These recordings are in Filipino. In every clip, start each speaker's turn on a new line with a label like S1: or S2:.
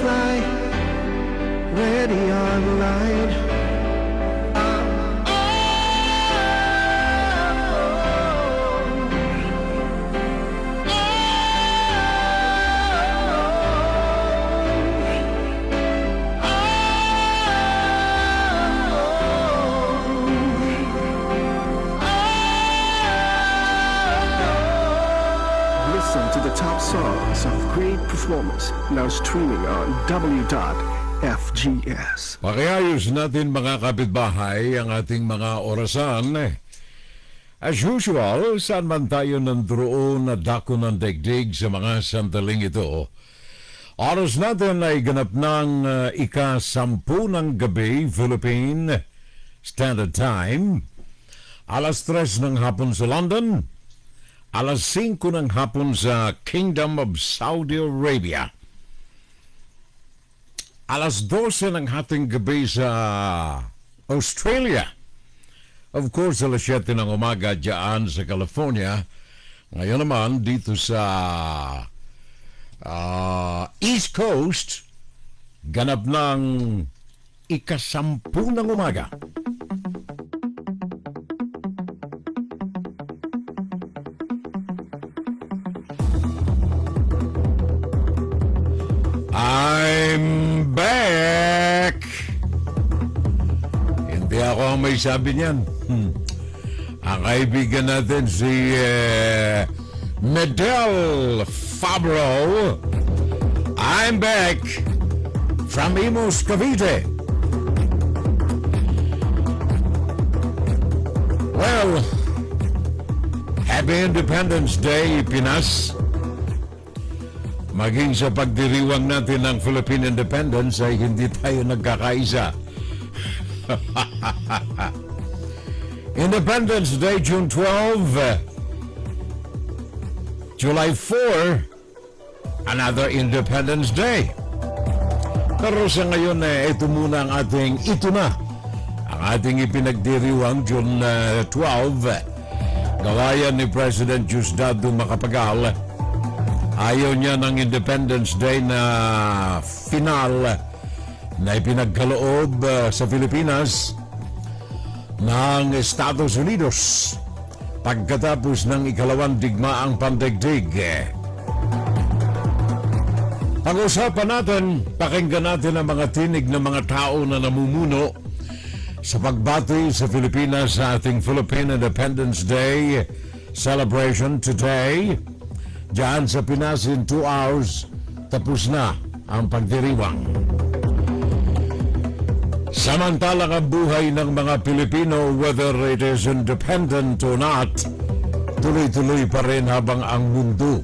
S1: fly, ready on the line. Listen to the top songs of great performance now streaming on Wfgs.
S2: Pakiayos natin mga kapitbahay ang ating mga orasan. As usual, saan man tayo nandoon na dako ng daigdig sa mga sandaling ito, oras natin ay ganap ng ika-10 ng gabi, Philippine Standard Time, alas 3 ng hapon sa London, alas 5 ng hapon sa Kingdom of Saudi Arabia, alas 12 ng hating gabi sa Australia, of course alas 7 ng umaga dyan sa California. Ngayon naman dito sa East Coast, ganap ng ika-10 ng umaga. I'm back! Hindi ako ang may sabi niyan. Ang kaibigan natin si Medel Fabro. I'm back from Imus, Cavite. Well, Happy Independence Day, Pinas. Maging sa pagdiriwang natin ng Philippine Independence ay hindi tayo nagkakaisa. Independence Day, June 12, July 4, another Independence Day. Pero sa ngayon, ito muna ang ating, ang ating ipinagdiriwang June 12. Gawayan ni President Diosdado Macapagal, ayaw niya ng Independence Day na final na ipinagkaloob sa Pilipinas ng Estados Unidos pagkatapos ng ikalawang digmaang pandaigdig. Pag-usapan natin, pakinggan natin ang mga tinig ng mga tao na namumuno sa pagbati sa Pilipinas sa ating Philippine Independence Day celebration today. Diyan sa Pinas in 2 hours, tapos na ang pagdiriwang. Samantalang ang buhay ng mga Pilipino, whether it is independent or not, tuloy-tuloy pa rin habang ang mundo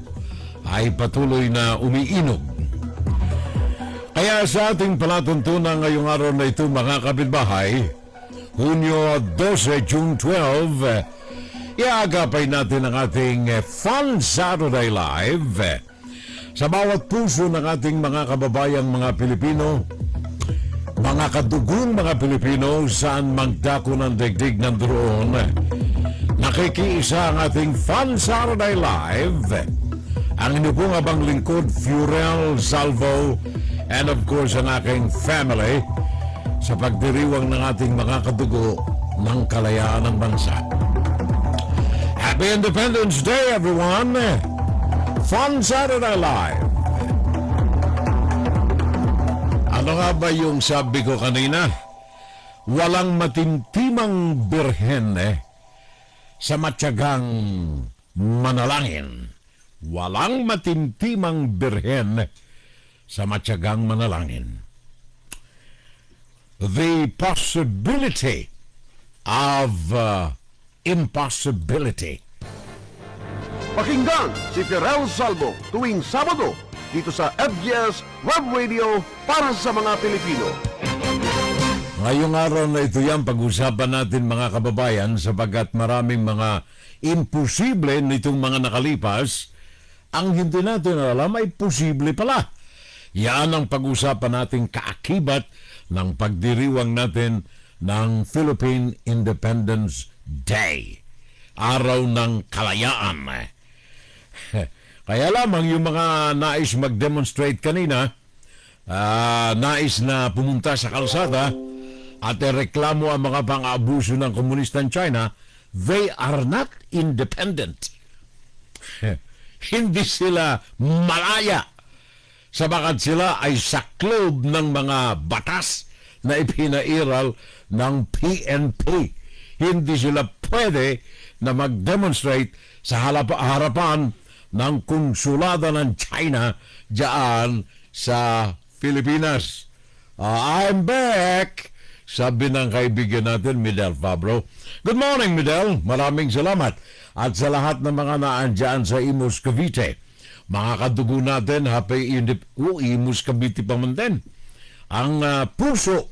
S2: ay patuloy na umiinog. Kaya sa ating palatuntunan ngayong araw na ito, mga kapitbahay, Hunyo 12, June 12, iagapay natin ang ating Fun Saturday Live sa bawat puso ng ating mga kababayang mga Pilipino, mga kadugong mga Pilipino, saan magdako ng daigdig ng droon. Nakikiisa ang ating Fun Saturday Live, ang inyo pong abang lingkod, Furel Salvo, and of course ang aking family, sa pagdiriwang ng ating mga kadugo ng kalayaan ng bansa. Happy Independence Day, everyone! Fun Saturday Live! Ano nga ba yung sabi ko kanina? Walang matimtimang birhen sa matiyagang manalangin. Walang matimtimang birhen sa matiyagang manalangin. The possibility of impossibility.
S3: Pakinggan si Furel Salvo tuwing Sabado dito sa FGS Webradio para sa mga Pilipino.
S2: Ngayong araw na ito yan, pag-usapan natin mga kababayan, sapagkat maraming mga imposible nitong mga nakalipas, ang hindi natin alam ay posible pala. Yan ang pag-usapan natin kaakibat ng pagdiriwang natin ng Philippine Independence Day, araw ng kalayaan. Kaya lamang yung mga nais mag-demonstrate kanina nais na pumunta sa kalsada at reklamo ang mga pang-aabuso ng komunistang China, they are not independent. Hindi sila malaya sabagat sila ay saklob ng mga batas na ipinairal ng PNP. Hindi sila pwede na mag-demonstrate sa harapan ng konsulado ng China diyan sa Pilipinas. I'm back, sabi ng kaibigan natin, Midel Fabro. Good morning, Midel. Maraming salamat. At sa lahat ng mga naandyan sa Imus, Cavite, mga kadugo natin, happy Imus, Cavite pa man din. Ang puso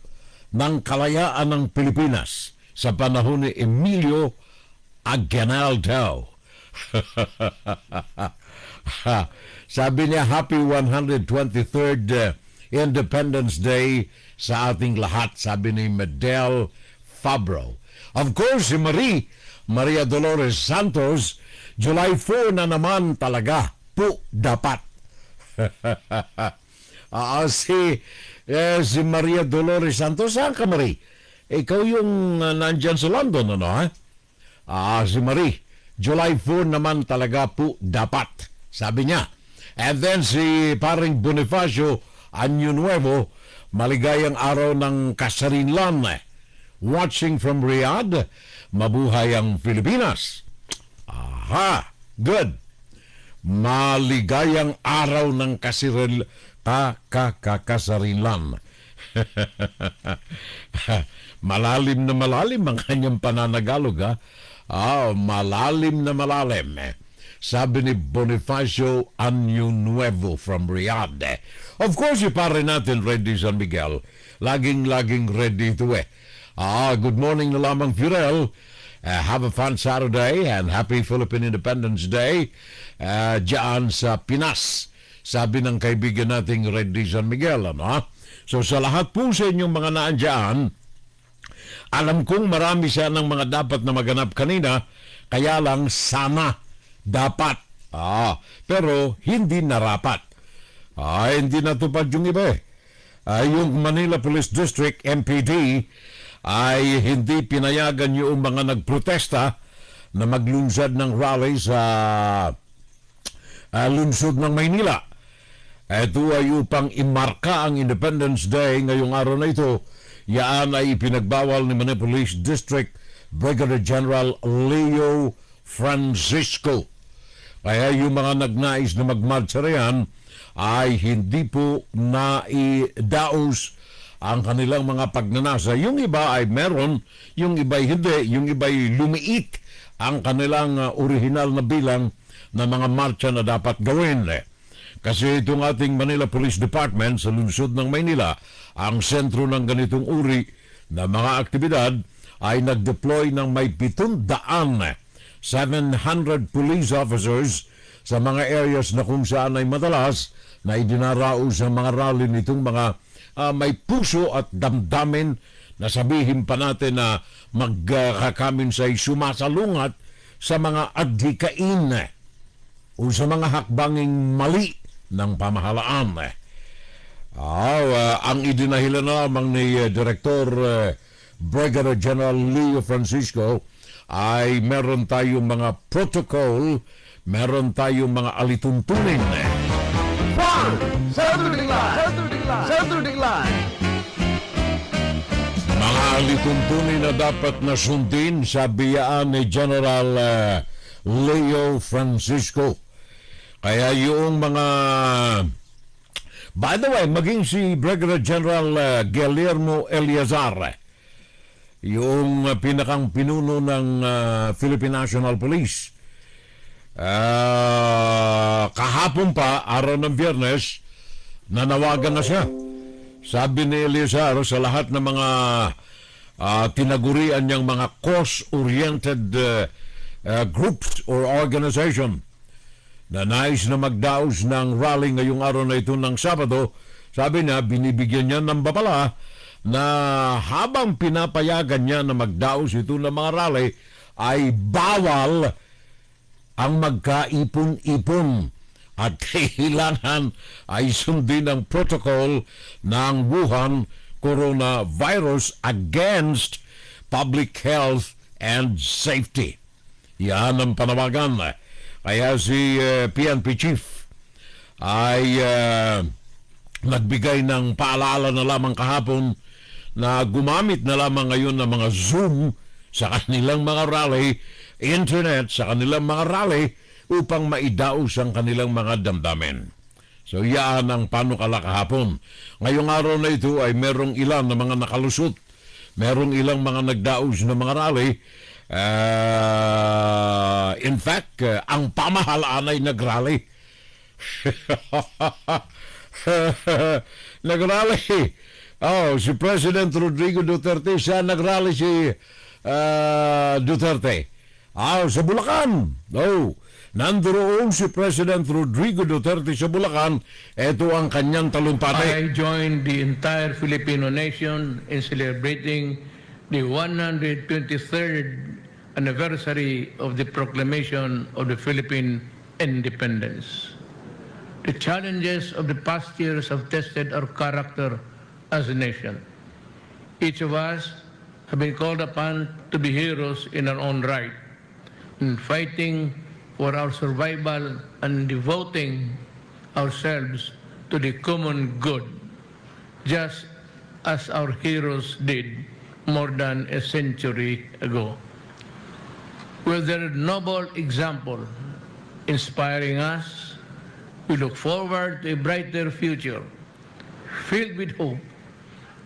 S2: ng kalayaan ng Pilipinas sa panahon ni Emilio Aguinaldo. Sabi niya, happy 123rd Independence Day sa ating lahat, sabi ni Medel Fabro. Of course, si Maria Dolores Santos, July 4 na naman talaga po dapat. Si Maria Dolores Santos, saan ka, Marie? Ikaw yung nandyan sa London, ano, ha? Si Marie, July 4 naman talaga po dapat, sabi niya. And then si paring Bonifacio Año Nuevo, maligayang araw ng kasarinlan. Watching from Riyadh, mabuhay ang Pilipinas. Aha, good. Maligayang araw ng kasarinlan. Malalim na malalim ang kanyang pananagalog, ha? Malalim na malalim. Sabi ni Bonifacio Año Nuevo from Riyadh. Of course, yung pare natin, Ready San Miguel. Laging ready ito eh. Good morning na lamang, Furel. Have a fun Saturday and happy Philippine Independence Day diyan sa Pinas. Sabi ng kaibigan nating Ready San Miguel. Ano? So sa lahat po sa inyong mga naandyan, alam kong marami siya ng mga dapat na maganap kanina, kaya lang sana dapat. Pero hindi narapat. Hindi natupad yung iba eh. Yung Manila Police District, MPD, ay hindi pinayagan yung mga nagprotesta na maglunsad ng rally sa lungsod ng Maynila. Ito ay upang imarka ang Independence Day ngayong araw na ito. Yan ay ipinagbawal ni Manila Police District Brigadier General Leo Francisco. Kaya yung mga nagnais na magmarcha riyan ay hindi po naidaos ang kanilang mga pagnanasa. Yung iba ay meron, yung iba ay hindi, yung iba ay lumiit ang kanilang original na bilang na mga marcha na dapat gawin. Kasi itong ating Manila Police Department sa lungsod ng Maynila, ang sentro ng ganitong uri na mga aktibidad ay nag-deploy ng may 700 police officers sa mga areas na kung saan ay madalas na idinaraos sa mga rally nitong mga may puso at damdamin na sabihin pa natin na magkakamin sa sumasalungat sa mga adhikain o sa mga hakbanging mali ng pamahalaan. Ang idinahilan na lamang ni Director Brigadier General Leo Francisco ay meron tayong mga protocol, meron tayong mga alituntunin.
S3: Saturday Line.
S2: Mga alituntunin na dapat na sundin sa biyaan ni General Leo Francisco. Kaya yung mga... By the way, maging si Brigadier General Guillermo Eleazar, yung pinakang pinuno ng Philippine National Police, kahapon pa, araw ng Biyernes, nanawagan na siya. Sabi ni Eleazar sa lahat ng mga tinagurian niyang mga cause-oriented groups or organization na nais na magdaos ng rally ngayong araw na ito ng Sabado, sabi niya, binibigyan niya ng babala na habang pinapayagan niya na magdaos ito ng mga rally, ay bawal ang magkaipon-ipon at kailangan ay sundin ang protocol ng Wuhan coronavirus against public health and safety. Yan ang panawagan. Kaya si PNP Chief ay nagbigay ng paalala na lamang kahapon na gumamit na lamang ngayon ng mga Zoom sa kanilang mga rally, internet sa kanilang mga rally upang maidaos ang kanilang mga damdamin. So yan ang panukala kahapon. Ngayong araw na ito ay merong ilan na mga nakalusot. Merong ilang mga nagdaos na mga rally. In fact, ang pamahalaan ay nagrally. Nagrally. Oh, si President Rodrigo Duterte, siya nagrally si Duterte. Sa Bulacan. Oh, nandoon si President Rodrigo Duterte sa Bulacan. Ito ang kanyang talumpati.
S4: I joined the entire Filipino nation in celebrating the 123rd anniversary of the proclamation of the Philippine independence. The challenges of the past years have tested our character as a nation. Each of us have been called upon to be heroes in our own right, in fighting for our survival and devoting ourselves to the common good, just as our heroes did more than a century ago. With their noble example inspiring us, we look forward to a brighter future, filled with hope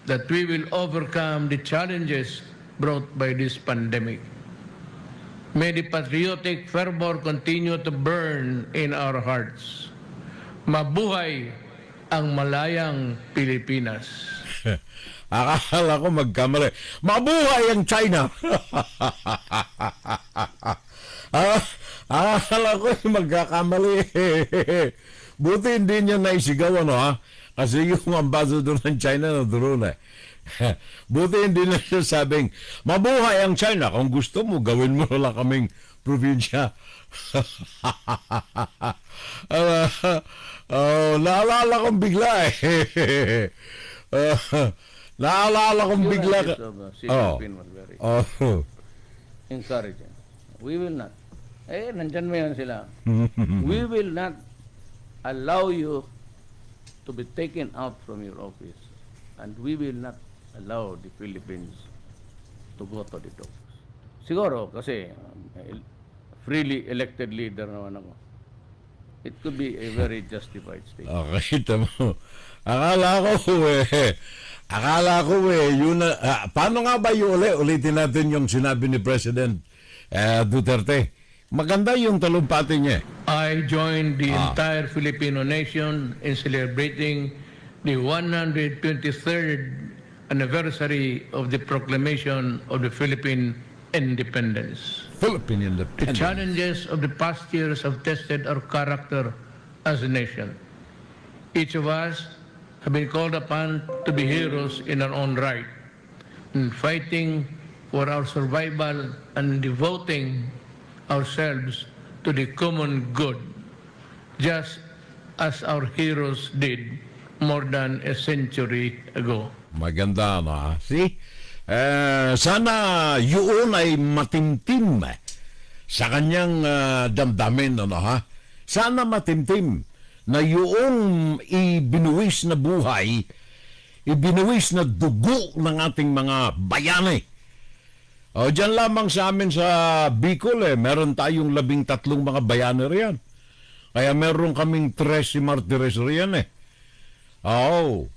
S4: that we will overcome the challenges brought by this pandemic. May the patriotic fervor continue to burn in our hearts. Mabuhay ang malayang Pilipinas.
S2: Akala ko magkamali. Mabuhay ang China! Akala ko magkakamali. Buti hindi niya naisigaw, ano ha? Kasi yung ambassador ng China na doon eh. Buti hindi na siya sabing, mabuhay ang China. Kung gusto mo, gawin mo na lang kaming probinsya. Naalala kong bigla eh. Naalala kong bigla.
S5: Encouraging. We will not. Nandyan mo yan sila. We will not allow you to be taken out from your office, and we will not allow the Philippines to go to the dogs. Siguro, kasi freely elected leader naman ako. It could be a very justified statement.
S2: Okay, tamo. Akala ko yun na, paano nga ba yung ulitin natin yung sinabi ni President Duterte? Maganda yung talumpati niya.
S4: I joined the entire Filipino nation in celebrating the 123rd anniversary of the proclamation of the Philippine independence.
S2: Philippine
S4: The
S2: independence.
S4: challenges of the past years have tested our character as a nation. Each of us have been called upon to be heroes in our own right, in fighting for our survival and devoting ourselves to the common good, just as our heroes did more than a century ago.
S2: Maganda na. See? Sana yun ay matimtim sa kanyang damdamin, ano ha? Sana matimtim na yung ibinuwis na buhay, ibinuwis na dugo ng ating mga bayani. O, dyan lamang sa amin sa Bicol, meron tayong 13 mga bayani riyan. Kaya meron kaming 13 martires riyan eh. Oo.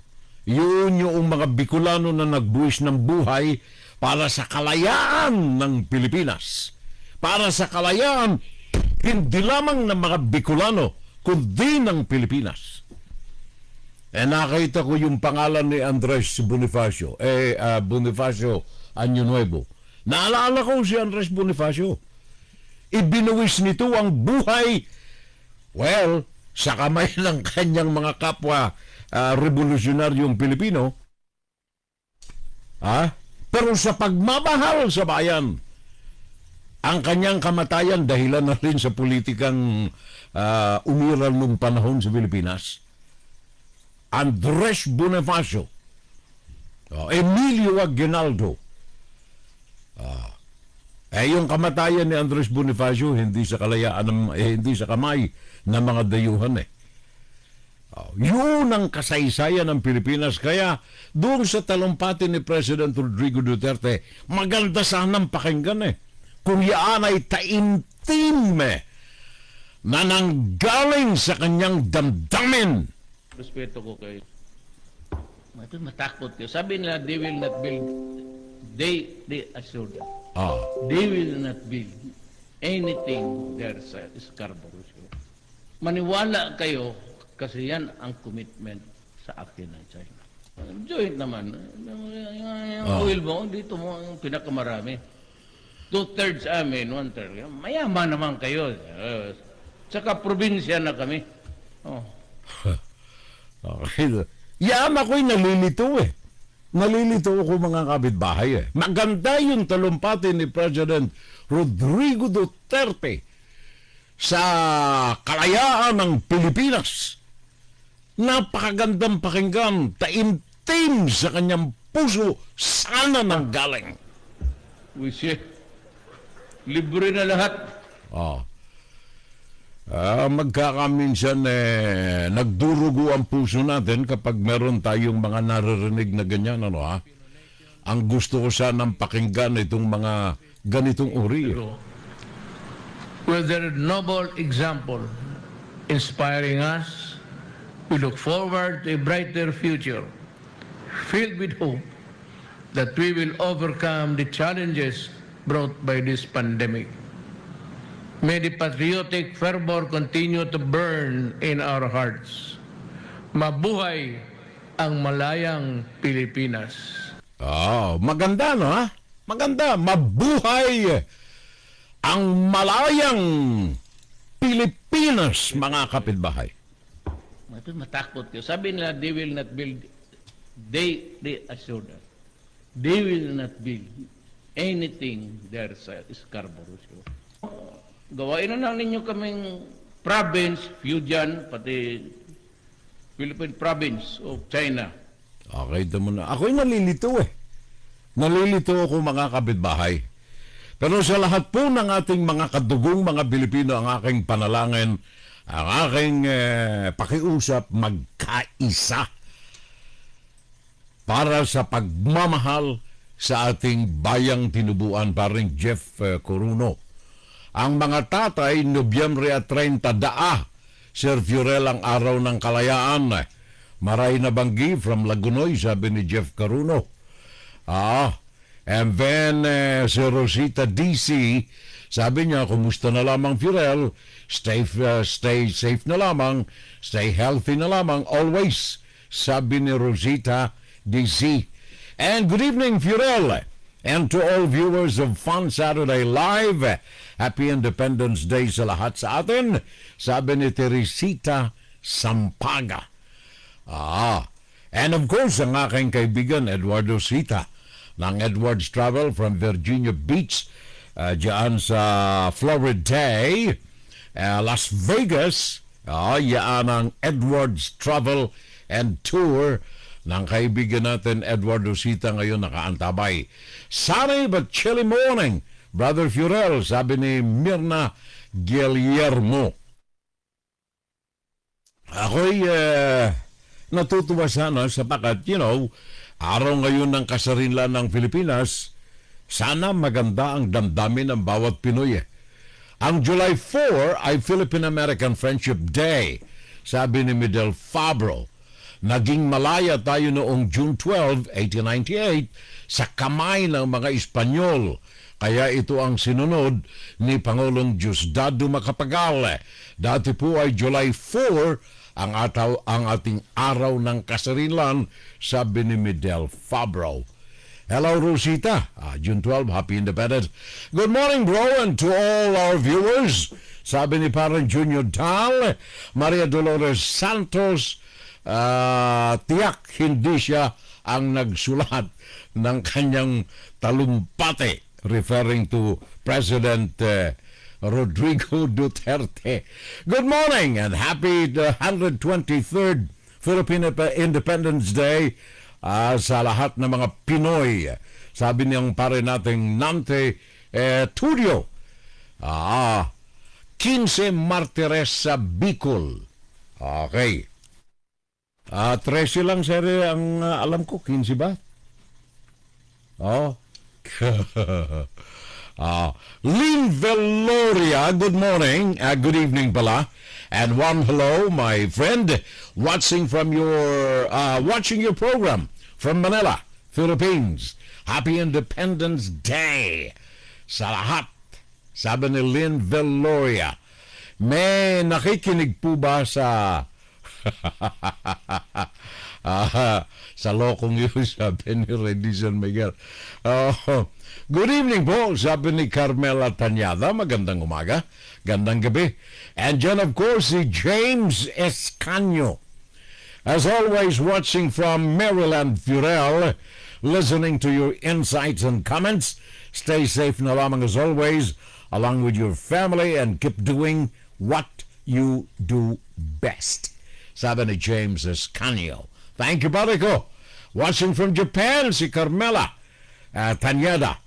S2: Yun yung mga Bicolano na nagbuwis ng buhay para sa kalayaan ng Pilipinas. Para sa kalayaan, hindi lamang ng mga Bicolano, kundi ng Pilipinas. Nakita ko yung pangalan ni Andres Bonifacio. Bonifacio Año Nuevo. Naalala ko si Andres Bonifacio. Ibinuwis nito ang buhay, well, sa kamay ng kanyang mga kapwa revolusionaryong Pilipino. Pero sa pagmamahal sa bayan, Ang kanyang kamatayan dahilan na rin sa politikang umiral nung panahon sa Pilipinas. Andres Bonifacio, Emilio Aguinaldo. Yung kamatayan ni Andres Bonifacio hindi sa kalayaan hindi sa kamay ng mga dayuhan Yun ang kasaysayan ng Pilipinas. Kaya doon sa talumpati ni President Rodrigo Duterte, maganda sanang pakinggan kung yaan ay taimtim na nanggaling sa kanyang damdamin.
S5: Respeto ko kayo. Matakot kayo. Sabi nila, they will not build. They assured us. They will not build anything there sa Scarborough. Maniwala kayo kasi yan ang commitment sa akin ng China. Joint naman. Yung oil mo, dito mo ang pinakamarami. 2/3 amin, 1/3. Mayaman naman kayo. Saka probinsya na kami.
S2: Okay. Yan ako'y nalilito Nalilito ako mga kapitbahay Maganda yung talumpati ni President Rodrigo Duterte sa kalayaan ng Pilipinas. Napakagandang pakinggan, taimtim sa kanyang puso, sana nang galing.
S5: Libre na lahat.
S2: Magkakaminsan nagdurugo ang puso natin kapag meron tayong mga naririnig na ganyan, Ang gusto ko sanang pakinggan itong mga ganitong uri.
S4: With their noble example inspiring us, we look forward to a brighter future, filled with hope that we will overcome the challenges brought by this pandemic. May the patriotic fervor continue to burn in our hearts. Mabuhay ang malayang Pilipinas.
S2: Maganda, Maganda. Mabuhay ang malayang Pilipinas, mga kapitbahay.
S5: Matakot kayo. Sabi nila, they will not build. They assured us. They will not build anything there sa Scarborough. Gawain na lang ninyo kaming province, Fujian, pati Philippine province of China.
S2: Okay, muna. Ako'y nalilito Nalilito ako mga kapitbahay. Pero sa lahat po ng ating mga kadugong mga Pilipino, ang aking panalangin, ang aking pakiusap, magkaisa para sa pagmamahal sa ating bayang tinubuan, paring Jeff Coruno. Ang mga tatay, Nobyembre 30, Sir Fiorel, ang araw ng kalayaan. Maray na banggi from Lagunoy, sabi ni Jeff Coruno. And then si Rosita DC, sabi niya, kumusta na lamang Fiorel? Stay safe na lamang, stay healthy na lamang, always, sabi ni Rosita DC. And good evening, Fiorel. And to all viewers of Fun Saturday Live, Happy Independence Day sa lahat sa atin, sabi ni Teresita Sampaga. And of course, ang aking kaibigan, Eduardo Sita, ng Edwards Travel from Virginia Beach, diyan sa Florida, Las Vegas, yan ang Edwards Travel and Tour ng kaibigan natin Eduardo Sita ngayon nakaantabay. Sunny but chilly morning, Brother Fiorel, sabi ni Mirna Guillermo. Ako'y natutuwa sana sapagat, araw ngayon ng kasarinlan ng Pilipinas, sana maganda ang damdamin ng bawat Pinoy. Ang July 4 ay Philippine-American Friendship Day, sabi ni Midel Fabro. Naging malaya tayo noong June 12, 1898 sa kamay ng mga Espanyol. Kaya ito ang sinunod ni Pangulong Diosdado Macapagal. Dati po ay July 4 ang ating araw ng kasarinlan, sabi ni Midel Fabro. Hello, Rosita. June 12, Happy Independence. Good morning, bro, and to all our viewers. Sabi ni Parang Junior Dal, Maria Dolores Santos, tiyak hindi siya ang nagsulat ng kanyang talumpate. referring to President Rodrigo Duterte. Good morning and happy 123rd Philippine Independence Day sa lahat ng mga Pinoy. Sabi niyang pare nating Nante Tudio. 15 martires sa Bicol. Okay. 13 lang, sir, ang alam ko. 15 ba? Oh. Lynn Veloria, good morning. Good evening pala. And one hello, my friend, watching your program from Manila, Philippines. Happy Independence Day sa lahat. Sabi ni Lynn Veloria. May nakikinig po ba sa sa lokong yun, sabi ni Reddy San Miguel. Good evening po, sabi ni Carmela Tanyada. Magandang umaga, gandang gabi. And then of course, si James Escanio. As always, watching from Maryland, Furel, listening to your insights and comments. Stay safe na lamang as always, along with your family, and keep doing what you do best. Sabi ni James Escanio. Thank you, pare ko. Watching from Japan, si Carmela Tanyada,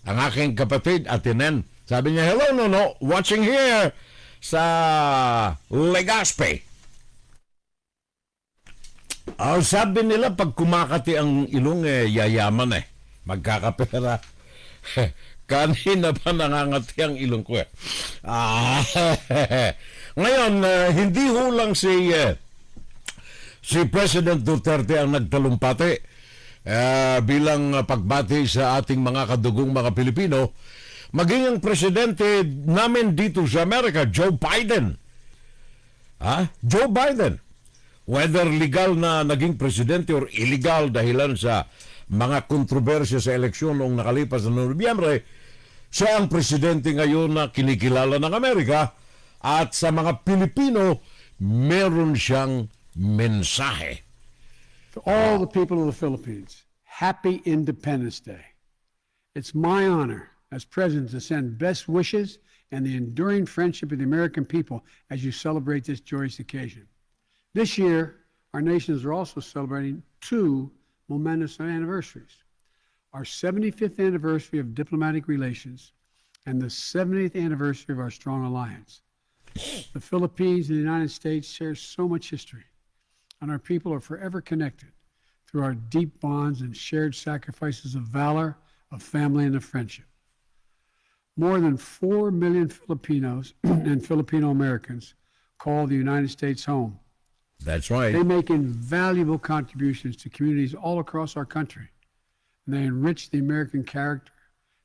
S2: ang aking kapatid at tinen. Sabi niya, hello, no, watching here sa Legazpi. Sabi nila, pag kumakati ang ilong, yayaman magkakapera. Kanina pa nangangati ang ilong ko. Ngayon, hindi ho lang si President Duterte ang nagtalumpati bilang pagbati sa ating mga kadugong mga Pilipino, maging ang presidente namin dito sa Amerika, Joe Biden. Joe Biden. Whether legal na naging presidente or illegal dahilan sa mga kontrobersya sa eleksyon noong nakalipas na Nobyembre, siya ang presidente ngayon na kinikilala ng Amerika, at sa mga Pilipino, meron siyang mensahe.
S6: To all the people of the Philippines, happy Independence Day. It's my honor as president to send best wishes and the enduring friendship of the American people as you celebrate this joyous occasion. This year, our nations are also celebrating two momentous anniversaries. Our 75th anniversary of diplomatic relations and the 70th anniversary of our strong alliance. The Philippines and the United States share so much history, and our people are forever connected through our deep bonds and shared sacrifices of valor, of family, and of friendship. More than 4 million Filipinos and Filipino Americans call the United States home.
S2: That's right.
S6: They make invaluable contributions to communities all across our country, and they enrich the American character,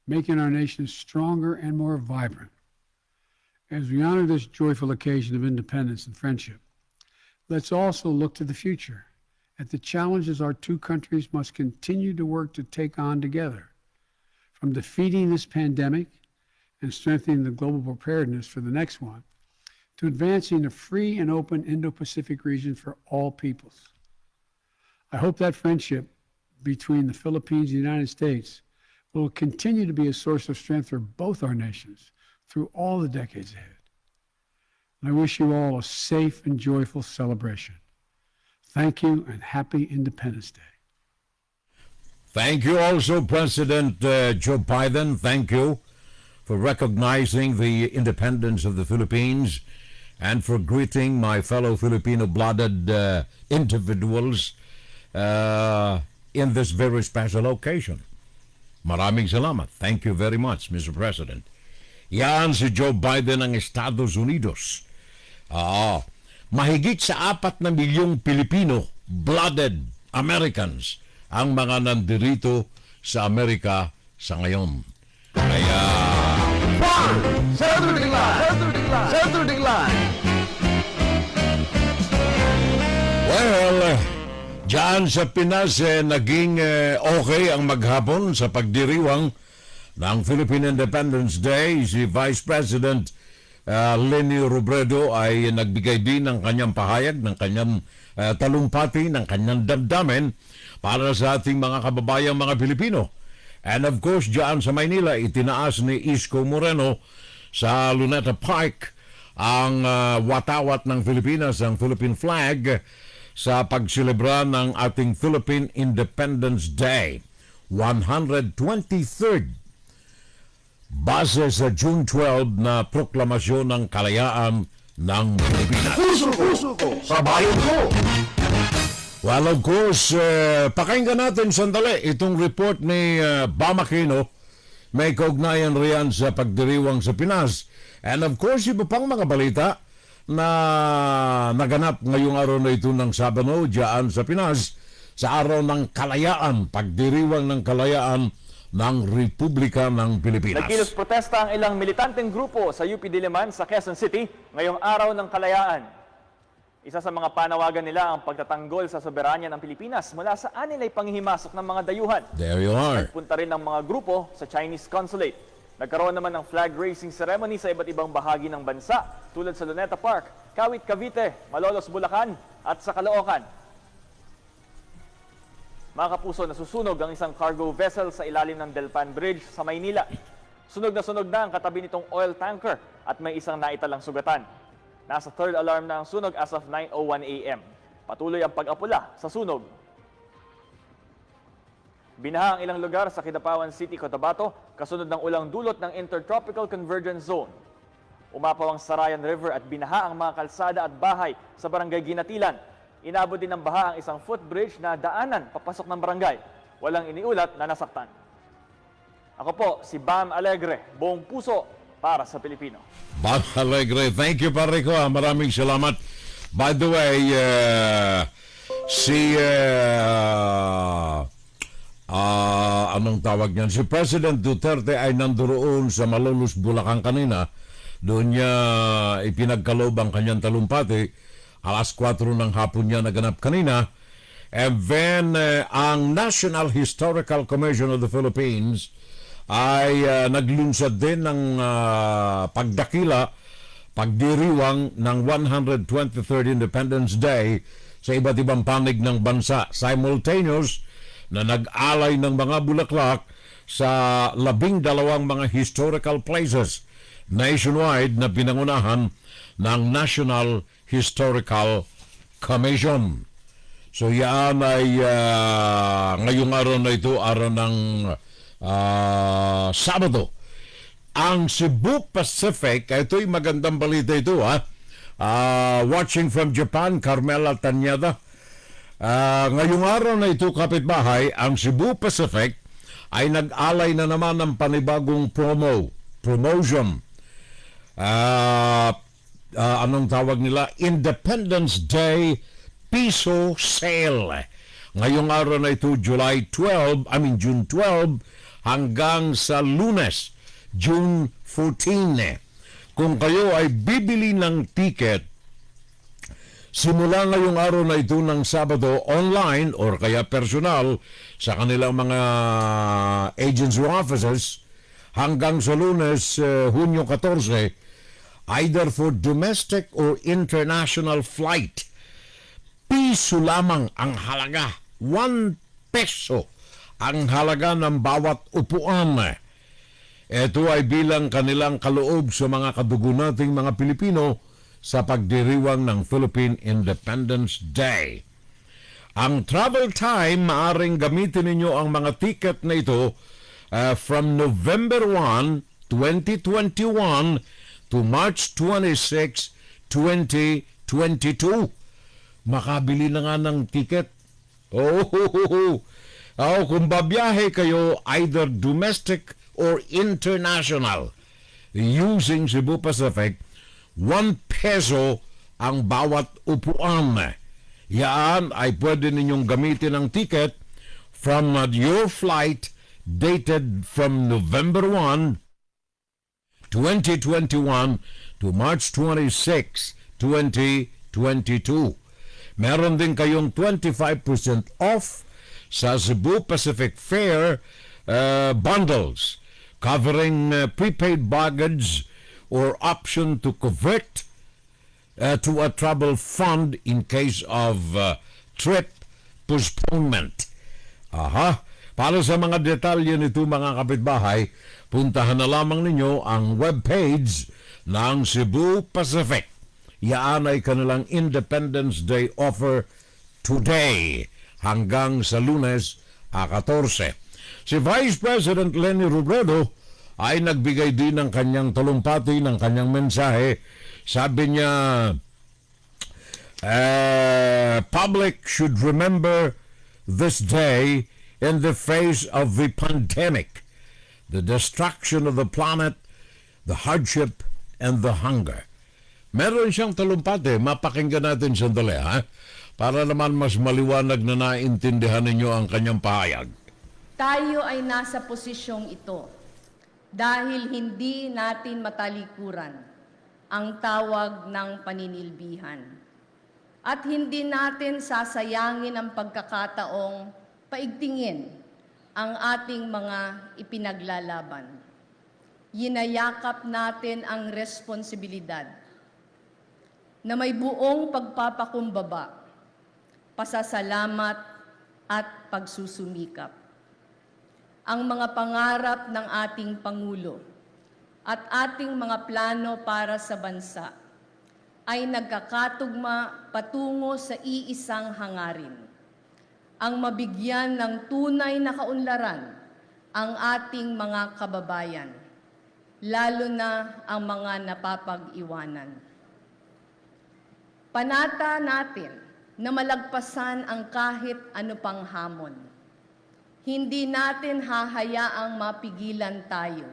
S6: making our nation stronger and more vibrant. As we honor this joyful occasion of independence and friendship, let's also look to the future, at the challenges our two countries must continue to work to take on together, from defeating this pandemic and strengthening the global preparedness for the next one, to advancing a free and open Indo-Pacific region for all peoples. I hope that friendship between the Philippines and the United States will continue to be a source of strength for both our nations through all the decades ahead. And I wish you all a safe and joyful celebration. Thank you and happy Independence Day.
S2: Thank you also, President Joe Biden. Thank you for recognizing the independence of the Philippines and for greeting my fellow Filipino-blooded individuals in this very special occasion. Maraming salamat. Thank you very much, Mr. President. Yan si Joe Biden ng Estados Unidos. Mahigit sa 4 na milyong Pilipino-blooded Americans ang mga nandirito sa Amerika sa ngayon. Kaya...
S3: Saturday Live!
S2: Well, dyan sa Pinas, naging okay ang maghapon sa pagdiriwang ng Philippine Independence Day. Si Vice President Leni Robredo ay nagbigay din ng kanyang pahayag, ng kanyang talumpati, ng kanyang damdamin para sa ating mga kababayang mga Pilipino. And of course, dyan sa Maynila, itinaas ni Isko Moreno sa Luneta Park ang watawat ng Pilipinas, ang Philippine flag, sa pagselebra ng ating Philippine Independence Day, 123rd, base sa June 12 na proklamasyon ng kalayaan ng Pilipinas.
S3: Puso ko sa bayan ko.
S2: Well, of course, pakinggan natin sandali itong report ni Bam Aquino. May kaugnayan riyan sa pagdiriwang sa Pinas. And of course, iba pang mga balita na naganap ngayong araw na ito ng Sabado dyan sa Pinas, sa araw ng kalayaan, pagdiriwang ng kalayaan ng Republika ng Pilipinas.
S7: Nagkilos protesta ang ilang militanteng grupo sa UP Diliman sa Quezon City ngayong araw ng kalayaan. Isa sa mga panawagan nila ang pagtatanggol sa soberanya ng Pilipinas mula sa anilay panghihimasok ng mga dayuhan.
S2: There you are.
S7: Nagpunta rin ng mga grupo sa Chinese Consulate. Nagkaroon naman ng flag raising ceremony sa iba't ibang bahagi ng bansa tulad sa Luneta Park, Kawit, Cavite, Malolos, Bulacan at sa Caloocan. Mga kapuso, nasusunog ang isang cargo vessel sa ilalim ng Delpan Bridge sa Maynila. Sunog na ang katabi nitong oil tanker at may isang naitalang sugatan. Nasa third alarm na ang sunog as of 9:01 a.m. Patuloy ang pag-apula sa sunog. Binaha ang ilang lugar sa Kidapawan City, Cotabato, kasunod ng ulang dulot ng Intertropical Convergence Zone. Umapaw ang Sarayan River at binaha ang mga kalsada at bahay sa barangay Ginatilan. Inabot din ng baha ang isang footbridge na daanan papasok ng barangay. Walang iniulat na nasaktan. Ako po, si Bam Alegre, buong puso para sa Pilipino.
S2: Bam Alegre, thank you pare ko. Maraming salamat. By the way, anong tawag niyan? Si President Duterte ay nandoon sa Malolos, Bulacan kanina. Doon niya ipinagkaloob ang kanyang talumpati. Alas 4 ng hapon niya naganap kanina. And then, ang National Historical Commission of the Philippines ay naglunsad din ng pagdiriwang ng 123rd Independence Day sa iba't ibang panig ng bansa. Simultaneous na nag-alay ng mga bulaklak sa 12 mga historical places nationwide na pinangunahan ng National Historical Commission. So yan ay ngayong araw na ito, araw ng Sabado. Ang Cebu Pacific, ito'y magandang balita ito watching from Japan, Carmela Tanyada. Ngayong araw na ito, kapitbahay, ang Cebu Pacific ay nag-alay na naman ng panibagong promotion. Anong tawag nila? Independence Day Piso Sale. Ngayong araw na ito, June 12 hanggang sa Lunes, June 14. Kung kayo ay bibili ng ticket simula ngayong araw na ito ng Sabado online or kaya personal sa kanilang mga agents or offices hanggang sa Lunes, Hunyo 14, either for domestic or international flight, piso lamang ang halaga. 1 peso ang halaga ng bawat upuan. Ito ay bilang kanilang kaloob sa mga kadugo nating mga Pilipino sa pagdiriwang ng Philippine Independence Day. Ang travel time, maaring gamitin ninyo ang mga ticket na ito from November 1, 2021 to March 26, 2022. Makabili na nga ng ticket. Kung babiyahe kayo either domestic or international using Cebu Pacific, 1 peso ang bawat upuan. Yan ay pwede ninyong gamitin ang ticket from your flight dated from November 1, 2021 to March 26, 2022. Meron din kayong 25% off sa Cebu Pacific Fare bundles covering prepaid baggage or option to convert to a travel fund in case of trip postponement. Para sa mga detalye nito mga kapitbahay, puntahan na lamang ninyo ang webpage ng Cebu Pacific. Yaan ay kanilang Independence Day offer today hanggang sa Lunes 14. Si Vice President Leni Robredo ay nagbigay din ng kanyang talumpati, ng kanyang mensahe. Sabi niya, public should remember this day in the face of the pandemic, the destruction of the planet, the hardship, and the hunger. Meron siyang talumpati. Mapakinggan natin sandali, ha? Para naman mas maliwanag na naintindihan ninyo ang kanyang pahayag.
S8: Tayo ay nasa posisyong ito dahil hindi natin matalikuran ang tawag ng paninilbihan. At hindi natin sasayangin ang pagkakataong paigtingin ang ating mga ipinaglalaban. Yinayakap natin ang responsibilidad na may buong pagpapakumbaba, pasasalamat at pagsusumikap. Ang mga pangarap ng ating Pangulo at ating mga plano para sa bansa ay nagkakatugma patungo sa iisang hangarin, ang mabigyan ng tunay na kaunlaran ang ating mga kababayan, lalo na ang mga napapag-iwanan. Panata natin na malagpasan ang kahit ano pang hamon. Hindi natin hahayaang mapigilan tayo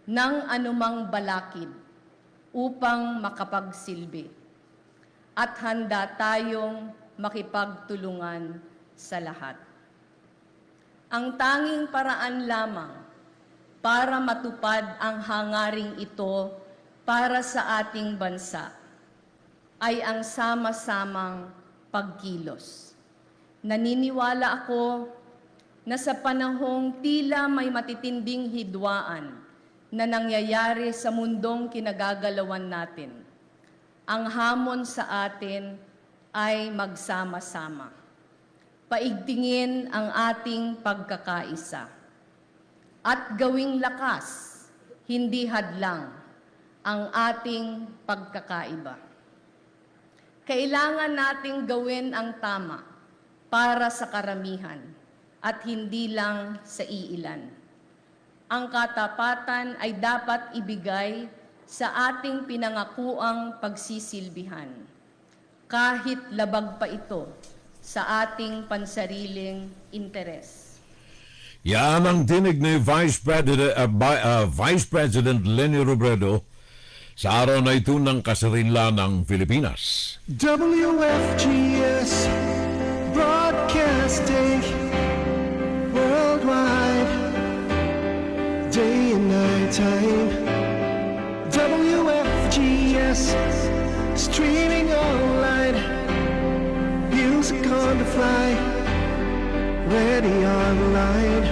S8: ng anumang balakid upang makapagsilbi. At handa tayong makipagtulungan sa lahat. Ang tanging paraan lamang para matupad ang hangaring ito para sa ating bansa ay ang sama-samang pagkilos. Naniniwala ako na sa panahong tila may matitinding hidwaan na nangyayari sa mundong kinagagalawan natin, ang hamon sa atin ay magsama-sama. Paigtingin ang ating pagkakaisa at gawing lakas, hindi hadlang, ang ating pagkakaiba. Kailangan nating gawin ang tama para sa karamihan at hindi lang sa iilan. Ang katapatan ay dapat ibigay sa ating pinangakuang pagsisilbihan, kahit labag pa ito sa ating pansariling interes.
S2: Yan ang tinig ni Vice President Leni Robredo sa araw na ito ng kasarinlan ng Pilipinas.
S1: WFGS Broadcasting worldwide, day and night time. WFGS streaming online, music on the fly, ready online.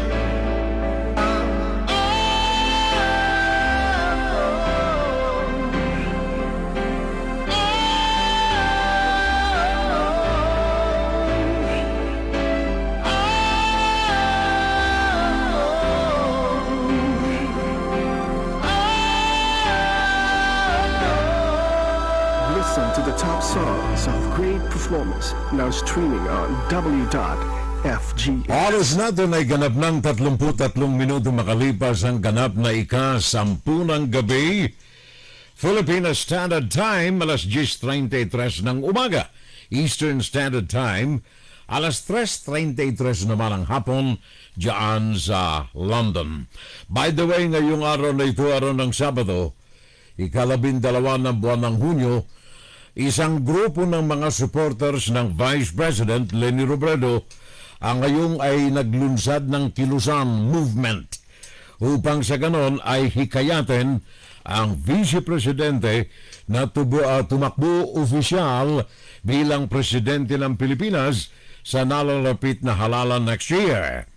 S1: Listen to the top songs of great performers now streaming on W.FGS.
S2: Oras natin ay ganap ng 33 minuto makalipas ang ganap na ika-10 ng gabi. Filipino Standard Time, alas 10:33 ng umaga. Eastern Standard Time, alas 3:33 naman ang hapon dyan sa London. By the way, ngayong araw na ito, araw ng Sabado, 12 ng buwan ng Hunyo, isang grupo ng mga supporters ng Vice President Leni Robredo ang ngayong ay naglunsad ng Kilusan Movement upang sa ganon ay hikayatin ang Vice Presidente na tumakbo opisyal bilang Presidente ng Pilipinas sa nalalapit na halalan next year.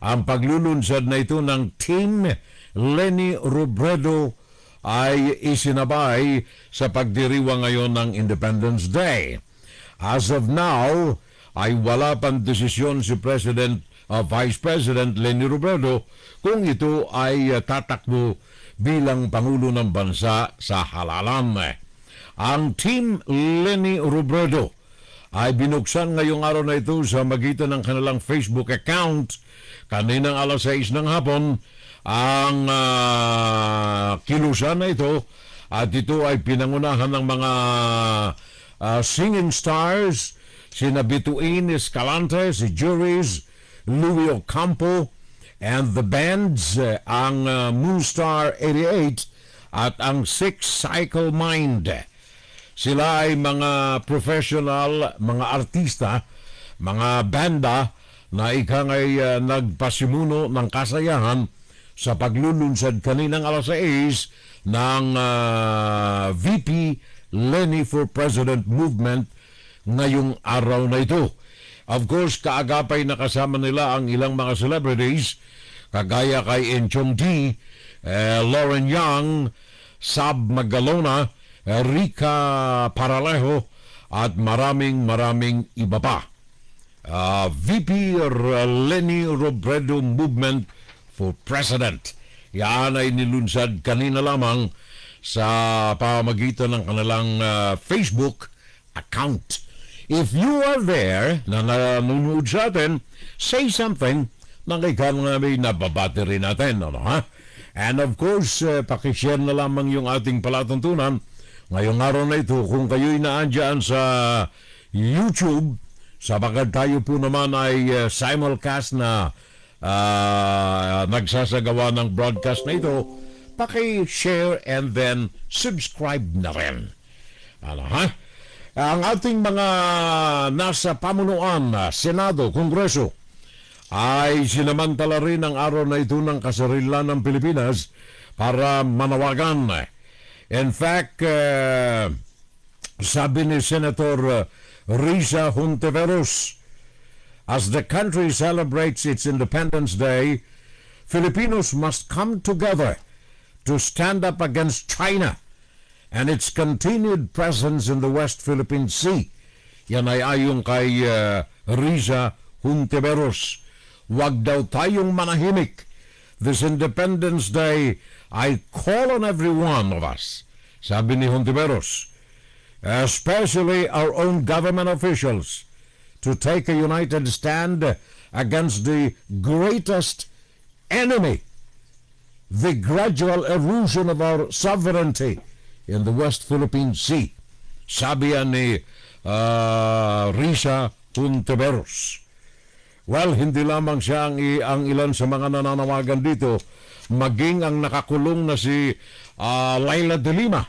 S2: Ang paglulunsad na ito ng Team Leni Robredo ay isinabay sa pagdiriwang ngayon ng Independence Day. As of now, ay wala pang desisyon si Vice President Leni Robredo kung ito ay tatakbo bilang Pangulo ng Bansa sa halalan. Ang Team Leni Robredo ay binuksan ngayong araw na ito sa magitan ng kanilang Facebook account kaninang alas 6 ng hapon ang kilusan na ito, at ito ay pinangunahan ng mga singing stars, sina Bituin Escalante, si Juris, Louis Ocampo, and the bands, ang Moonstar 88 at ang Six Cycle Mind. Sila ay mga professional, mga artista, mga banda na ikangay nagpasimuno ng kasayahan sa paglulunsad kaninang alas 6 ng VP Leni for President Movement ngayong araw na ito. Of course, kaagapay nakasama nila ang ilang mga celebrities kagaya kay Enchong D, Lauren Young, Sab Magalona, Rica Paralejo at maraming iba pa. VP Leni Robredo Movement for President. Yan ay nilunsad kanina lamang sa pamagitan ng kanilang Facebook account. If you are there na nanonood sa atin, say something na kaya namin nababati rin natin. Ano, ha? And of course, pakishare na lamang yung ating palatuntunan ngayong araw na ito kung kayo'y naandyan sa YouTube, sapagkat tayo po naman ay simulcast na nagsasagawa ng broadcast na ito, paki-share and then subscribe na rin. Ano, ha? Ang ating mga nasa pamunuan, Senado, Kongreso, ay sinamantala rin ang araw na ito ng kasarilan ng Pilipinas para manawagan. In fact, sabi ni Senator Risa Hontiveros, as the country celebrates its Independence Day, Filipinos must come together to stand up against China and its continued presence in the West Philippine Sea. Yan ay ayon kay Risa Hontiveros. Huwag daw tayong manahimik. This Independence Day, I call on every one of us, sabi ni Hontiveros, especially our own government officials, to take a united stand against the greatest enemy, the gradual erosion of our sovereignty in the West Philippine Sea. Sabi yan ni Risa Hontiveros. Well, hindi lamang siya ang ilan sa mga nananawagan dito, maging ang nakakulong na si Laila de Lima.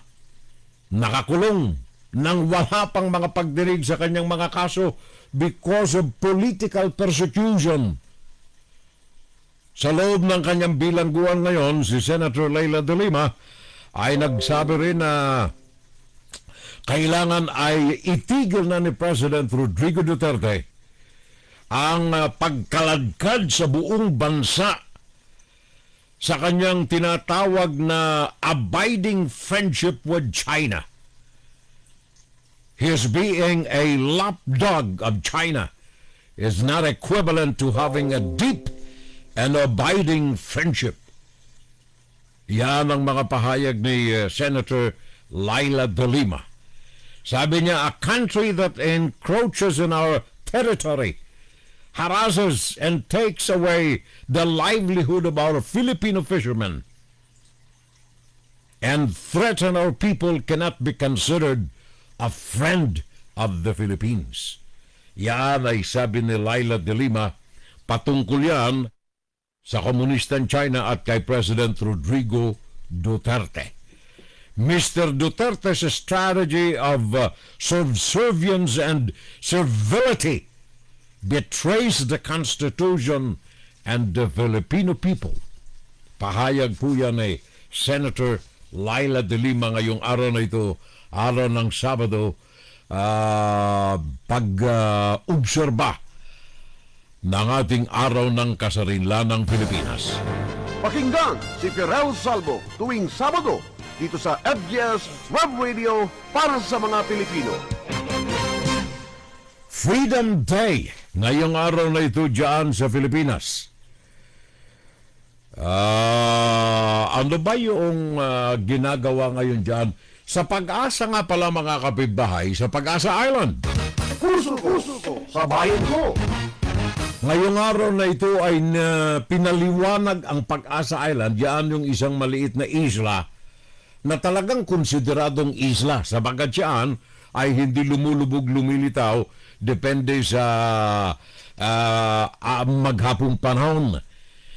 S2: Nakakulong nang wala pang mga pagdinig sa kanyang mga kaso because of political persecution. Sa loob ng kanyang bilangguan ngayon, si Senator Laila de Lima ay nagsabi rin na kailangan ay itigil na ni President Rodrigo Duterte ang pagkaladkad sa buong bansa sa kanyang tinatawag na abiding friendship with China. His being a lapdog of China is not equivalent to having a deep and abiding friendship. Yan ang mga pahayag ni Senator Laila de Lima. Sabi niya, a country that encroaches in our territory, harasses and takes away the livelihood of our Filipino fishermen, and threaten our people cannot be considered a friend of the Philippines. Yan ay sabi ni Laila de Lima, patungkol yan sa komunistang China at kay President Rodrigo Duterte. Mr. Duterte's strategy of subservience and servility betrays the Constitution and the Filipino people. Pahayag po yan ni Senator Laila de Lima ngayong araw na ito, araw ng Sabado, pag-obserba ng ating araw ng kasarinlan ng Pilipinas.
S3: Pakinggan si Pirel Salvo tuwing Sabado dito sa FGS Webradio para sa mga Pilipino.
S2: Freedom Day ngayong araw na ito dyan sa Pilipinas. Ano ba yung ginagawa ngayon dyan? Sa Pag-asa nga pala mga kapitbahay, sa Pag-asa Island.
S3: Puso ko sa bayan ko.
S2: Ngayong araw na ito ay pinaliwanag ang Pag-asa Island. Yan yung isang maliit na isla na talagang konsideradong isla. Sabagat yan ay hindi lumulubog, lumilitaw, depende sa maghapong panahon.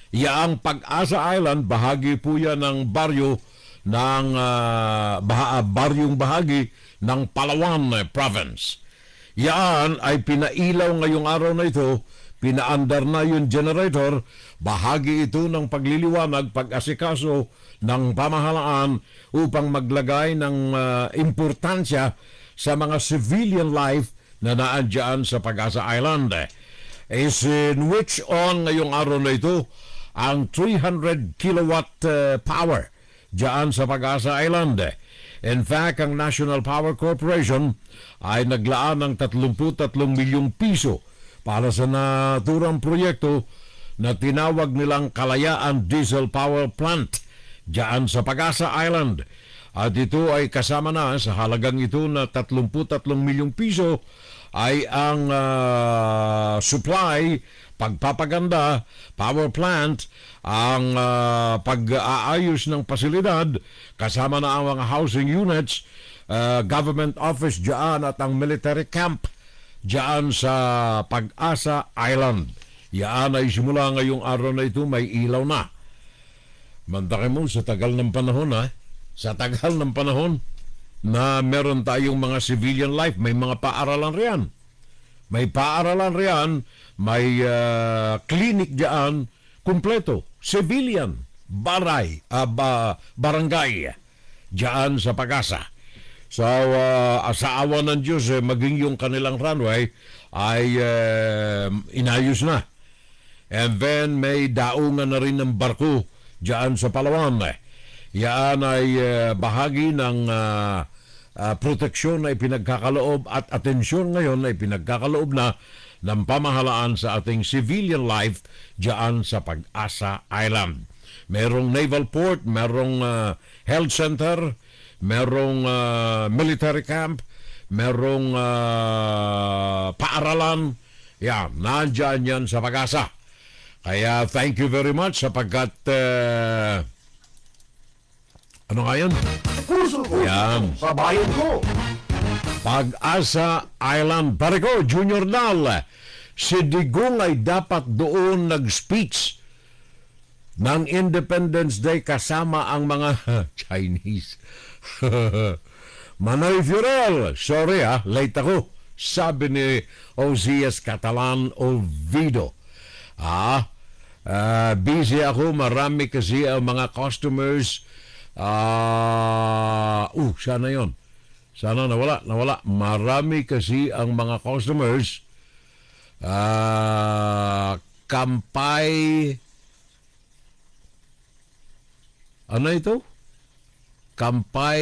S2: Yang Pag-asa Island, bahagi po yan ng baryo ng baryong bahagi ng Palawan Province. Yan ay pinailaw ngayong araw na ito, pinaandar na yung generator, bahagi ito ng pagliliwanag, pag-asikaso ng pamahalaan upang maglagay ng importansya sa mga civilian life na naandyan sa Pag-asa Island. Is in which on ngayong araw na ito ang 300 kilowatt power dyan sa Pag-asa Island. In fact, ang National Power Corporation ay naglaan ng 33 milyong piso para sa naturang proyekto na tinawag nilang Kalayaan Diesel Power Plant dyan sa Pag-asa Island. At ito ay kasama na sa halagang ito na 33 milyong piso ay ang supply, pagpapaganda, power plant, ang pag-aayos ng pasilidad, kasama na ang mga housing units, government office dyan at ang military camp dyan sa Pag-asa Island. Yan ay simula ngayong araw na ito, may ilaw na. Mandaki mo, sa tagal ng panahon sa tagal ng panahon na meron tayong mga civilian life, may mga paaralan riyan. May paaralan riyan, may clinic diyan, kumpleto, civilian, barangay, diyan sa Pag-asa. So, sa awa ng Diyos, maging yung kanilang runway ay inayos na. And then, may daungan na rin ng barko diyan sa Palawan. Yan ay bahagi ng proteksyon na ipinagkakaloob at atensyon ngayon na ipinagkakaloob na ng pamahalaan sa ating civilian life dyan sa Pag-asa Island. Merong naval port, merong health center, merong military camp, merong paaralan. Yan, nandyan yan sa Pag-asa. Kaya thank you very much sapagkat ano nga yun?
S3: Puso ko sa bayan ko.
S2: Pag-asa Island. Pare ko, Junior Nal, si Digong ay dapat doon nag-speech ng Independence Day kasama ang mga Chinese. Manoy Furel, sorry late ako. Sabi ni OCS Catalan Olvido. Busy ako, marami kasi ang mga customers. Sana yon. Sana nawala. Marami kasi ang mga customers. Kampay. Ano ito? Kampay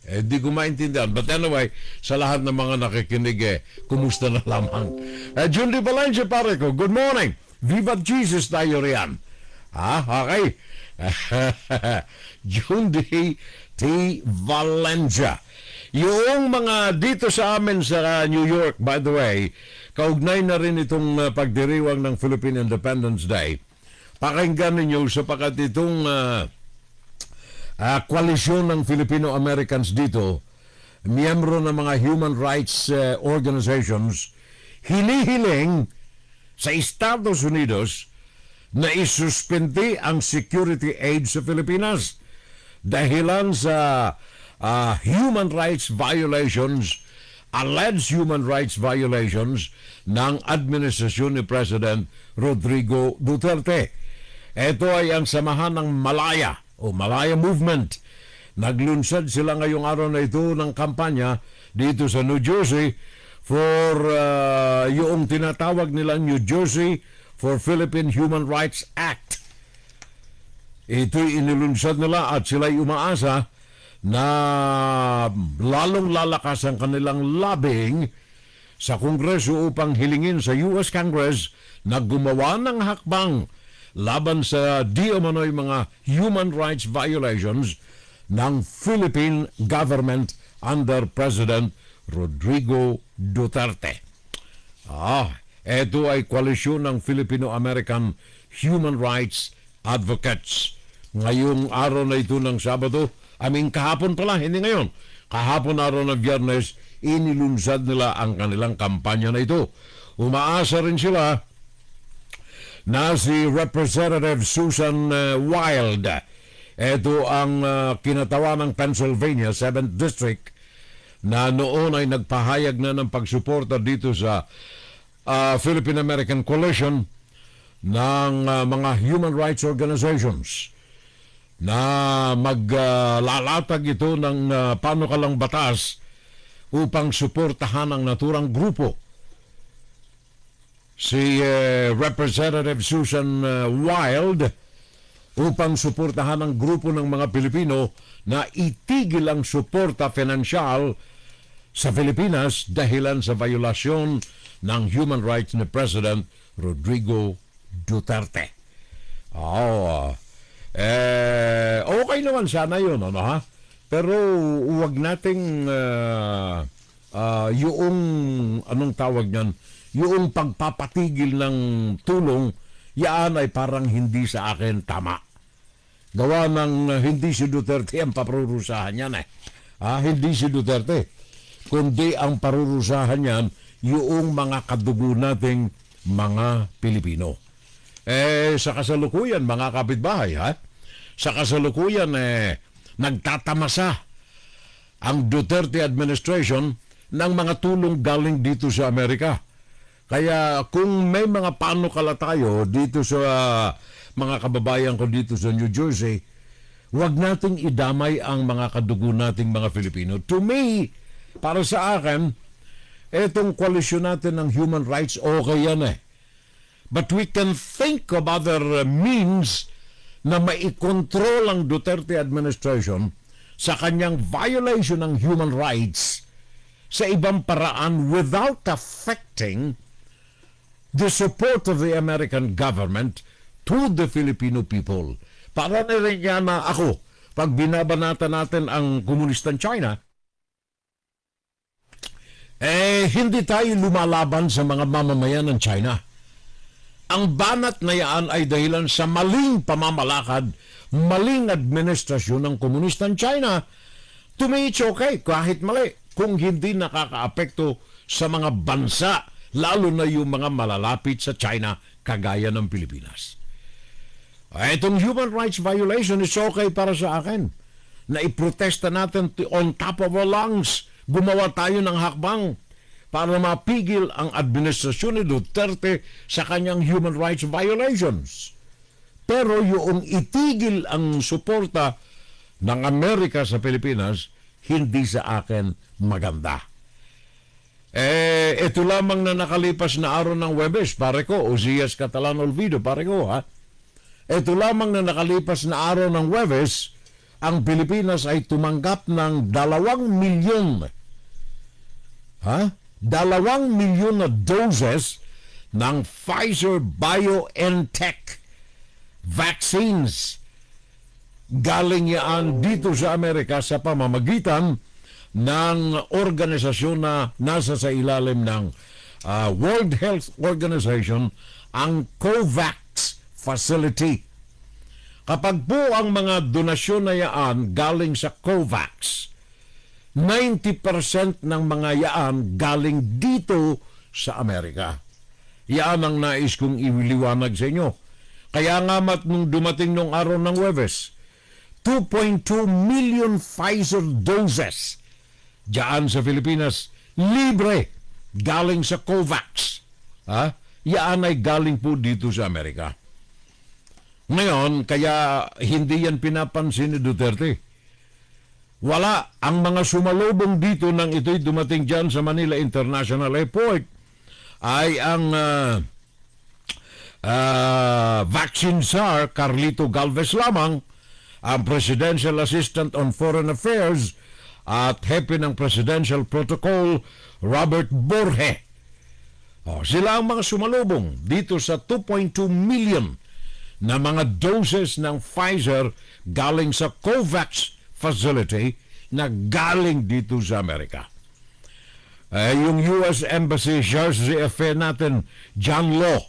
S2: di ko maintindihan. But anyway, sa lahat ng mga nakikinig, kumusta na lamang. Jun Di Valencia, pare ko, good morning. Viva Jesus tayo riyan. Okay. Jun Di Valencia. Yung mga dito sa amin sa New York, by the way, kaugnay na rin itong pagdiriwang ng Philippine Independence Day. Pakinggan ninyo sapagkat itong koalisyon ng Filipino-Americans dito, miyembro ng mga human rights organizations, hinihiling sa Estados Unidos na isuspende ang security aid sa Pilipinas dahilan sa human rights violations, alleged human rights violations ng administrasyon ni President Rodrigo Duterte. Ito ay ang samahan ng Malaya o Malaya Movement. Naglunsad sila ngayong araw na ito ng kampanya dito sa New Jersey for yung tinatawag nilang New Jersey for Philippine Human Rights Act. Ito'y inilunsad nila at sila'y umaasa na lalong lalakas ang kanilang lobbying sa Kongreso upang hilingin sa US Congress na gumawa ng hakbang laban sa di umano'y mga human rights violations ng Philippine government under President Rodrigo Duterte. Ito ay koalisyon ng Filipino-American Human Rights Advocates. Ngayong araw na ito ng Sabado, kahapon pala, hindi ngayon. Kahapon araw ng Biyernes, inilunsad nila ang kanilang kampanya na ito. Umaasa rin sila na si Representative Susan Wild. Ito ang kinatawa ng Pennsylvania 7th District na noon ay nagpahayag na ng pagsuporta dito sa Philippine-American Coalition ng mga human rights organizations na maglalatag ito ng panukalang batas upang suportahan ang naturang grupo. Si Representative Susan Wild upang suportahan ang grupo ng mga Pilipino na itigil ang suporta pinansyal sa Pilipinas dahilan sa violasyon ng human rights ni President Rodrigo Duterte. Okay naman sana yun, Pero huwag nating yung anong tawag niyan, yung pagpapatigil ng tulong, yan ay parang hindi sa akin tama. Gawa ng hindi si Duterte ang paparurusahan yan Hindi si Duterte, kundi ang parurusahan yan yung mga kadugo nating mga Pilipino. Sa kasalukuyan, mga kapitbahay, sa kasalukuyan, nagtatamasa ang Duterte administration ng mga tulong galing dito sa Amerika. Kaya kung may mga panukala tayo dito sa mga kababayan ko dito sa New Jersey, huwag nating idamay ang mga kadugo nating mga Filipino. To me, para sa akin, etong koalisyon natin ng human rights, okay yan But we can think of other means na maikontrol ang Duterte administration sa kanyang violation ng human rights sa ibang paraan without affecting the support of the American government to the Filipino people. Para na rin yan na ako, pag binabanata natin ang komunistang China, hindi tayo lumalaban sa mga mamamayan ng China. Ang banat na yan ay dahilan sa maling pamamalakad, maling administrasyon ng komunistang China. To me, it's okay, kahit mali, kung hindi nakakaapekto sa mga bansa, lalo na yung mga malalapit sa China, kagaya ng Pilipinas. Itong human rights violation is okay para sa akin. Na iprotesta natin on top of our lungs. Gumawa tayo ng hakbang para mapigil ang administrasyon ni Duterte sa kanyang human rights violations. Pero yung itigil ang suporta ng Amerika sa Pilipinas, hindi sa akin maganda. Ito lamang na nakalipas na araw ng Webes, pare ko, Ozias Catalan Olvido, pare ko, Ito lamang na nakalipas na araw ng Webes, ang Pilipinas ay tumanggap ng 2 milyon 2 milyon na doses ng Pfizer BioNTech vaccines. Galing yan dito sa Amerika sa pamamagitan ng organisasyon na nasa sa ilalim ng World Health Organization, ang COVAX facility. Kapag po ang mga donasyon na yaan galing sa COVAX, 90% ng mga yaan galing dito sa Amerika. Yan ang nais kong iliwanag sa inyo. Kaya nga nung dumating nung araw ng Webes, 2.2 million Pfizer doses diyan sa Pilipinas, libre, galing sa COVAX. Yan ay galing po dito sa Amerika. Ngayon, kaya hindi yan pinapansin ni Duterte. Wala. Ang mga sumalubong dito nang ito'y dumating dyan sa Manila International Airport ay ang vaccine czar Carlito Galvez lamang, ang Presidential Assistant on Foreign Affairs at hepe ng Presidential Protocol, Robert Borge. Sila ang mga sumalubong dito sa 2.2 million na mga doses ng Pfizer galing sa COVAX facility na galing dito sa Amerika. Yung US Embassy Jersey Affair natin, John Law,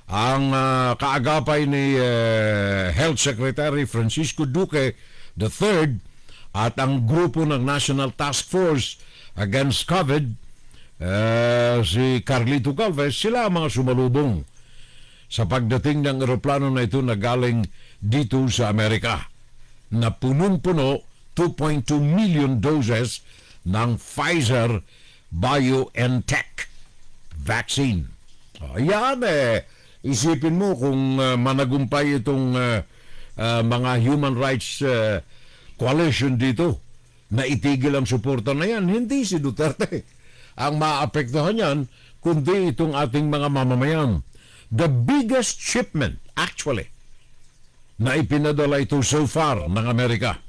S2: ang kaagapay ni Health Secretary Francisco Duque III at ang grupo ng National Task Force Against COVID, si Carlito Galvez, sila ang mga sumalubong sa pagdating ng eroplano na ito na galing dito sa Amerika na punong-puno 2.2 million doses ng Pfizer BioNTech vaccine. Yan isipin mo kung managumpay itong mga human rights coalition dito na itigil ang suporta na yan. Hindi si Duterte ang maapektuhan yan, kundi itong ating mga mamamayan. The biggest shipment, actually, na ipinadala ito so far ng Amerika.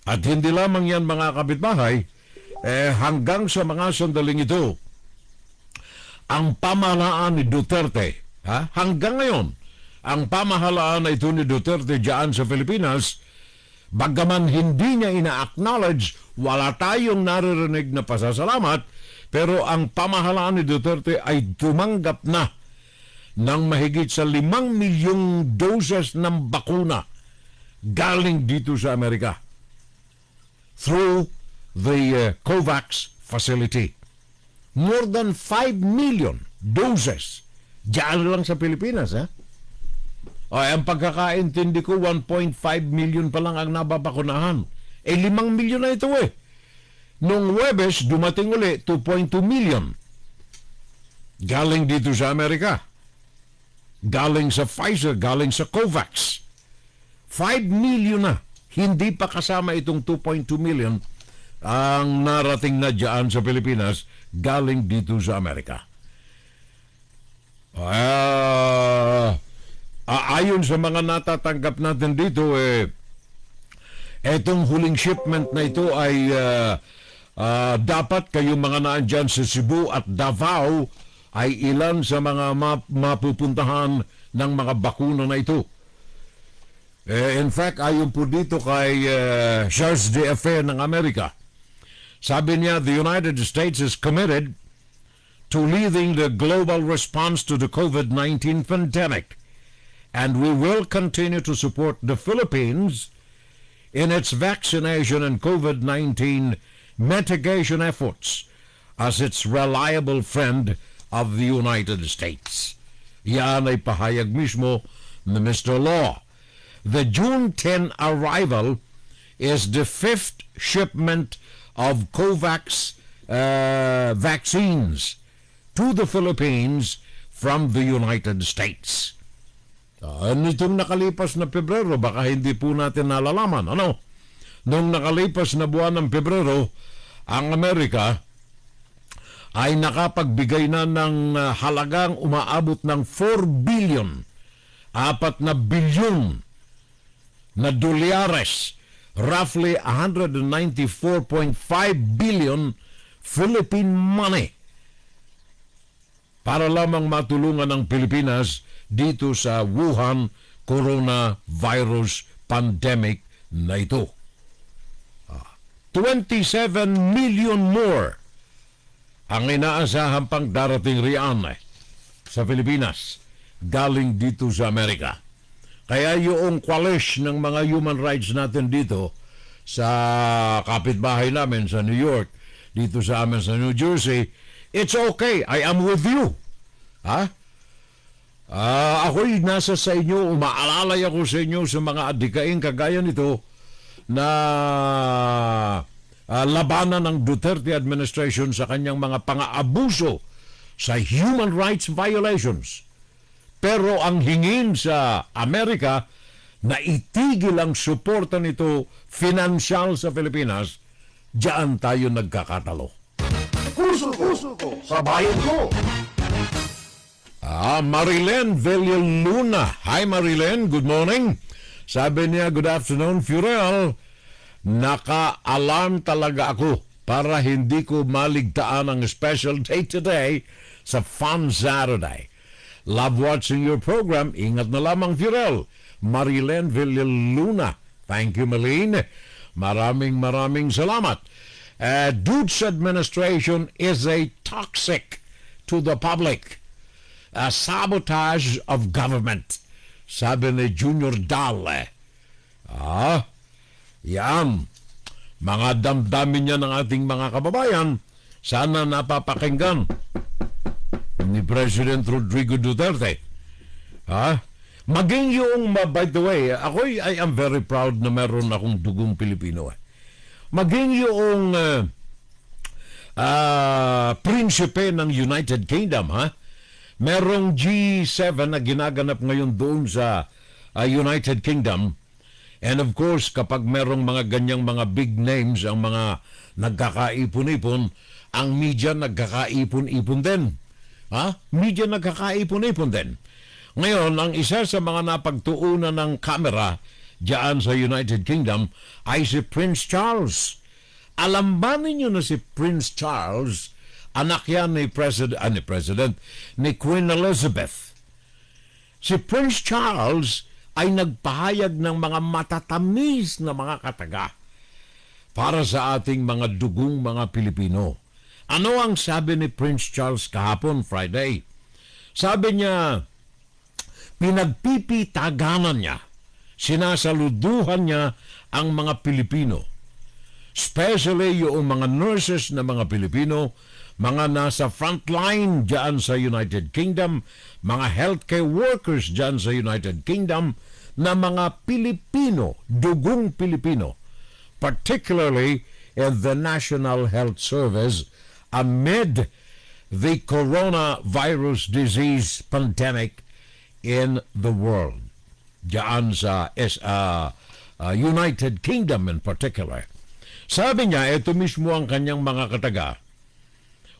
S2: At hindi lamang yan mga kapitbahay, hanggang sa mga sandaling ito, ang pamahalaan ni Duterte, hanggang ngayon, ang pamahalaan na ito ni Duterte diyan sa Pilipinas, bagaman hindi niya ina-acknowledge, wala tayong naririnig na pasasalamat, pero ang pamahalaan ni Duterte ay tumanggap na ng mahigit sa 5 milyong doses ng bakuna galing dito sa Amerika through the COVAX facility. More than 5 million doses diyan lang sa Pilipinas. Ang pagkakaintindi ko, 1.5 million pa lang ang nababakunahan. 5 milyon na ito Nung Webes, dumating uli 2.2 million. Galing dito sa Amerika. Galing sa Pfizer, galing sa COVAX. 5 million na. Hindi pa kasama itong 2.2 million ang narating na dyan sa Pilipinas galing dito sa Amerika. Ayon sa mga natatanggap natin dito, etong huling shipment na ito ay dapat kayong mga naandyan sa Cebu at Davao ay ilan sa mga mapupuntahan ng mga bakuna na ito. In fact, ayon po dito kay Charles de Affair ng Amerika, sabi niya, the United States is committed to leading the global response to the COVID-19 pandemic, and we will continue to support the Philippines in its vaccination and COVID-19 mitigation efforts as its reliable friend of the United States. Yan ay pahayag mismo ni Mr. Law. The June 10 arrival is the 5th shipment of COVAX vaccines to the Philippines from the United States. Nitong nakalipas na Pebrero, baka hindi po natin nalalaman. Nung nakalipas na buwan ng Pebrero, ang Amerika ay nakapagbigay na ng halagang umaabot ng 4 billion, 4 na bilyon na dolyares, roughly 194.5 billion Philippine money para lamang matulungan ng Pilipinas dito sa Wuhan coronavirus pandemic na ito. 27 million more ang inaasahan pang darating riyan sa Pilipinas galing dito sa Amerika. Kaya yung kwalish ng mga human rights natin dito sa kapitbahay namin sa New York, dito sa amin sa New Jersey, it's okay, I am with you. Ako'y nasa sa inyo, umaalalay ako sa inyo sa mga adikain kagaya nito na labanan ng Duterte administration sa kanyang mga pang-aabuso sa human rights violations. Pero ang hingin sa Amerika na itigil ang suporta nito financial sa Pilipinas, diyan tayo nagkakatalo.
S3: Puso ko, sa bayan ko.
S2: Marilyn Villaluna. Hi Marilyn, good morning. Sabi niya, good afternoon, Furel. Naka-alarm talaga ako para hindi ko maligtaan ang special day today sa Fun Saturday. Love watching your program. Ingat na lamang, Furel. Marilen Villaluna. Thank you, Malene. Maraming salamat. Duterte administration is a toxic to the public. A sabotage of government. Sabi ni Junior Dalle. Yan. Mga damdamin niya ng ating mga kababayan, sana napapakinggan ni President Rodrigo Duterte. Maging yung, by the way, I am very proud na meron akong dugong Pilipino. Maging yung prinsipe ng United Kingdom, merong G7 na ginaganap ngayon doon sa United Kingdom. And of course, kapag merong mga ganyang mga big names, ang mga nagkakaipon-ipon, ang media nagkakaipon-ipon din. Media nagkakaipon-ipon din. Ngayon, ang isa sa mga napagtuunan ng kamera diyan sa United Kingdom ay si Prince Charles. Alam ba ninyo na si Prince Charles, anak yan ni Queen Elizabeth? Si Prince Charles ay nagpahayag ng mga matatamis na mga kataga para sa ating mga dugong mga Pilipino. Ano ang sabi ni Prince Charles kahapon, Friday? Sabi niya, pinagpipitaganan niya, sinasaluduhan niya ang mga Pilipino, especially yung mga nurses na mga Pilipino, mga nasa frontline dyan sa United Kingdom, mga healthcare workers dyan sa United Kingdom, na mga Pilipino, dugong Pilipino, particularly in the National Health Service amid the coronavirus disease pandemic in the world. Dyan sa United Kingdom in particular. Sabi niya, ito mismo ang kanyang mga kataga,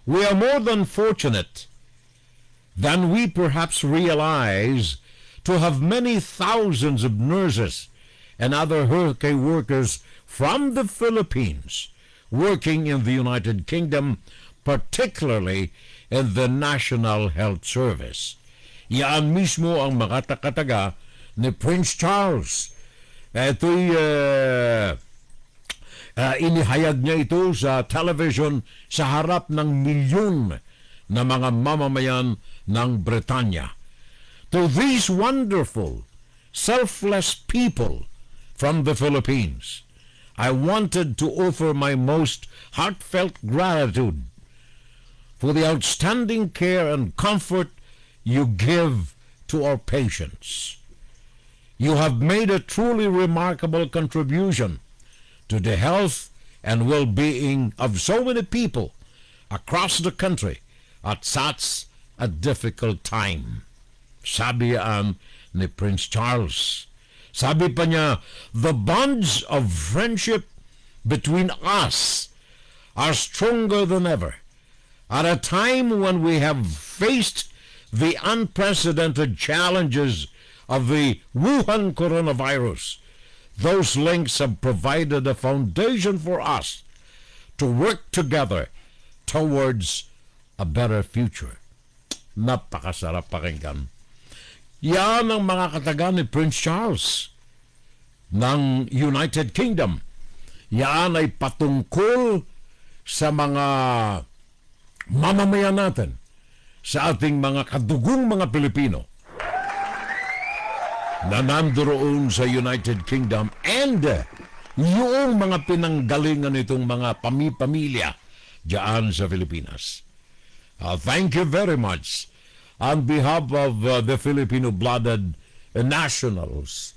S2: we are more than fortunate than we perhaps realize to have many thousands of nurses and other healthcare workers from the Philippines working in the United Kingdom, particularly in the National Health Service. Yan mismo ang mga kataga ni Prince Charles. Ito'y inihayag niya ito sa television sa harap ng milyon na mga mamamayan ng Bretanya. To these wonderful, selfless people from the Philippines, I wanted to offer my most heartfelt gratitude for the outstanding care and comfort you give to our patients. You have made a truly remarkable contribution to the health and well-being of so many people across the country at such a difficult time. Sabi yan ni Prince Charles. Sabi pa niya, the bonds of friendship between us are stronger than ever. At a time when we have faced the unprecedented challenges of the Wuhan coronavirus, those links have provided a foundation for us to work together towards a better future. Napakasarap pakinggan. Yan ang mga kataga ni Prince Charles ng United Kingdom. Yan ay patungkol sa mga mamamayan natin, sa ating mga kadugong mga Pilipino na nandoon sa United Kingdom and yung mga pinanggalingan itong mga pamilya diyan sa Pilipinas. Thank you very much on behalf of the Filipino-blooded nationals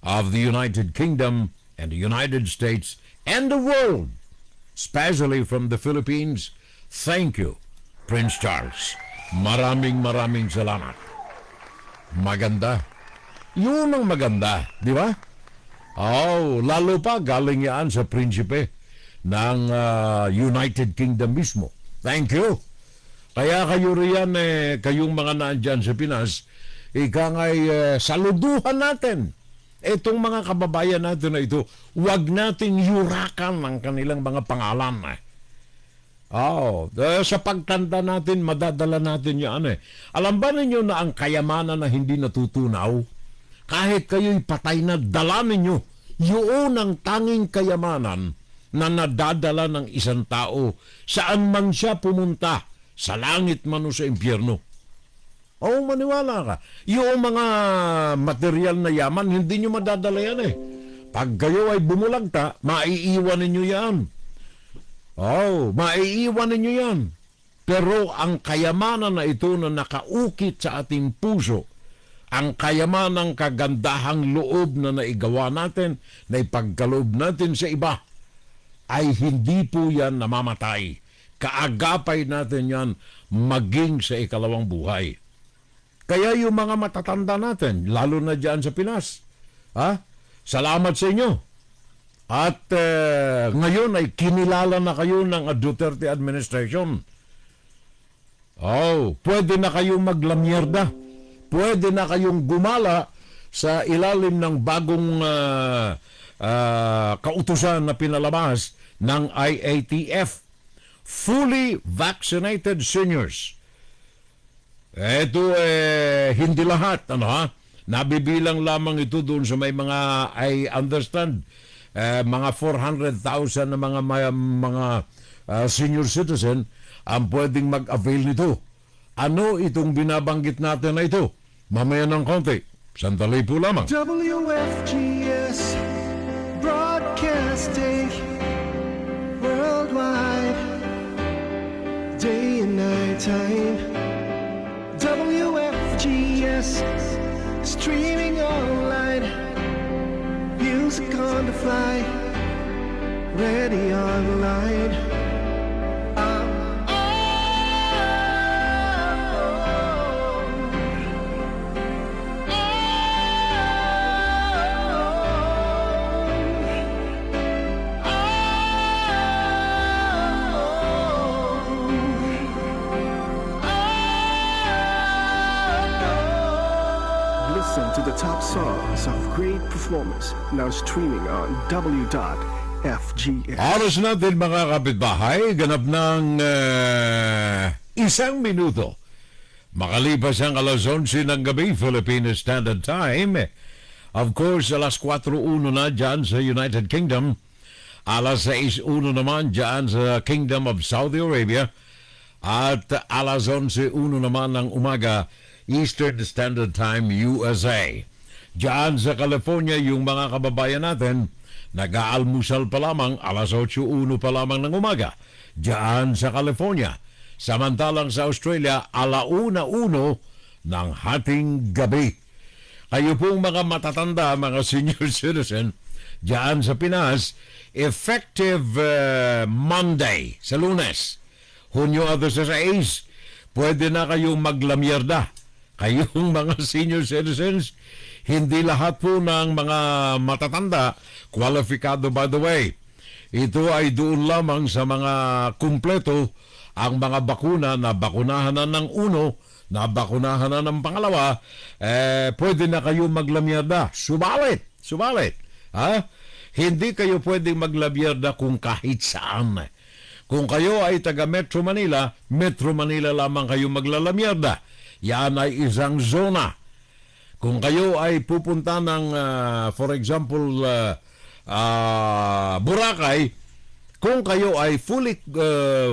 S2: of the United Kingdom and the United States and the world, especially from the Philippines. Thank you, Prince Charles. Maraming salamat. Maganda. Yun ang maganda, di ba? Lalo pa galing yan sa prinsipe ng United Kingdom mismo. Thank you. Kaya kayo riyan, kayong mga naandyan sa Pinas, ikangay saluduhan natin Itong mga kababayan natin na ito, huwag nating yurakan ang kanilang mga pangalan. Sa pagtanda natin, madadala natin yan Alam ba ninyo na ang kayamanan na hindi natutunaw, kahit kayo'y patay na, dala ninyo yun ang tanging kayamanan na nadadala ng isang tao saan man siya pumunta, sa langit man o sa impyerno. Maniwala ka. Yung mga material na yaman, hindi nyo madadala yan Pag kayo ay bumulagta, maiiwan ninyo yan. Maiiwan ninyo yan. Pero ang kayamanan na ito na nakaukit sa ating puso, ang kayamanang kagandahang loob na naigawa natin, na ipagkaloob natin sa iba, ay hindi po yan namamatay. Kaagapay natin yan maging sa ikalawang buhay. Kaya yung mga matatanda natin, lalo na dyan sa Pinas, salamat sa inyo. At ngayon ay kinilala na kayo ng Duterte administration. Pwede na kayong maglamyerda. Pwede na kayong gumala sa ilalim ng bagong kautusan na pinalabas ng IATF. Fully vaccinated seniors. Ito hindi lahat, nabibilang lamang ito doon sa may mga, I understand, mga 400,000 na mga senior citizen ang pwedeng mag-avail nito. Ano itong binabanggit natin na ito? Mamaya ng konti. Sandali po lamang.
S1: WFGS Broadcasting worldwide, day and night time. WFGS streaming online, music on the fly, ready online. Listen to the top songs of great performance, now streaming on W.FGS.
S2: Oras natin mga kapitbahay, ganap ng 1 minuto. Makalipas ang alas 11 ng gabi, Philippine Standard Time. Of course, alas 4:01 na dyan sa United Kingdom. Alas 6:01 naman dyan sa Kingdom of Saudi Arabia. At alas 11:01 naman ng umaga, Eastern Standard Time, USA. Diyan sa California, yung mga kababayan natin, nag-aalmusal pa lamang, alas 8:01 pa lamang ng umaga. Diyan sa California. Samantalang sa Australia, 1:01 ng hating gabi. Kayo pong mga matatanda, mga senior citizen, diyan sa Pinas, effective Monday, sa Lunes, Hunyo 16, pwede na kayong maglamyerda. Kayong mga senior citizens, hindi lahat po ng mga matatanda kwalifikado, by the way. Ito ay doon lamang sa mga kumpleto ang mga bakuna na bakunahan na ng uno, na bakunahan na ng pangalawa, pwede na kayong maglamyerda. Subalit. Hindi kayo pwedeng maglamyerda kung kahit saan. Kung kayo ay taga Metro Manila lamang kayo maglalamyerda. Yan ay isang zona. Kung kayo ay pupunta ng, for example, Boracay, kung kayo ay fully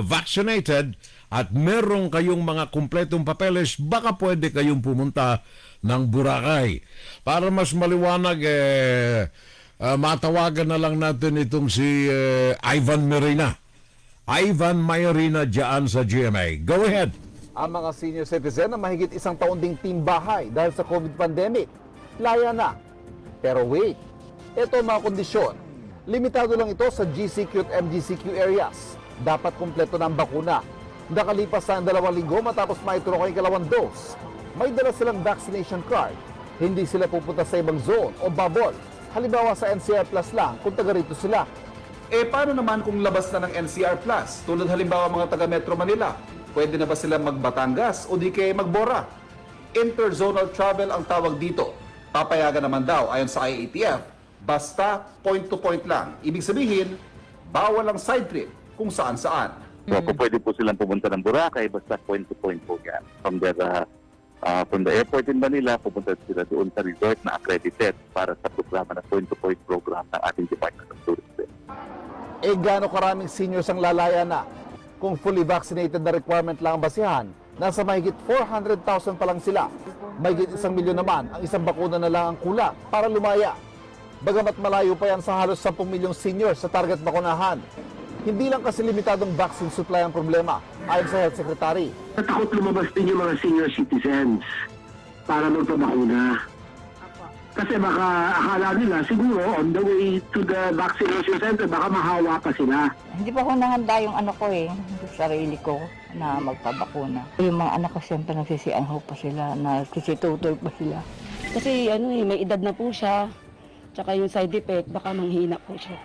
S2: vaccinated at meron kayong mga kumpletong papeles, baka pwede kayong pumunta ng Boracay. Para mas maliwanag, matawagan na lang natin itong si Ivan Marina. Ivan Marina dyan sa GMA. Go ahead.
S9: Ang mga senior citizen na mahigit 1 taon ding timbahay dahil sa COVID pandemic. Laya na. Pero wait, ito ang mga kondisyon. Limitado lang ito sa GCQ at MGCQ areas. Dapat kumpleto ng bakuna. Nakalipas na ang 2 linggo matapos maituro ang ikalawang dose. May dala silang vaccination card. Hindi sila pupunta sa ibang zone o bubble. Halimbawa sa NCR Plus lang kung taga rito sila. Paano naman kung labas na ng NCR Plus? Tulad halimbawa mga taga Metro Manila. Pwede na ba sila magbatangas o di kaya magbora? Interzonal travel ang tawag dito. Papayagan naman daw ayon sa IATF, basta point-to-point lang. Ibig sabihin, bawal ang side trip kung saan-saan.
S10: So, pwede po silang pumunta ng Boracay, basta point-to-point po yan. From the airport in Manila, pupunta sila doon sa resort na accredited para sa programa na point-to-point program ng ating Department of Tourism.
S9: Gaano karaming seniors ang lalaya na? Kung fully vaccinated na requirement lang ang basihan, nasa mahigit 400,000 pa lang sila. Mahigit 1 milyon naman ang isang bakuna na lang ang kulang para lumaya. Bagamat malayo pa yan sa halos 10 milyong seniors sa target bakunahan. Hindi lang kasi limitadong vaccine supply ang problema, ayon sa Health Secretary.
S11: Takot lumabas din yung mga senior citizens para magpabakuna. Kasi baka akala nila siguro on the way to the vaccination center, baka mahawa pa sila.
S12: Hindi pa ko nahanda yung anak ko sarili ko na magpabakuna. Yung mga anak ko siyempre nagsisianho pa sila, nagsisitutol pa sila.
S13: Kasi may edad na po siya, tsaka yung side effect, baka manghina po siya.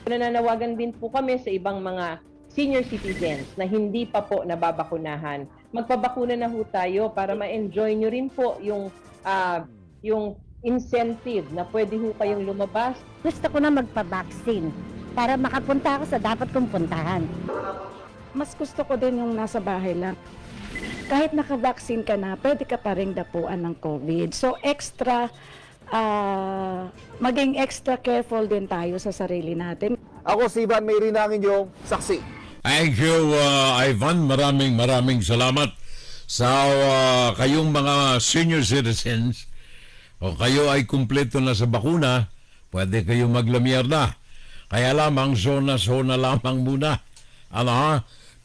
S14: Nananawagan din po kami sa ibang mga senior citizens na hindi pa po nababakunahan. Magpabakuna na ho tayo para ma-enjoy nyo rin po yung incentive na pwede ho kayong lumabas.
S13: Gusto ko na magpa-vaccine para makapunta ako sa dapat kong puntahan. Mas gusto ko din yung nasa bahay lang. Kahit naka-vaccine ka na, pwede ka pa rin dapuan ng COVID. So maging extra careful din tayo sa sarili natin.
S9: Ako si Ivan Mayrina ang inyong saksi.
S2: Thank you, Ivan. Maraming salamat sa kayong mga senior citizens. O kayo ay kumpleto na sa bakuna, pwede kayong maglamyer na. Kaya lamang, zona-zona lamang muna.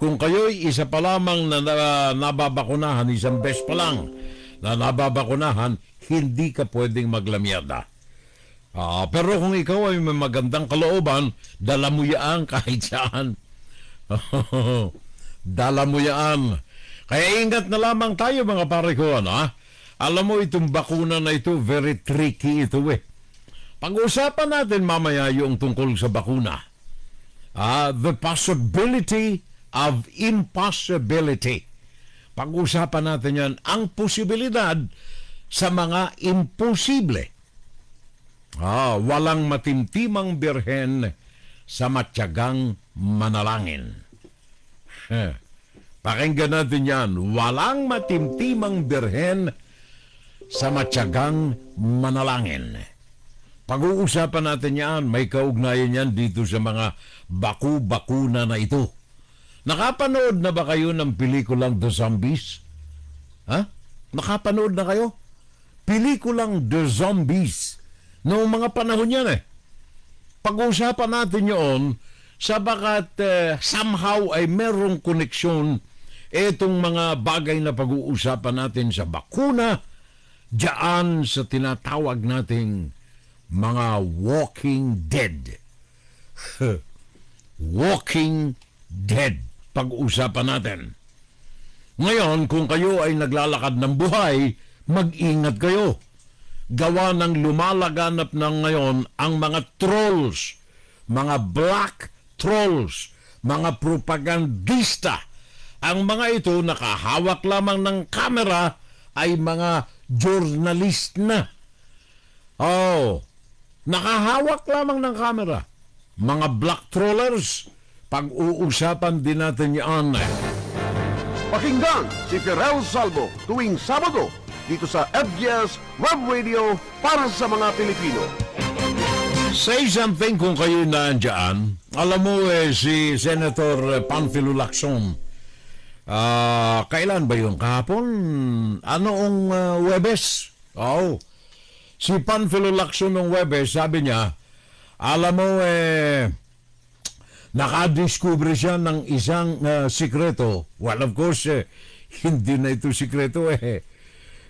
S2: Kung kayo'y isa pa lamang na nababakunahan, isang beses pa lang na nababakunahan, hindi ka pwedeng maglamyer na. Pero kung ikaw ay may magandang kalooban, dala mo yan kahit saan. Dala mo yan. Kaya ingat na lamang tayo mga pare ko, Alam mo, itong bakuna na ito, very tricky ito Pag-usapan natin mamaya yung tungkol sa bakuna. The possibility of impossibility. Pag-usapan natin yan, ang posibilidad sa mga imposible. Walang matimtimang birhen sa matiyagang manalangin. Pakinggan natin yan. Walang matimtimang birhen sa matiyagang manalangin. Pag-uusapan natin yan, may kaugnayan yan dito sa mga bakuna na ito. Nakapanood na ba kayo ng pelikulang The Zombies? Nakapanood na kayo? Pelikulang The Zombies. Noong mga panahon yan Pag-uusapan natin yun, sabagat somehow ay merong koneksyon itong mga bagay na pag-uusapan natin sa bakuna, diyan sa tinatawag nating mga walking dead. Walking dead. Pag-usapan natin. Ngayon, kung kayo ay naglalakad ng buhay, mag-ingat kayo. Gawa ng lumalaganap ng ngayon ang mga trolls, mga black trolls, mga propagandista. Ang mga ito nakahawak lamang ng kamera ay mga journalist na. Nakahawak lamang ng kamera. Mga black trollers, pag-uusapan din natin yan.
S3: Pakinggan si Pirel Salvo tuwing Sabado dito sa FGS Webradio para sa mga Pilipino.
S2: Say something kung kayo nandiyan. Alam mo si Senator Panfilo Lacson, kailan ba yung kahapon? Anoong Webes? Si Panfilo Lacson ng Webes, sabi niya, alam mo nakadiscover siya ng isang sikreto. Well, of course, hindi na ito sikreto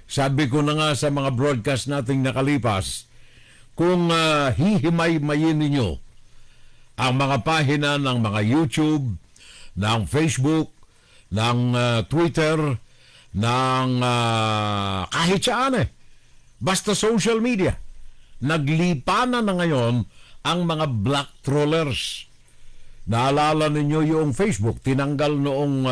S2: Sabi ko na nga sa mga broadcast nating nakalipas, kung hihimay-mayin ninyo ang mga pahina ng mga YouTube, ng Facebook, ng Twitter, ng kahit saan basta social media, naglipanan na ngayon ang mga black trollers. Naalala ninyo yung Facebook, tinanggal noong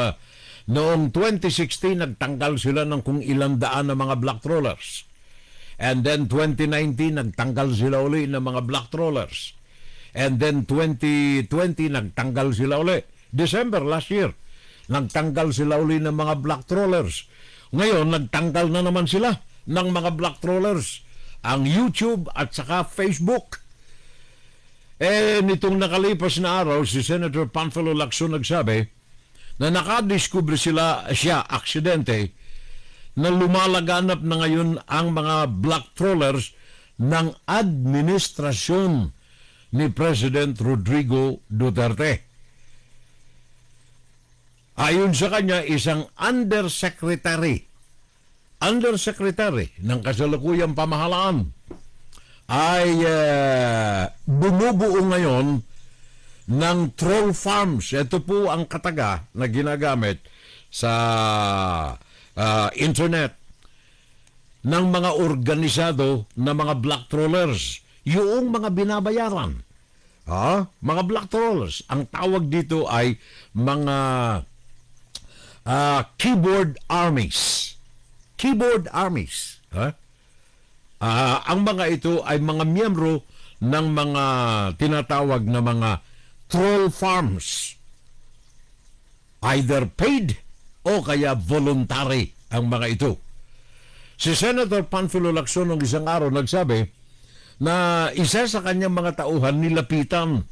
S2: 2016, nagtanggal sila ng kung ilang daan na mga black trollers. And then 2019, nagtanggal sila uli ng mga black trawlers. And then 2020, nagtanggal sila uli. December last year, nagtanggal sila uli ng mga black trawlers. Ngayon, nagtanggal na naman sila ng mga black trawlers. Ang YouTube at saka Facebook. Nitong nakalipas na araw, si Senator Panfilo Lacson nagsabi na nakadiskubre siya aksidente na lumalaganap na ngayon ang mga black trawlers ng administrasyon ni President Rodrigo Duterte. Ayon sa kanya, isang undersecretary ng kasalukuyang pamahalaan ay bumubuo ngayon ng troll farms. Ito po ang kataga na ginagamit sa internet ng mga organisado na mga black trawlers. Yung mga binabayaran. Mga black trawlers. Ang tawag dito ay mga keyboard armies. Keyboard armies. Ang mga ito ay mga miyembro ng mga tinatawag na mga troll farms. Either paid o kaya voluntary ang mga ito. Si Senator Panfilo Lacson ng isang araw nagsabi na isa sa kanyang mga tauhan nilapitan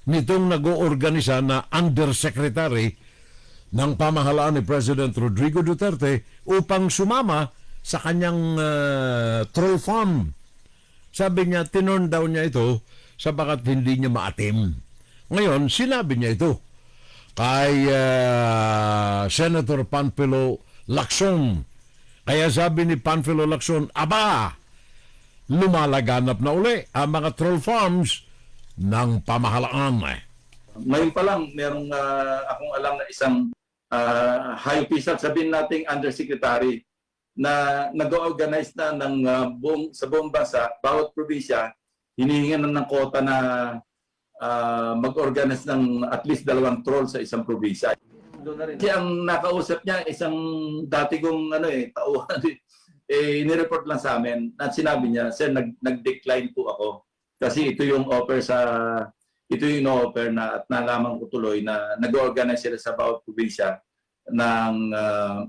S2: nitong nag-oorganisa na undersecretary ng pamahalaan ni President Rodrigo Duterte upang sumama sa kanyang troll farm. Sabi niya, tinurn down niya ito sabagat hindi niya maatim. Ngayon, sinabi niya ito kay Senator Panfilo Lacson. Kaya sabi ni Panfilo Lacson, aba, lumalaganap na uli ang mga troll farms ng pamahalaan.
S15: Ngayon pa lang, merong akong alam na isang high official, sabihin nating undersecretary, na nag-organize na ng sa buong bansa, bawat probinsya, hinihingan na ng kota na mag-organize ng at least 2 troll sa isang probinsya. Kasi ang nakausap niya, isang dati kong tauhan, nireport lang sa amin at sinabi niya, sir, nag-decline po ako. Kasi ito yung offer na at nalaman ko tuloy na nag-organize sila sa bawat probinsya ng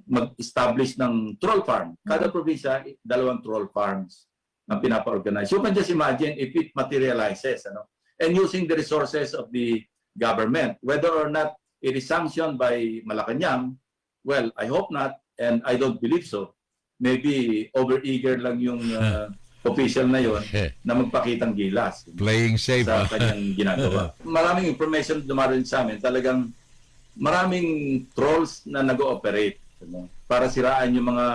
S15: mag-establish ng troll farm. Kada probinsya, 2 troll farms ang pinapa-organize. You can just imagine if it materializes, and using the resources of the government, whether or not it is sanctioned by Malacanang, well, I hope not, and I don't believe so. Maybe over-eager lang yung official na yon na magpakitang gilas.
S2: Playing safe.
S15: Sa kanyang ginagawa. Maraming information dumarin sa amin. Talagang maraming trolls na nag-ooperate para siraan yung mga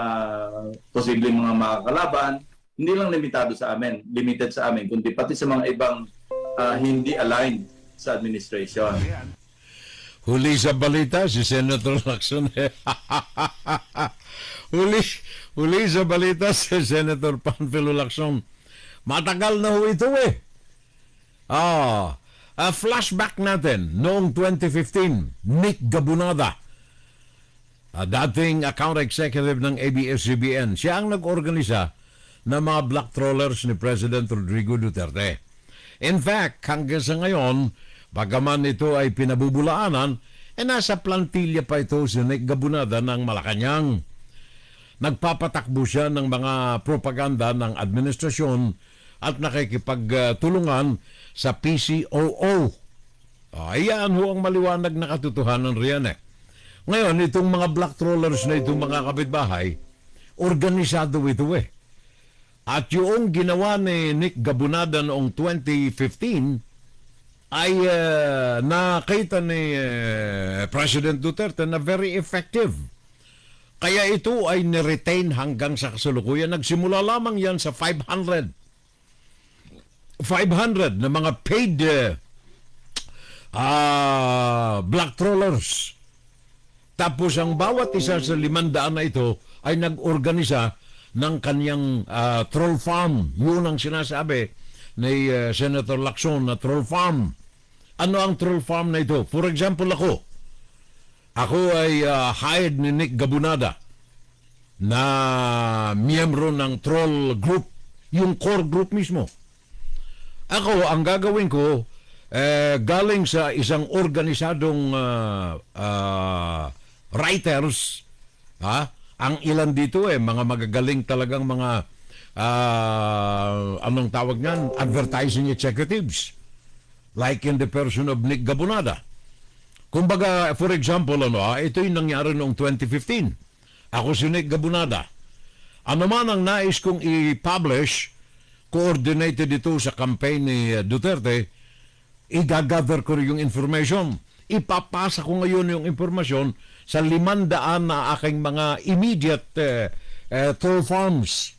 S15: posibleng mga makakalaban. Hindi lang limited sa amin, kundi pati sa mga ibang hindi aligned sa administration.
S2: Huli sa balita, si Senator Lacson. Huli sa balita, si Senator Panfilo Lacson. Matagal na ho ito flashback natin, noong 2015, Nick Gabunada, dating account executive ng ABS-CBN, siya ang nag-organisa ng mga black trawlers ni President Rodrigo Duterte. In fact, hanggang sa ngayon, bagaman ito ay pinabubulaanan, nasa plantilla pa ito si Nick Gabunada ng Malacanang. Nagpapatakbo siya ng mga propaganda ng administrasyon at nakikipagtulungan sa PCOO. Ayan ho ang maliwanag na katotohanan riyan Ngayon, itong mga black trawlers na itong mga kapitbahay, organisado ito At yung ginawa ni Nick Gabunada noong 2015 ay nakita ni President Duterte na very effective. Kaya ito ay niretain hanggang sa kasalukuyan. Nagsimula lamang yan sa 500 na mga paid black trawlers. Tapos ang bawat isa sa 500 na ito ay nag-organisa ng kanyang troll farm. Yun ang sinasabi ni Senator Lacson na troll farm. Ano ang troll farm na ito? For example, ako ay hired ni Nick Gabunada na miyembro ng troll group, yung core group mismo. Ako, ang gagawin ko, galing sa isang organisadong writers, ang ilan dito mga magagaling talagang mga anong tawag niyan, advertising executives, like in the person of Nick Gabonada. Kumbaga, for example, ito yung nangyari noong 2015. Ako si Nick Gabonada. Ano man ang nais kong i-publish, coordinated ito sa campaign ni Duterte, i-gather ko yung information. Ipapasa ko ngayon yung informasyon sa 500 na aking mga immediate troll farms.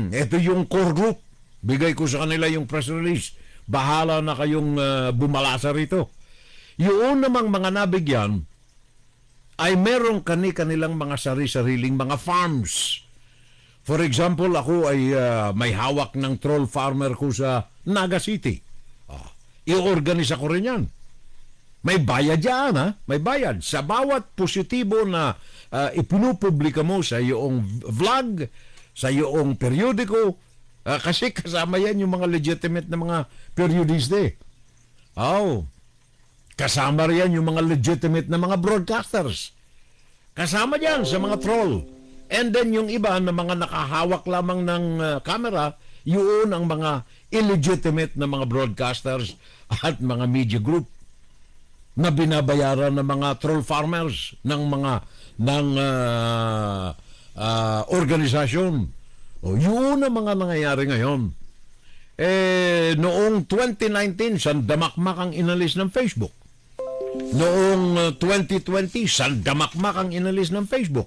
S2: Ito yung core group. Bigay ko sa kanila yung press release. Bahala na kayong bumalasa rito. Yung namang mga nabigyan ay merong kanilang mga sari-sariling mga farms. For example, ako ay may hawak ng troll farmer ko sa Naga City. I-organisa ko rin yan. May bayad yan, may bayad. Sa bawat positibo na ipinupublika mo sa iyong vlog, sa iyong periodiko, kasi kasama yan yung mga legitimate na mga periodiste. Kasama riyan yung mga legitimate na mga broadcasters. Kasama diyan sa mga troll. And then yung iba na mga nakahawak lamang ng camera, yun ang mga illegitimate na mga broadcasters at mga media group na binabayaran ng mga troll farmers ng organisasyon. Yun ang mga nangyayari ngayon. Noong 2019, sandamakmak ang inalis ng Facebook. Noong 2020, sandamakmak ang inalis ng Facebook.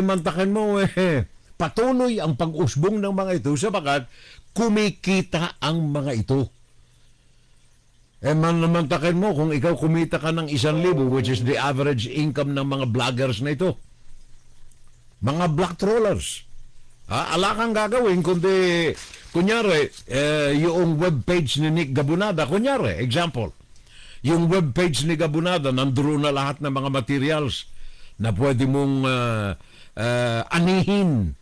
S2: Mantakin mo, patuloy ang pag-usbong ng mga ito sapagat kumikita ang mga ito. Mantakin mo, kung ikaw kumita ka ng 1,000, which is the average income ng mga vloggers na ito, mga black trollers, ala kang gagawin kundi, kunyari, yung webpage ni Nick Gabonada, kunyari, example, yung webpage ni Gabonada, nandoon na lahat ng mga materials na pwede mong anihin.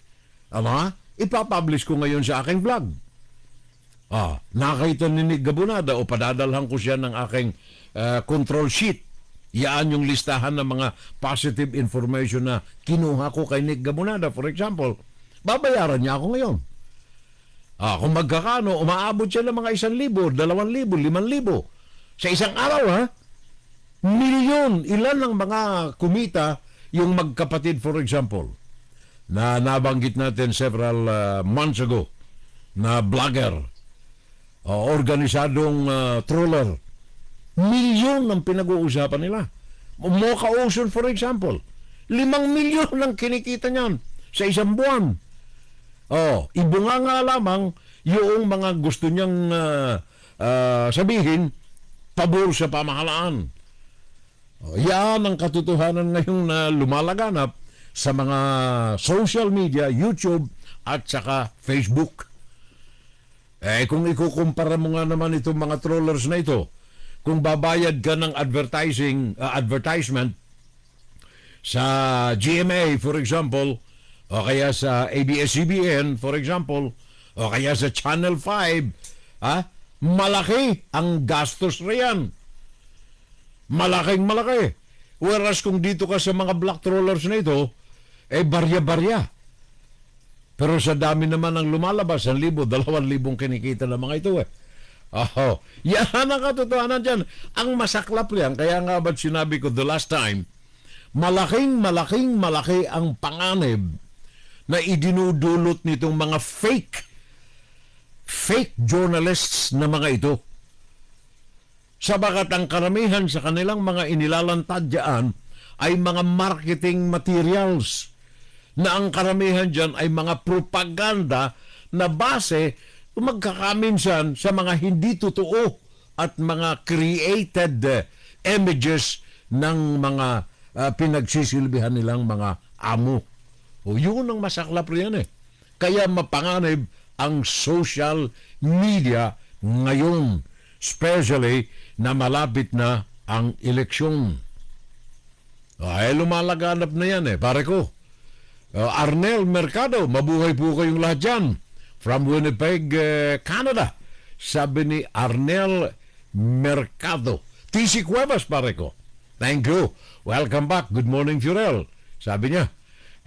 S2: Ipapublish ko ngayon sa aking vlog. Nakita ni Nick Gabonada o padadalhan ko siya ng aking control sheet. Yan yung listahan ng mga positive information na kinuha ko kay Nick Gabonada, for example. Babayaran niya ako ngayon. Kung magkakano, umaabot siya ng mga 1,000, 2,000, 5,000. Sa isang araw, milyon. Ilan ang mga kumita yung magkapatid, for example, na nabanggit natin several months ago, na vlogger, organisadong troller. Milyon ang pinag-uusapan nila. Mocha Ocean, for example, 5 milyon ang kinikita niyan sa isang buwan. Ibunga nga lamang yung mga gusto niyang sabihin, pabor sa pamahalaan. Yan ang katotohanan ngayon na lumalaganap sa mga social media, YouTube at saka Facebook. Kung ikukumpara mo nga naman itong mga trollers na ito, kung babayad ka ng advertisement sa GMA, for example, o kaya sa ABS-CBN, for example, o kaya sa Channel 5, malaki ang gastos riyan. Malaking malaki. Whereas kung dito ka sa mga black trollers na ito, barya-barya. Pero sa dami naman ang lumalabas, 1,000, 2,000 kinikita ng mga ito Yan ang katotohanan dyan. Ang masaklap yan, kaya nga ba't sinabi ko the last time, malaking malaki ang panganib na idinudulot nitong mga fake journalists na mga ito. Sabagat ang karamihan sa kanilang mga inilalantad dyan ay mga marketing materials na ang karamihan dyan ay mga propaganda na base magkakaminsan sa mga hindi totoo at mga created images ng mga pinagsisilbihan nilang mga amo. Yun ang masaklap riyan Kaya mapanganib ang social media ngayon, especially na malapit na ang eleksyon. Lumalaganap na yan pare ko. Arnel Mercado, mabuhay po kayong lahat dyan. From Winnipeg, Canada. Sabi ni Arnel Mercado. TC Cuevas, pare ko. Thank you. Welcome back. Good morning, Furel. Sabi niya.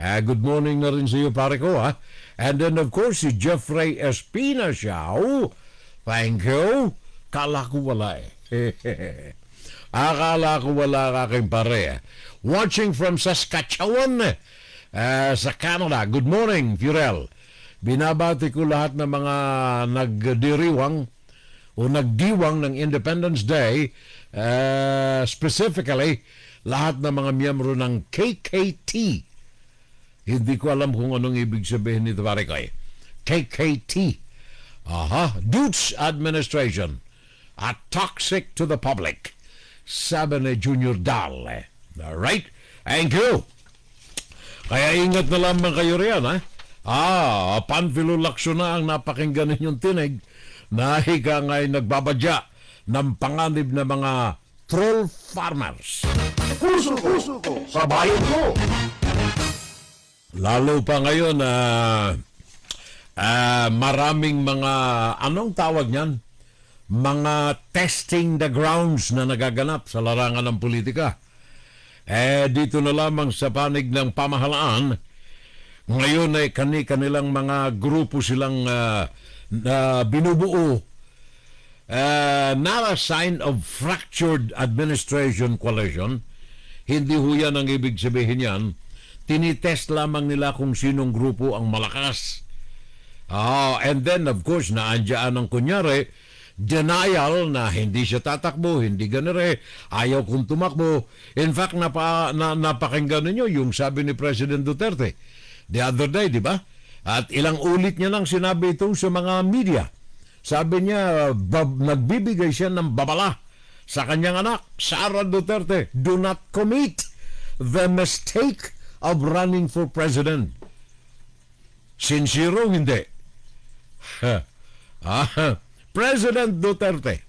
S2: Good morning na rin sa iyo, pare ko, ha? And then, of course, si Jeffrey Espina Siao. Thank you. Kala ko wala eh. Akala ko wala ka aking pare. Watching from Saskatchewan, sa Canada. Good morning, Furel. Binabati ko lahat ng mga nagdiriwang o nagdiwang ng Independence Day, specifically, lahat ng mga miyembro ng KKT. Hindi ko alam kung anong ibig sabihin nito, pare ko eh. KKT. Duterte administration. Toxic to the public. Sabi ni Junior Dal. Alright? Thank you. Kaya ingat na lamang kayo riyan, ha? Panfilulaksyon na ang napakinggan ninyong tinig na higa nga'y nagbabadya ng panganib na mga troll farmers.
S3: Puso ko, sa bayan ko.
S2: Lalo pa ngayon, maraming mga, anong tawag niyan? Mga testing the grounds na nagaganap sa larangan ng politika. Dito na lamang sa panig ng pamahalaan, ngayon ay kanilang mga grupo silang binubuo. Not a sign of fractured administration coalition. Hindi ho yan ang ibig sabihin yan. Tinitest lamang nila kung sinong grupo ang malakas. And then, of course, naandyan ang kunyari, denial na hindi siya tatakbo, hindi ganire, ayaw kong tumakbo. In fact, napakinggan ninyo yung sabi ni President Duterte the other day, di ba? At ilang ulit niya lang sinabi ito sa mga media. Sabi niya, nagbibigay siya ng babala sa kanyang anak, Sara Duterte, do not commit the mistake of running for president. Sincero, hindi. President Duterte,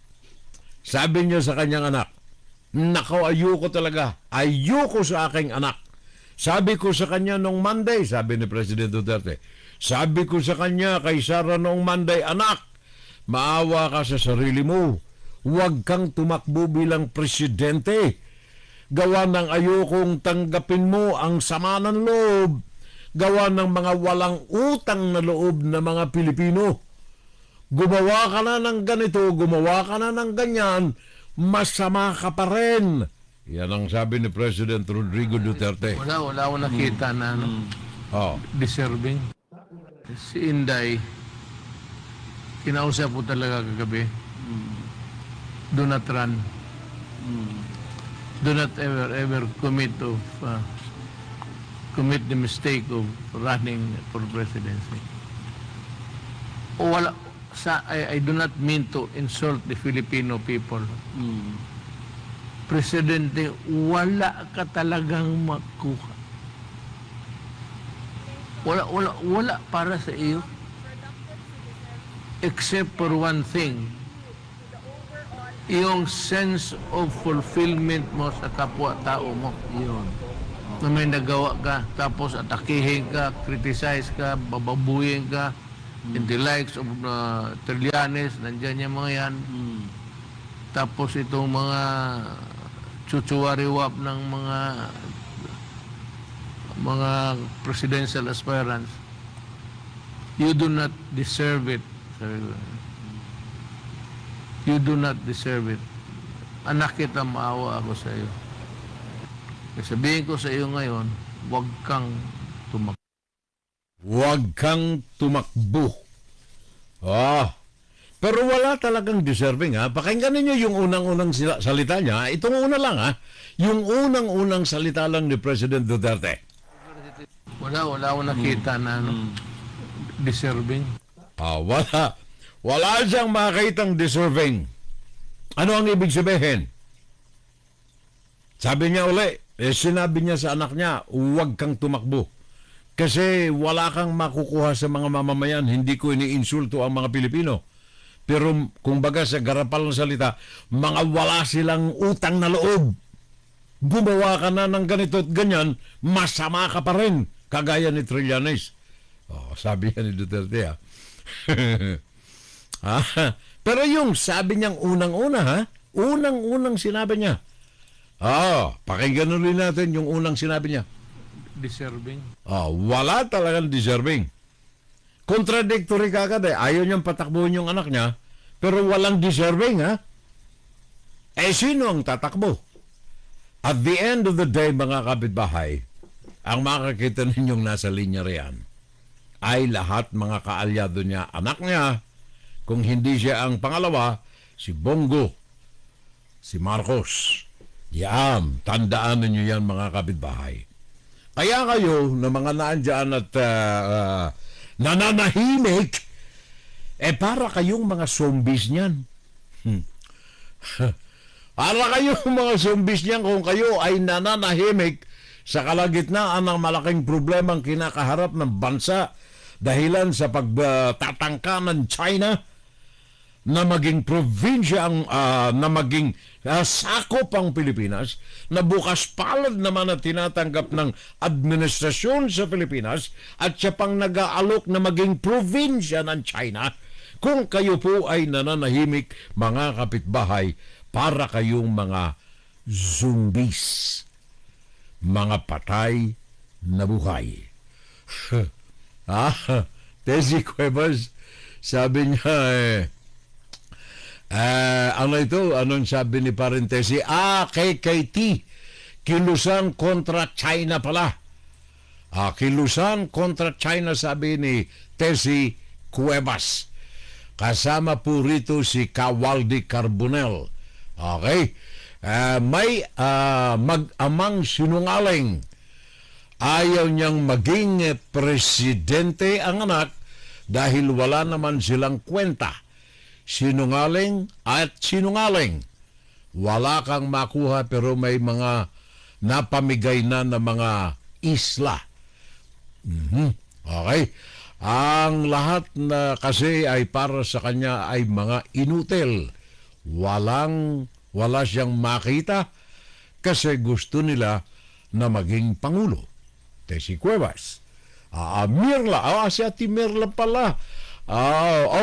S2: sabi niya sa kanyang anak, nako, ayoko talaga. Ayoko sa aking anak. Sabi ko sa kanya nung Monday, sabi ni President Duterte, sabi ko sa kanya kay Sara nung Monday, anak, maawa ka sa sarili mo. Huwag kang tumakbo bilang presidente. Gawa ng ayokong tanggapin mo ang sama ng loob. Gawa ng mga walang utang na loob na mga Pilipino. Gumawa ka na ng ganito, gumawa ka na ng ganyan, masama ka pa rin. Yan ang sabi ni President Rodrigo Duterte.
S5: Wala akong nakita na deserving. Si Inday, kinausap po talaga kagabi. Do not run. Do not ever commit the mistake of running for presidency. I do not mean to insult the Filipino people. Presidente, wala ka talagang makuha. Wala para sa iyo. Except for one thing. Yung sense of fulfillment mo sa kapwa-tao mo. Yun. Na may nagawa ka, tapos atakihin ka, criticize ka, bababuyin ka, in the likes of Trillanes, nandyan yung mga yan. Tapos itong mga chuchuwariwap ng mga presidential aspirants, you do not deserve it. You do not deserve it. Anak kita, maawa ako sa iyo. Sabihin ko sa iyo ngayon, huwag kang tumakbo.
S2: Huwag kang tumakbo. Pero wala talagang deserving, ha? Pakinggan ninyo yung unang-unang salita niya. Itong una lang, ha? Yung unang-unang salita lang ni President Duterte.
S5: Wala akong nakita na deserving.
S2: Wala siyang makitang deserving. Ano ang ibig sabihin? Sabi niya uli, sinabi niya sa anak niya, huwag kang tumakbo. Kasi wala kang makukuha sa mga mamamayan. Hindi ko iniinsulto ang mga Pilipino. Pero kung baga sa garapal ng salita, mga wala silang utang na loob. Gumawa ka na ng ganito at ganyan, masama ka pa rin. Kagaya ni Trillanes. Sabi niya ni Duterte, ha? Pero yung sabi niyang unang-una, ha? Unang-unang sinabi niya. Pakinggan ulit natin yung unang sinabi niya.
S4: Deserving.
S2: Wala talagang deserving. Contradictory kagad eh. Ayaw niyang patakbuhin yung anak niya, pero walang deserving, ha? Sino ang tatakbo? At the end of the day, mga kapitbahay, ang makakita ninyong nasa linya riyan ay lahat mga kaalyado niya, anak niya, kung hindi siya ang pangalawa, si Bongo, si Marcos. Yan, tandaan ninyo yan mga kapitbahay. Kaya kayo na mga naandyan at nananahimik, para kayong mga zombies niyan. Para kayong mga zombies niyan kung kayo ay nananahimik sa kalagitnaan ng malaking problemang kinakaharap ng bansa dahilan sa pagtatangka ng China na maging probinsya na maging sakop ang Pilipinas, na bukas palad naman na tinatanggap ng administrasyon sa Pilipinas at siya pang nag-aalok na maging probinsya ng China. Kung kayo po ay nananahimik, mga kapitbahay, para kayong mga zombies, mga patay na buhay. Tessie Cuevas, sabi niya, ano ito? Anong sabi ni Parentesi? KKT. Kilusan kontra China pala. Kilusan kontra China, sabi ni Tessie Cuevas. Kasama po rito si Kawaldi Carbonell. Okay? May mag-amang sinungaling. Ayaw niyang maging presidente ang anak dahil wala naman silang kwenta. Sinungaling at sinungaling. Wala kang makuha pero may mga napamigay na mga isla. Okay? Ang lahat na kasi ay para sa kanya ay mga inutil. Wala siyang makita kasi gusto nila na maging Pangulo. Tessie Cuevas. Mirla. Si Ate Mirla pala.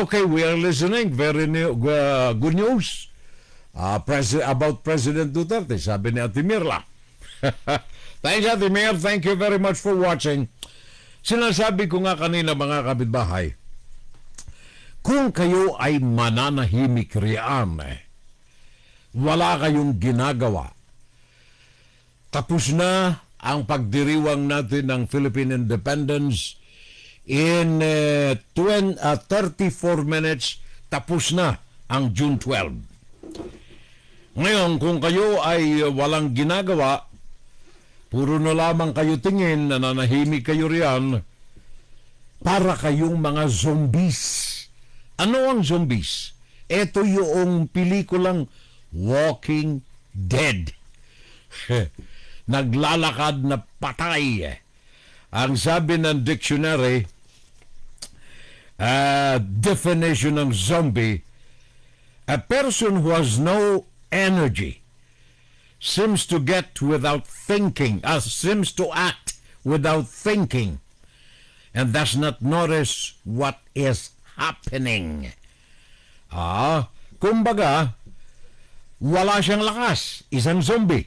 S2: Okay, we are listening. Very good news about President Duterte, sabi ni Ate Mirla. Thanks, Ate Mir. Thank you very much for watching. Sinasabi ko nga kanina, mga kapitbahay, kung kayo ay mananahimik riyan, wala kayong ginagawa, tapos na ang pagdiriwang natin ng Philippine Independence. In 34 minutes, tapos na ang June 12. Ngayon, kung kayo ay walang ginagawa, puro na lamang kayo tingin, nananahimik kayo riyan, para kayong mga zombies. Ano ang zombies? Ito yung pelikulang Walking Dead. Naglalakad na patay. Ang sabi ng dictionary, definition ng zombie, a person who has no energy, seems to act without thinking, and does not notice what is happening. Kumbaga, wala siyang lakas, isang zombie.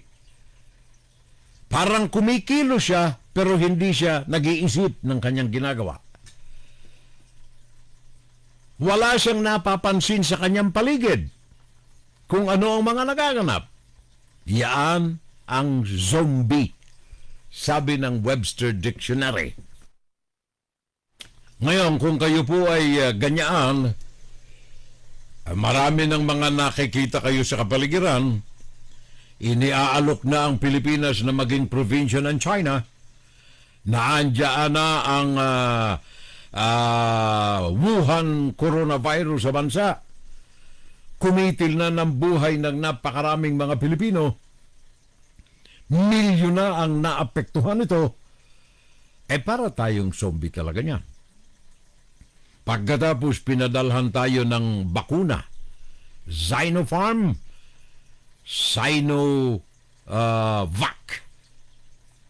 S2: Parang kumikilo siya, pero hindi siya nag-iisip ng kanyang ginagawa. Wala siyang napapansin sa kanyang paligid kung ano ang mga nagaganap. Yan ang zombie, sabi ng Webster Dictionary. Ngayon, kung kayo po ay ganyan, marami ng mga nakikita kayo sa kapaligiran, iniaalok na ang Pilipinas na maging probinsya ng China, naandyan na ang Wuhan coronavirus sa bansa. Kumitil na ng buhay ng napakaraming mga Pilipino. Milyon na ang naapektuhan ito. Para tayong zombie talaga niya. Pagkatapos pinadalhan tayo ng bakuna, Sinopharm, Sinovac,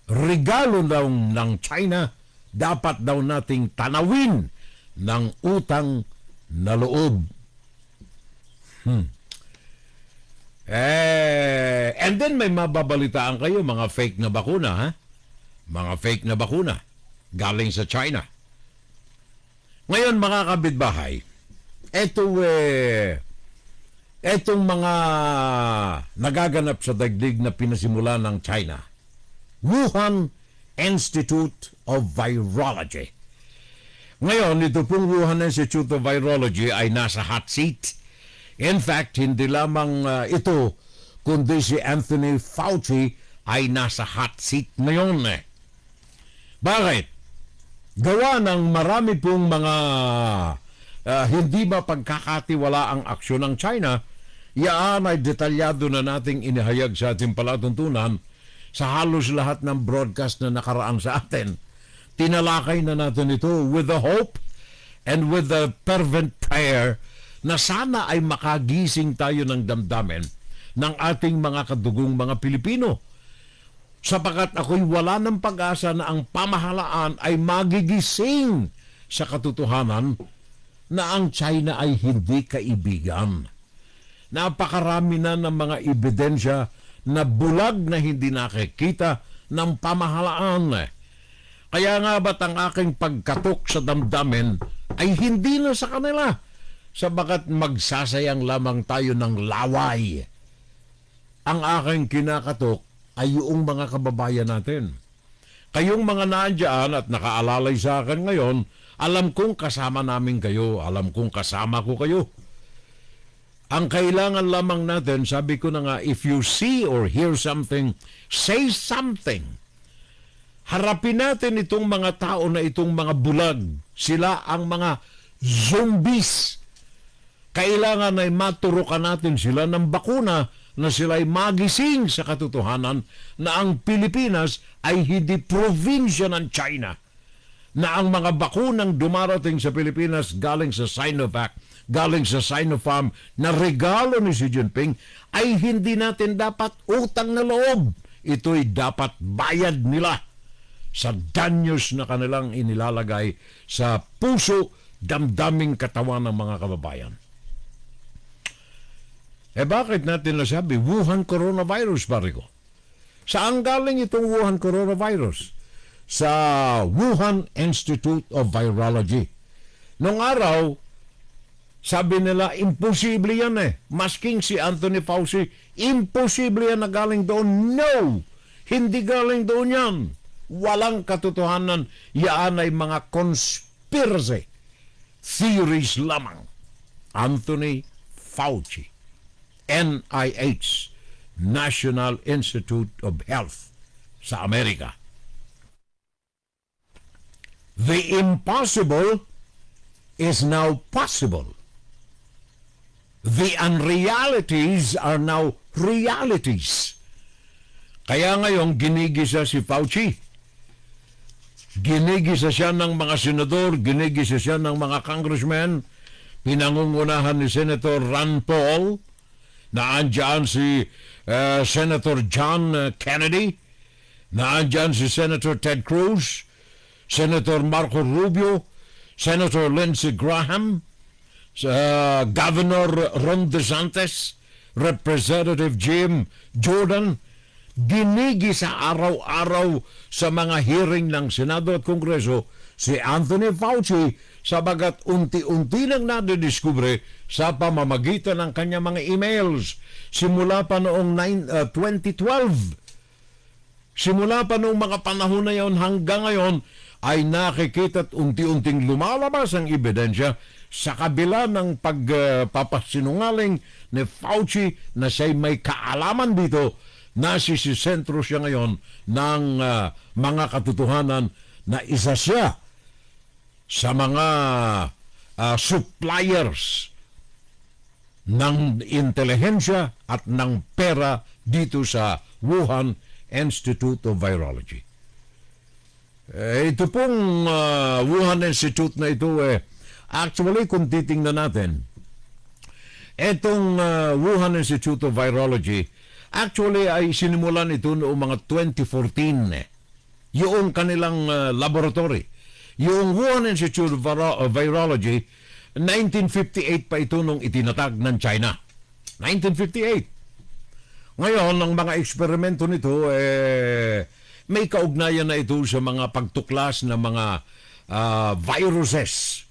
S2: regalo ng China dapat daw nating tanawin ng utang na loob. And then may mababalitaan kayo mga fake na bakuna, ha? Mga fake na bakuna galing sa China. Ngayon mga kabitbahay, etong mga nagaganap sa daigdig na pinasimula ng China, Wuhan Institute of Virology. Ngayon, ito pong Wuhan Institute of Virology ay nasa hot seat. In fact, hindi lamang ito, kundi si Anthony Fauci ay nasa hot seat ngayon. Bakit? Gawa ng marami pong mga hindi ba pagkakatiwala ang aksyon ng China, yaan ay detalyado na nating inihayag sa ating palatuntunan sa halos lahat ng broadcast na nakaraan sa atin. Tinalakay na natin ito with the hope and with the fervent prayer na sana ay makagising tayo ng damdamin ng ating mga kadugong mga Pilipino. Sapagat ako'y wala ng pag-asa na ang pamahalaan ay magigising sa katotohanan na ang China ay hindi kaibigan. Napakarami na ng mga ebidensya na bulag na hindi nakikita ng pamahalaan. Kaya nga ba't ang aking pagkatok sa damdamin ay hindi na sa kanila, sabagat magsasayang lamang tayo ng laway. Ang aking kinakatok ay yung mga kababayan natin. Kayong mga naandyan at nakaalalay sa akin ngayon, alam kong kasama namin kayo, alam kong kasama ko kayo. Ang kailangan lamang natin, sabi ko na nga, if you see or hear something, say something. Harapin natin itong mga tao na itong mga bulag. Sila ang mga zombies. Kailangan ay maturukan natin sila ng bakuna na sila ay magising sa katotohanan na ang Pilipinas ay hindi probinsya ng China. Na ang mga bakunang dumarating sa Pilipinas galing sa Sinovac, galing sa Sinopharm, na regalo ni Xi Jinping, ay hindi natin dapat utang na loob. Ito'y dapat bayad nila sa danyos na kanilang inilalagay sa puso, damdaming katawan ng mga kababayan. Bakit natin nasabi Wuhan coronavirus, pare ko? Saan galing itong Wuhan coronavirus? Sa Wuhan Institute of Virology. Noong araw, sabi nila, imposible yan Masking si Anthony Fauci, imposible yan na galing doon. No! Hindi galing doon yan. Walang katotohanan. Yan ay mga conspiracy theories lamang. Anthony Fauci, NIH, National Institute of Health sa Amerika. The impossible is now possible. The unrealities are now realities. Kaya ngayon ginigisa si Fauci. Ginigisa siya ng mga senador, ginigisa siya ng mga congressmen, pinangungunahan ni Senator Rand Paul, naandyan si Senator John Kennedy, naandyan si Senator Ted Cruz, Senator Marco Rubio, Senator Lindsey Graham, Governor Ron DeSantis, Representative Jim Jordan. Ginigi sa araw-araw sa mga hearing ng Senado at Kongreso si Anthony Fauci, sabagat unti-unti lang nadidiskubre sa pamamagitan ng kanyang mga emails simula pa noong 2012. Simula pa noong mga panahon na yon hanggang ngayon ay nakikita at unti-unting lumalabas ang ebidensya sa kabila ng pagpapasinungaling ni Fauci na siya'y may kaalaman dito. Nasisisentro siya ngayon ng mga katotohanan na isa siya sa mga suppliers ng intelihensya at ng pera dito sa Wuhan Institute of Virology. Ito pong Wuhan Institute na ito, actually kung titingnan natin, itong Wuhan Institute of Virology, actually ay sinimulan ito noong mga 2014. yung kanilang laboratory. Yung Wuhan Institute of Virology, 1958 pa ito nung itinatag ng China. 1958. Ngayon, ang mga eksperimento nito, may kaugnayan na ito sa mga pagtuklas ng mga viruses.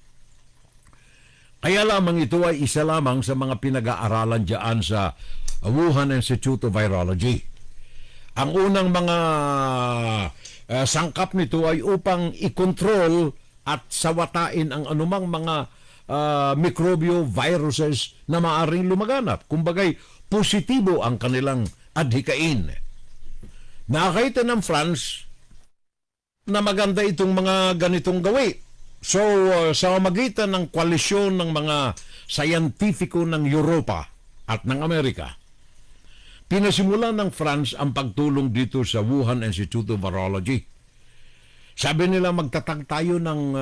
S2: Kaya lamang ito ay isa lamang sa mga pinag-aaralan dyan sa Wuhan Institute of Virology. Ang unang mga sangkap nito ay upang i-control at sawatain ang anumang mga mikrobyo, viruses na maaring lumaganap. Kumbagay, positibo ang kanilang adhikain. Nakakita ng France na maganda itong mga ganitong gawi. So, sa magitan ng koalisyon ng mga sayantipiko ng Europa at ng Amerika, pinasimulan ng France ang pagtulong dito sa Wuhan Institute of Virology. Sabi nila magtatag tayo ng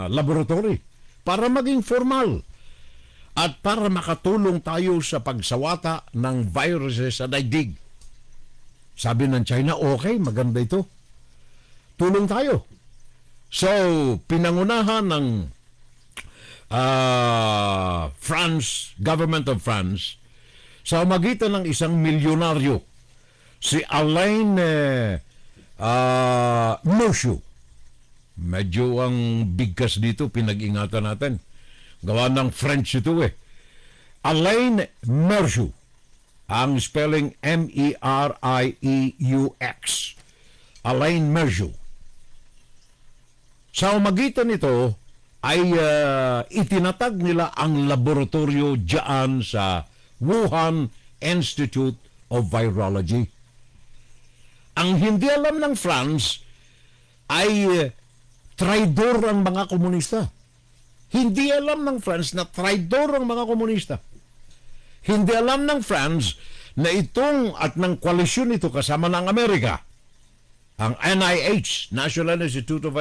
S2: laboratory para maging formal at para makatulong tayo sa pagsawata ng viruses sa daigdig. Sabi ng China, okay, maganda ito. Tulong tayo. So, pinangunahan ng France, government of France, sa magitan ng isang milyonaryo, si Alain Mershow. Medyo ang bigkas dito, pinag-ingatan natin. Gawa ng French ito eh. Alain Mershow. Ang spelling M-E-R-I-E-U-X. Alain Mershow. Sa magitan nito ay itinatag nila ang laboratorio diyan sa Wuhan Institute of Virology. Ang hindi alam ng France ay traidor ang mga komunista. Hindi alam ng France na traidor ang mga komunista. Hindi alam ng France na itong at ng koalisyon ito kasama ng Amerika, ang NIH, National Institute of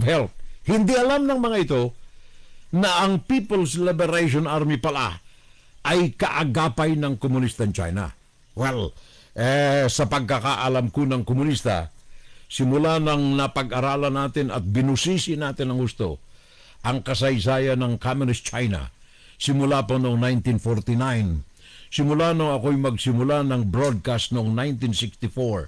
S2: Health. Hindi alam ng mga ito na ang People's Liberation Army pala ay kaagapay ng komunistang China. Well, sa pagkakaalam ko ng komunista, simula nang napag-aralan natin at binusisi natin ng gusto ang kasaysayan ng Communist China, simula pa noong 1949, simula nung ako'y magsimula ng broadcast noong 1964,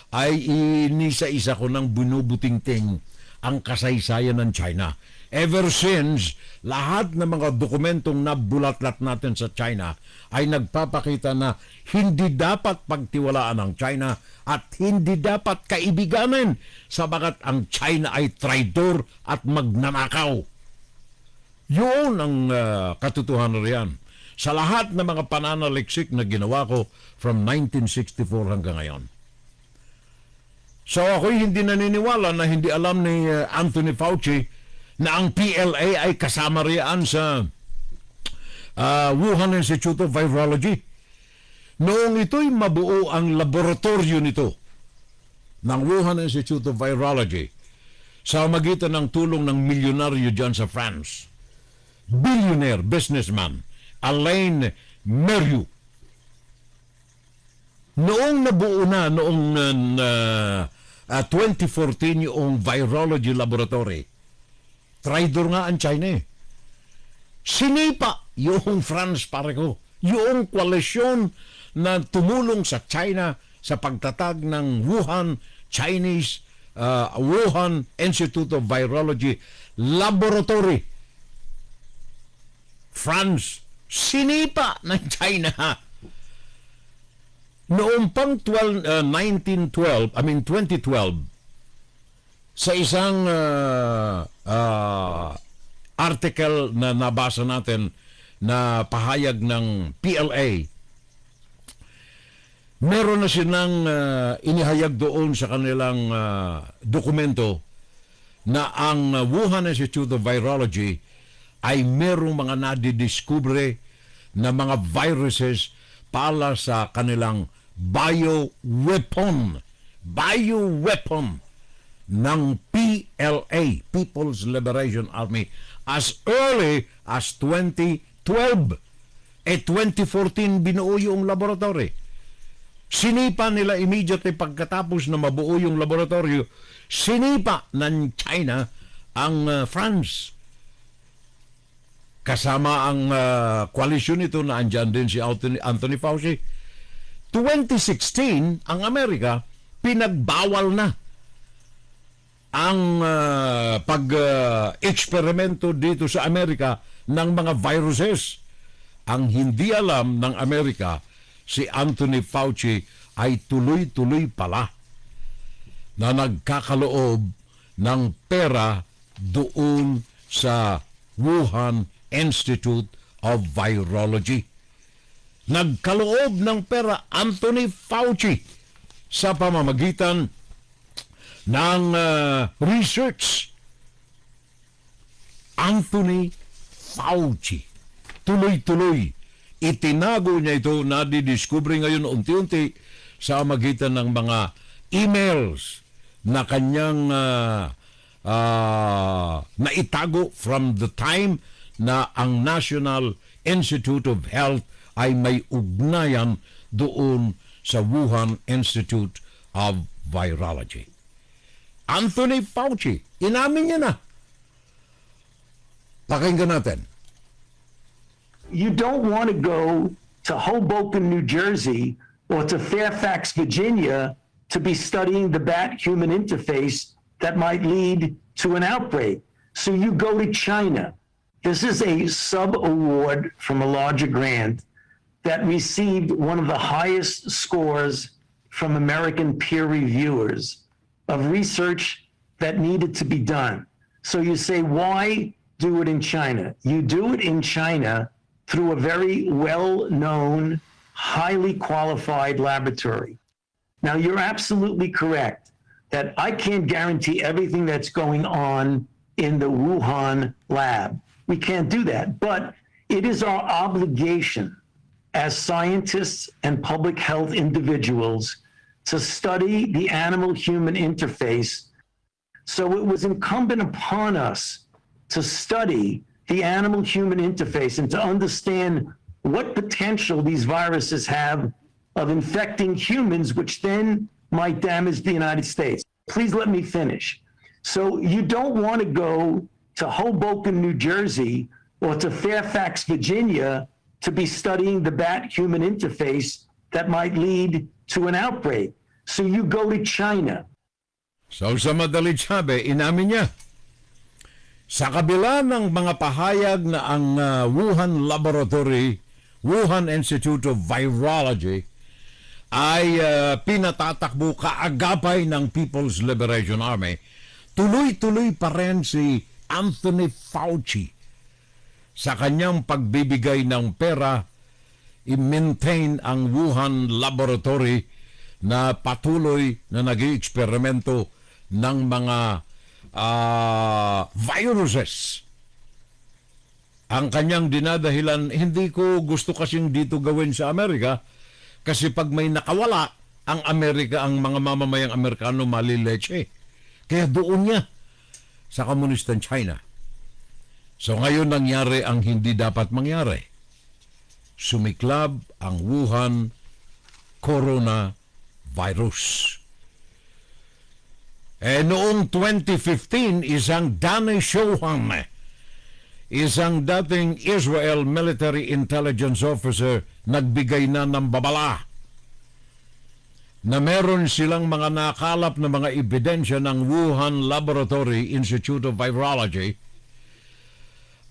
S2: ay inisa-isa ko ng binubutingting ang kasaysayan ng China. Ever since, lahat ng mga dokumentong nabulatlat natin sa China ay nagpapakita na hindi dapat pagtiwalaan ang China at hindi dapat kaibiganin sabagat ang China ay traidor at magnanakaw. Yun ang katotohanan riyan sa lahat ng mga pananaliksik na ginawa ko from 1964 hanggang ngayon. So ako'y hindi naniniwala na hindi alam ni Anthony Fauci na ang PLA ay kasama riyan sa Wuhan Institute of Virology. Noong ito'y mabuo ang laboratorio nito ng Wuhan Institute of Virology sa magitan ng tulong ng milyonaryo dyan sa France. Billionaire businessman Alain Mershow. Noong nabuo na, noong 2014 yung virology laboratory, traidor nga ang China eh. Sinipa yung France, pare ko, yung koalisyon na tumulong sa China sa pagtatag ng Wuhan Wuhan Institute of Virology Laboratory. France, sinipa ng China. Noong pang 2012, sa isang article na nabasa natin na pahayag ng PLA, meron na silang inihayag doon sa kanilang dokumento na ang Wuhan Institute of Virology ay merong mga nadidiskubre na mga viruses para sa kanilang bioweapon ng PLA, People's Liberation Army, as early as 2012. 2014 binuo yung laboratory. Sinipa nila immediately pagkatapos na mabuo yung laboratorio, sinipa ng China ang France. Kasama ang koalisyon nito na andyan din si Anthony Fauci. 2016, ang Amerika, pinagbawal na ang pag-eksperimento dito sa Amerika ng mga viruses. Ang hindi alam ng Amerika, si Anthony Fauci ay tuloy-tuloy pala na nagkakaloob ng pera doon sa Wuhan Institute of Virology. Nagkaloob ng pera Anthony Fauci sa pamamagitan ng research. Anthony Fauci. Tuloy-tuloy. Itinago niya ito, nadidiscover ngayon unti-unti sa magitan ng mga emails na kanyang naitago from the time na ang National Institute of Health ay may ugnayan doon sa Wuhan Institute of Virology. Anthony Fauci, inamin niya na. Pakinggan natin.
S11: You don't want to go to Hoboken, New Jersey, or to Fairfax, Virginia, to be studying the bat-human interface that might lead to an outbreak. So you go to China. This is a sub-award from a larger grant that received one of the highest scores from American peer reviewers of research that needed to be done. So you say, why do it in China? You do it in China through a very well-known, highly qualified laboratory. Now, you're absolutely correct that I can't guarantee everything that's going on in the Wuhan lab. We can't do that, but it is our obligation as scientists and public health individuals to study the animal-human interface. So it was incumbent upon us to study the animal-human interface and to understand what potential these viruses have of infecting humans, which then might damage the United States. Please let me finish. So you don't want to go to Hoboken, New Jersey, or to Fairfax, Virginia, to be studying the bat-human interface that might lead to an outbreak. So you go to China.
S2: So sa madalit sabi, inamin niya. Sa kabila ng mga pahayag na ang Wuhan Laboratory, Wuhan Institute of Virology, ay pinatatakbo kaagapay ng People's Liberation Army, tuloy-tuloy pa rin si Anthony Fauci sa kanyang pagbibigay ng pera i-maintain ang Wuhan Laboratory na patuloy na nag-i-eksperimento ng mga viruses. Ang kanyang dinadahilan, hindi ko gusto kasing dito gawin sa Amerika kasi pag may nakawala ang Amerika, ang mga mamamayang Amerikano malileche. Kaya doon niya sa komunistang China. So ngayon nangyari ang hindi dapat mangyari. Sumiklab ang Wuhan coronavirus. Noong 2015, isang Danny Shoham, isang dating Israel military intelligence officer, nagbigay na ng babala na meron silang mga nakalap na mga ebidensya ng Wuhan Laboratory Institute of Virology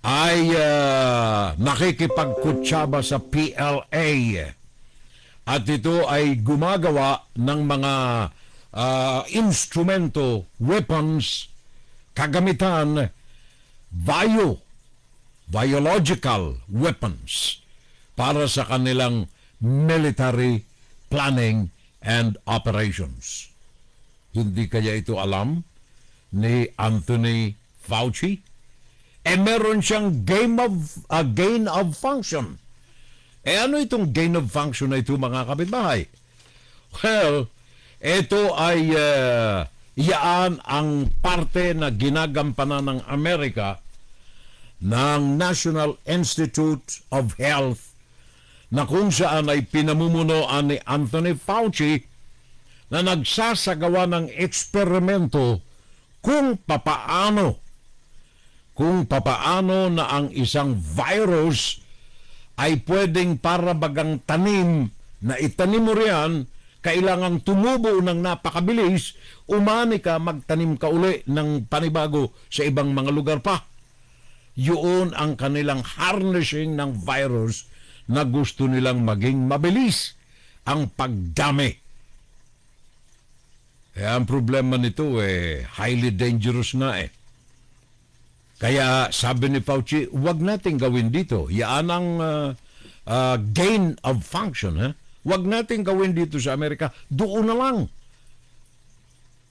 S2: ay nakikipagkutsaba sa PLA at ito ay gumagawa ng mga instrumento, weapons, kagamitan, biological weapons para sa kanilang military planning and operations. Hindi kaya ito alam ni Anthony Fauci? Meron siyang gain of function. Ano itong gain of function na ito, mga kapitbahay? Well, ito ay yaan ang parte na ginagampanan ng Amerika ng National Institute of Health na kung saan ay pinamumunuan ni Anthony Fauci na nagsasagawa ng eksperimento kung papaano na ang isang virus ay pwedeng para bagang tanim na itanim mo riyan, kailangang tumubo ng napakabilis, umani ka, magtanim ka uli ng panibago sa ibang mga lugar pa. Yun ang kanilang harnessing ng virus na gusto nilang maging mabilis ang pagdami. Ang problema nito highly dangerous na Kaya sabi ni Fauci, wag nating gawin dito. Yan ang gain of function. Wag nating gawin dito sa Amerika. Doon na lang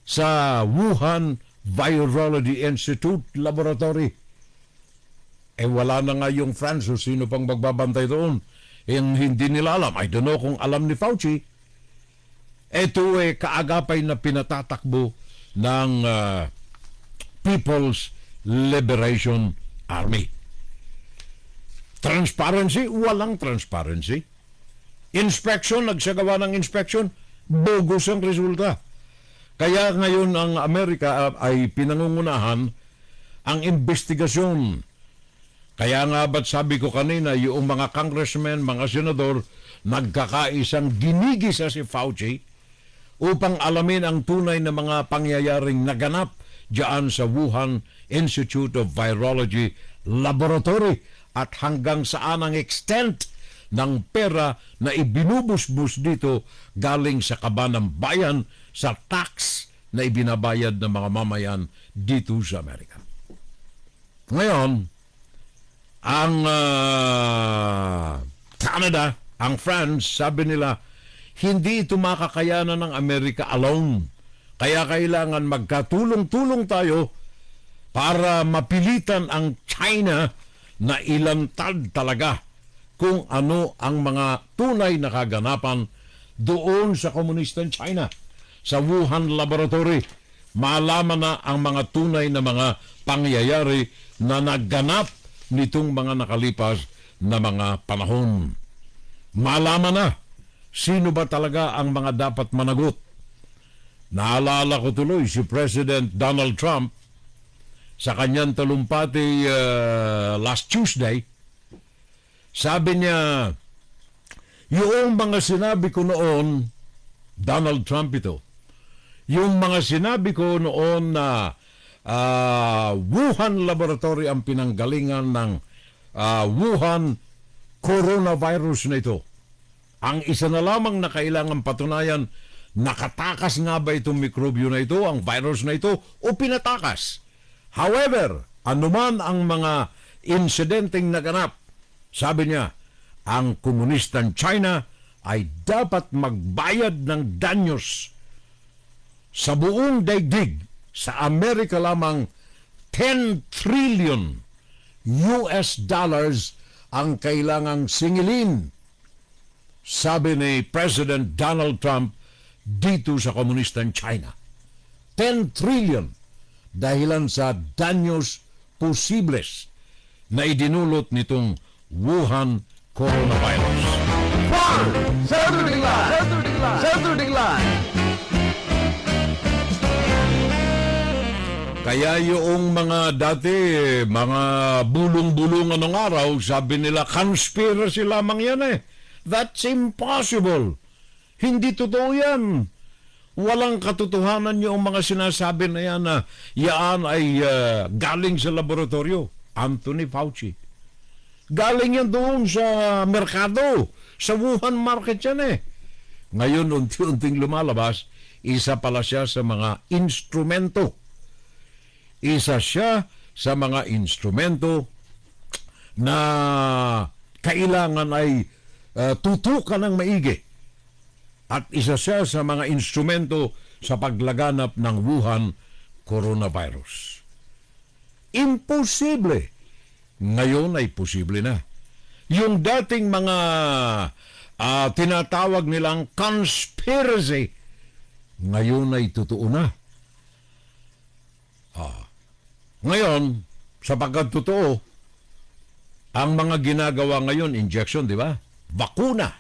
S2: sa Wuhan Virology Institute Laboratory. Wala na nga yung France. So sino pang magbabantay doon? Hindi nila alam. I don't know kung alam ni Fauci. Ito kaagapay na pinatatakbo ng People's Liberation Army. Transparency? Walang transparency. Inspection, nagsagawa ng inspection, bogus ang resulta. Kaya ngayon ang Amerika ay pinangungunahan ang investigasyon. Kaya nga ba't sabi ko kanina, yung mga congressmen, mga senador, nagkakaisang ginigisa si Fauci upang alamin ang tunay na mga pangyayaring naganap diyan sa Wuhan Institute of Virology Laboratory at hanggang saan ang extent ng pera na ibinubusbus dito galing sa kaba ng bayan sa tax na ibinabayad ng mga mamayan dito sa Amerika. Ngayon, ang Canada, ang France, sabi nila, hindi ito makakayanan ng Amerika alone. Kaya kailangan magkatulong-tulong tayo para mapilitan ang China na ilantad talaga kung ano ang mga tunay na kaganapan doon sa komunistang China. Sa Wuhan Laboratory, malaman na ang mga tunay na mga pangyayari na nagganap nitong mga nakalipas na mga panahon. Malaman na sino ba talaga ang mga dapat managot. Naalala ko tuloy si President Donald Trump sa kanyang talumpati last Tuesday. Sabi niya, yung mga sinabi ko noon, Donald Trump ito, yung mga sinabi ko noon na Wuhan Laboratory ang pinanggalingan ng Wuhan coronavirus na ito. Ang isa na lamang na kailangan patunayan, nakatakas nga ba itong mikrobyo na ito, ang virus na ito, o pinatakas? However, anuman ang mga insidenteng naganap, sabi niya, ang komunistang China ay dapat magbayad ng danyos sa buong daigdig. Sa Amerika lamang, 10 trillion US dollars ang kailangang singilin, sabi ni President Donald Trump dito sa komunistang China. 10 trillion dahilan sa danyos posibles na idinulot nitong Wuhan coronavirus.
S3: Saturday Line!
S2: Kaya yung mga dati, mga bulong-bulungan ng araw, sabi nila, conspiracy lamang yan That's impossible. Hindi totoo yan. Walang katotohanan yung mga sinasabi na yan na yan ay galing sa laboratorio. Anthony Fauci. Galing yan doon sa merkado. Sa Wuhan market yan Ngayon, unti-unting lumalabas, isa pala siya sa mga instrumento. Isa siya sa mga instrumento na kailangan ay tutukan ng maigi. At isa siya sa mga instrumento sa paglaganap ng Wuhan coronavirus. Imposible. Ngayon ay posible na. Yung dating mga tinatawag nilang conspiracy, ngayon ay totoo na. Ngayon, sapagkat totoo, ang mga ginagawa ngayon, injection, di ba? bakuna.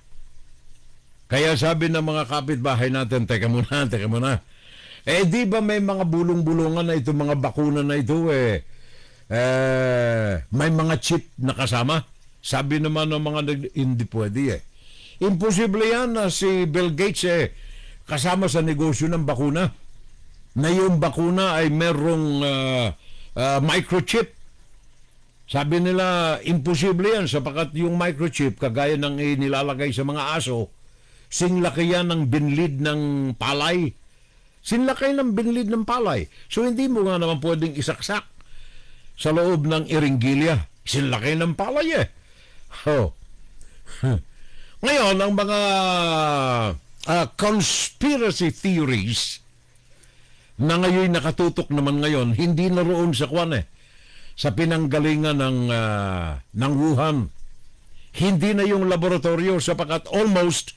S2: Kaya sabi ng mga kapitbahay natin, teka muna. Di ba may mga bulong-bulungan na ito, mga bakuna na ito may mga chip na kasama? Sabi naman ng mga hindi pwede Imposible yan na si Bill Gates kasama sa negosyo ng bakuna. Na yung bakuna ay merong microchip. Sabi nila, imposible yan sapagkat yung microchip, kagaya ng nilalagay sa mga aso, sinlaki yan ng binlid ng palay. Sinlaki ng binlid ng palay. So hindi mo nga naman pwedeng isaksak sa loob ng iringgilya. Sinlaki ng palay Ngayon, ang mga conspiracy theories na ngayon nakatutok naman ngayon, hindi na roon sa sa pinanggalingan ng Wuhan. Hindi na yung laboratorio sapagkat almost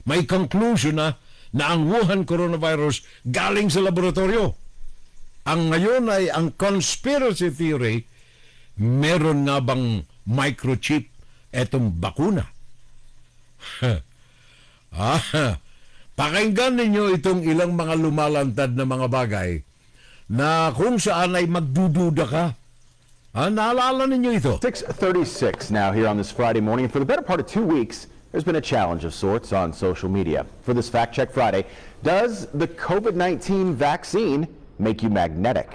S2: may conclusion na ang Wuhan coronavirus galing sa laboratorio. Ang ngayon ay ang conspiracy theory, meron nga bang microchip etong bakuna? Pakinggan ninyo itong ilang mga lumalantad na mga bagay na kung saan ay magdududa ka. Naalala ninyo ito?
S16: 6:36 now here on this Friday morning. And for the better part of 2 weeks, there's been a challenge of sorts on social media. For this Fact Check Friday, does the COVID-19 vaccine make you magnetic?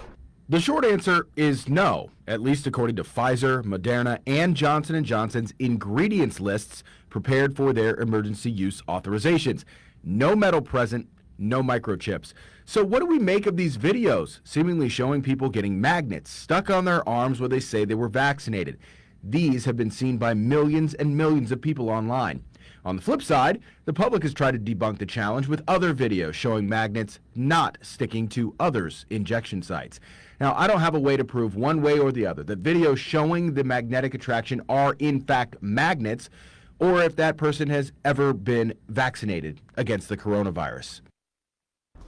S17: The short answer is no, at least according to Pfizer, Moderna, and Johnson & Johnson's ingredients lists prepared for their emergency use authorizations. No metal present, no microchips. So what do we make of these videos seemingly showing people getting magnets stuck on their arms where they say they were vaccinated? These have been seen by millions and millions of people online. On the flip side, the public has tried to debunk the challenge with other videos showing magnets not sticking to others' injection sites. Now, I don't have a way to prove one way or the other that videos showing the magnetic attraction are in fact magnets, or if that person has ever been vaccinated against the coronavirus.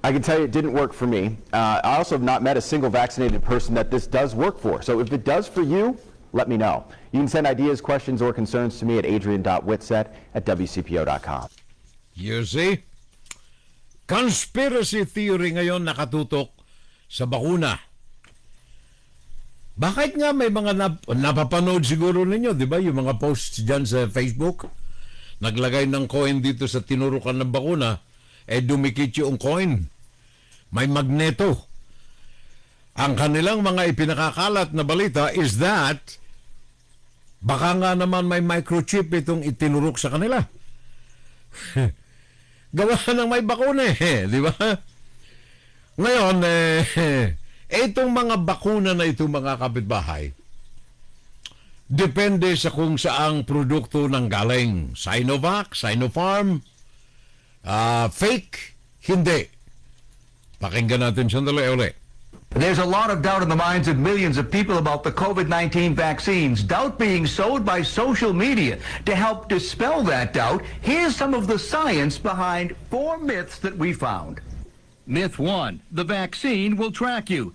S16: I can tell you it didn't work for me. I also have not met a single vaccinated person that this does work for. So if it does for you, let me know. You can send ideas, questions, or concerns to me at adrian.whitsett@wcpo.com.
S2: You see? Conspiracy theory ngayon nakatutok sa bakuna. Bakit nga may mga napapanood siguro ninyo, di ba? Yung mga posts dyan sa Facebook. Naglagay ng coin dito sa tinurukan ng bakuna, dumikit yung coin. May magneto. Ang kanilang mga ipinakakalat na balita is that baka nga naman may microchip itong itinurok sa kanila. Gawa ng may bakuna di ba? Ngayon, itong mga bakuna na ito, mga kapitbahay, depende sa kung saang produkto nang galing. Sinovac, Sinopharm, fake, hindi. Pakinggan natin sandali ulit.
S18: There's a lot of doubt in the minds of millions of people about the COVID-19 vaccines. Doubt being sowed by social media. To help dispel that doubt, here's some of the science behind 4 myths that we found. Myth 1, the vaccine will track you.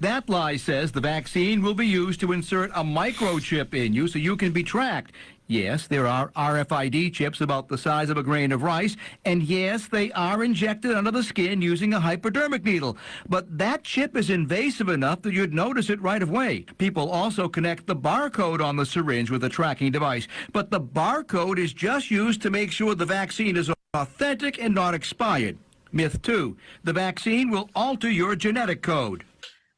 S18: That lie says the vaccine will be used to insert a microchip in you so you can be tracked. Yes, there are RFID chips about the size of a grain of rice, and yes, they are injected under the skin using a hypodermic needle. But that chip is invasive enough that you'd notice it right away. People also connect the barcode on the syringe with a tracking device, but the barcode is just used to make sure the vaccine is authentic and not expired. Myth 2, the vaccine will alter your genetic code.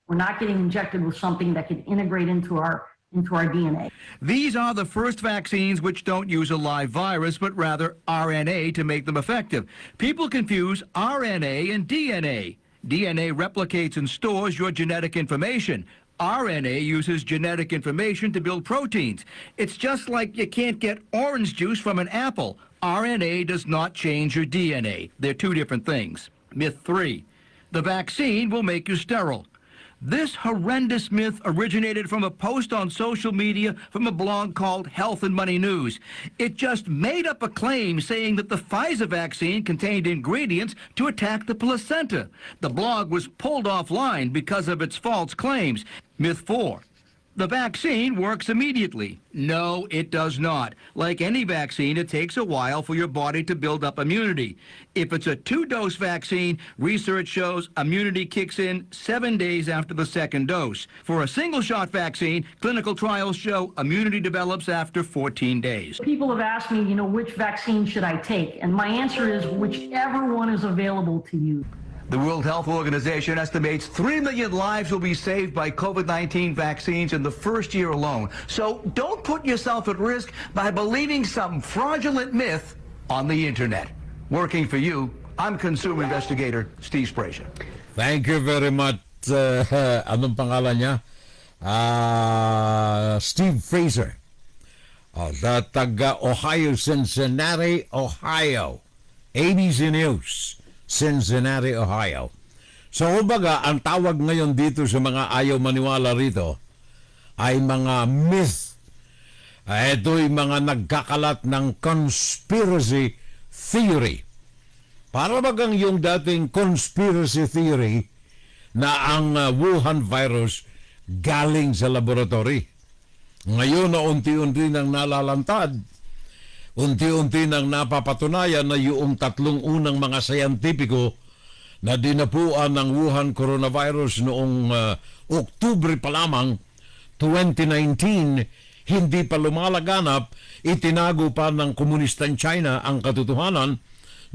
S19: We're not getting injected with something that can integrate into our DNA.
S18: These are the first vaccines which don't use a live virus, but rather RNA to make them effective. People confuse RNA and DNA. DNA replicates and stores your genetic information. RNA uses genetic information to build proteins. It's just like you can't get orange juice from an apple. RNA does not change your DNA. They're two different things. Myth 3, the vaccine will make you sterile. This horrendous myth originated from a post on social media from a blog called Health and Money News. It just made up a claim saying that the Pfizer vaccine contained ingredients to attack the placenta. The blog was pulled offline because of its false claims. Myth 4. The vaccine works immediately. No, it does not. Like any vaccine, it takes a while for your body to build up immunity. If it's a 2-dose vaccine, research shows immunity kicks in 7 days after the second dose. For a single-shot vaccine, clinical trials show immunity develops after 14 days.
S19: People have asked me, which vaccine should I take? And my answer is whichever one is available to you.
S18: The World Health Organization estimates 3 million lives will be saved by COVID-19 vaccines in the first year alone. So don't put yourself at risk by believing some fraudulent myth on the internet. Working for you, I'm consumer investigator Steve Sprazier.
S2: Thank you very much. Anong pangalan niya? Steve Fraser. Taga Ohio, Cincinnati, Ohio. ABC News. Cincinnati, Ohio. So, kumbaga, ang tawag ngayon dito sa mga ayaw maniwala rito ay mga myth. Ito'y mga nagkakalat ng conspiracy theory. Para bagang yung dating conspiracy theory na ang Wuhan virus galing sa laboratory. Ngayon na unti-unti nang nalalantad, unti-unti nang napapatunayan na yung tatlong unang mga sayantipiko na dinapuan ng Wuhan coronavirus noong Oktubre pa lamang 2019, hindi pa lumalaganap, itinago pa ng komunistang China ang katotohanan.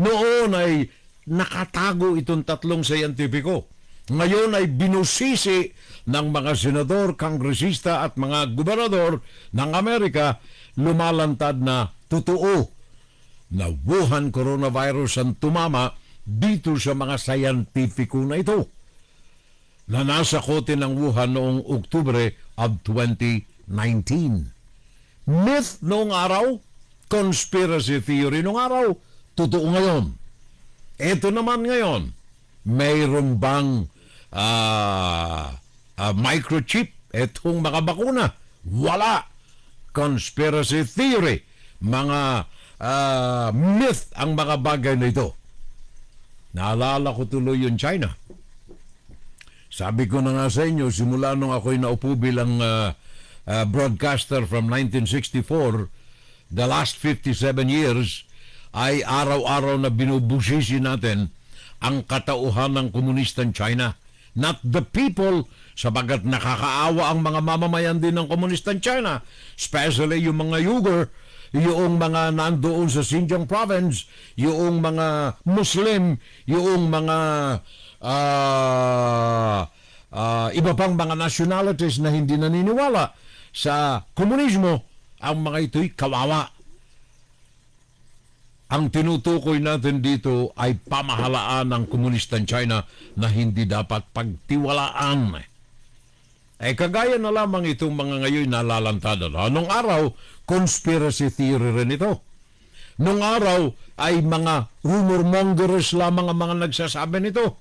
S2: Noon ay nakatago itong tatlong sayantipiko. Ngayon ay binusisi ng mga senador, kongresista at mga gobernador ng Amerika, lumalantad na totoo na Wuhan coronavirus ang tumama dito sa mga sayantipiko na ito na nasa kote ng Wuhan noong Oktubre of 2019. Myth noong araw, conspiracy theory noong araw, totoo ngayon. Ito naman ngayon, mayroon bang microchip itong mga bakuna? Wala. Conspiracy theory, mga myth ang mga bagay na ito. Naalala ko tuloy yung China. Sabi ko na nga sa inyo, simula nung ako'y naupo bilang broadcaster from 1964, the last 57 years, ay araw-araw na binubusisi natin ang katauhan ng komunistang China. Not the people, sabagat nakakaawa ang mga mamamayan din ng komunistang China, especially yung mga Uyghur, yung mga nandoon sa Xinjiang province, yung mga Muslim, yung mga iba pang mga nationalities na hindi naniniwala sa komunismo. Ang mga ito'y kawawa. Ang tinutukoy natin dito ay pamahalaan ng komunistang China na hindi dapat pagtiwalaan. Kagaya na lamang itong mga ngayon nalalantadan. Nung araw, conspiracy theory rin ito. Nung araw ay mga rumor mongers lamang ang mga nagsasabi nito.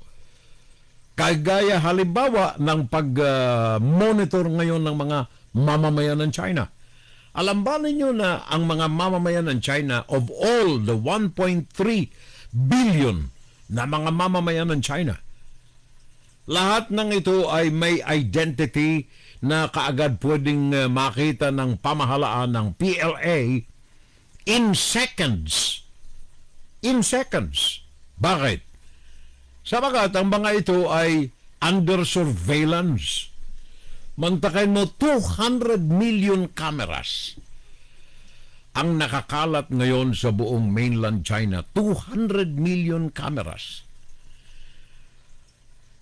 S2: Kagaya halimbawa ng pag-monitor ngayon ng mga mamamayan ng China. Alam ba ninyo na ang mga mamamayan ng China, of all the 1.3 billion na mga mamamayan ng China, lahat ng ito ay may identity na kaagad pwedeng makita ng pamahalaan ng PLA in seconds. In seconds. Bakit? Sabagat ang mga ito ay under surveillance. Mantakin mo, 200 million cameras ang nakakalat ngayon sa buong mainland China. 200 million cameras.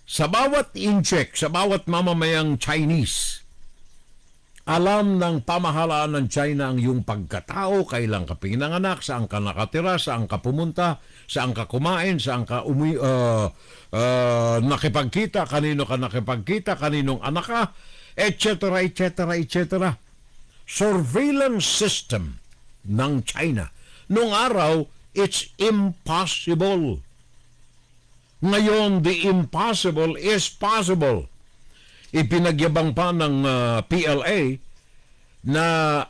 S2: Sa bawat incheck, sa bawat mamamayang Chinese, alam ng pamahalaan ng China ang iyong pagkatao, kailan ka pinanganak, saan ka nakatira, saan ka pumunta, saan ka kumain, saan ka nakipagkita, kanino ka nakipagkita, kaninong anak ka, etc., etc., etc. Surveillance system ng China. Noong araw, it's impossible. Ngayon, the impossible is possible. Ipinagyabang pa ng PLA na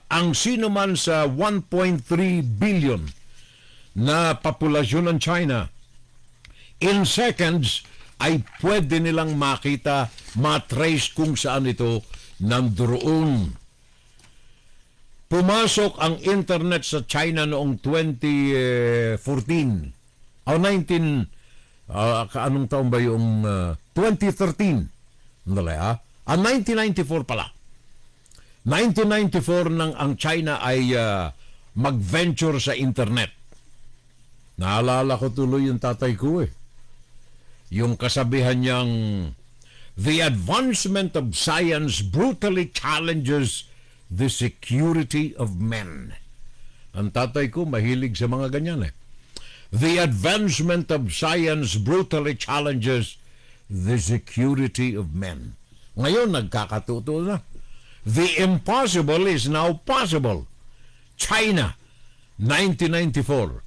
S2: ang sino man sa 1.3 billion na populasyon ng China, in seconds ay pwede nilang makita, matrace kung saan ito nandoon. Pumasok ang internet sa China noong 2014 o anong taon ba yung 2013? Andali 1994 pala. 1994 nang ang China ay mag-venture sa internet. Naalala ko tuloy yung tatay ko Yung kasabihan niyang, "The advancement of science brutally challenges the security of men." Ang tatay ko mahilig sa mga ganyan The advancement of science brutally challenges the security of men. Ngayon, nagkakatuto na. The impossible is now possible. China, 1994.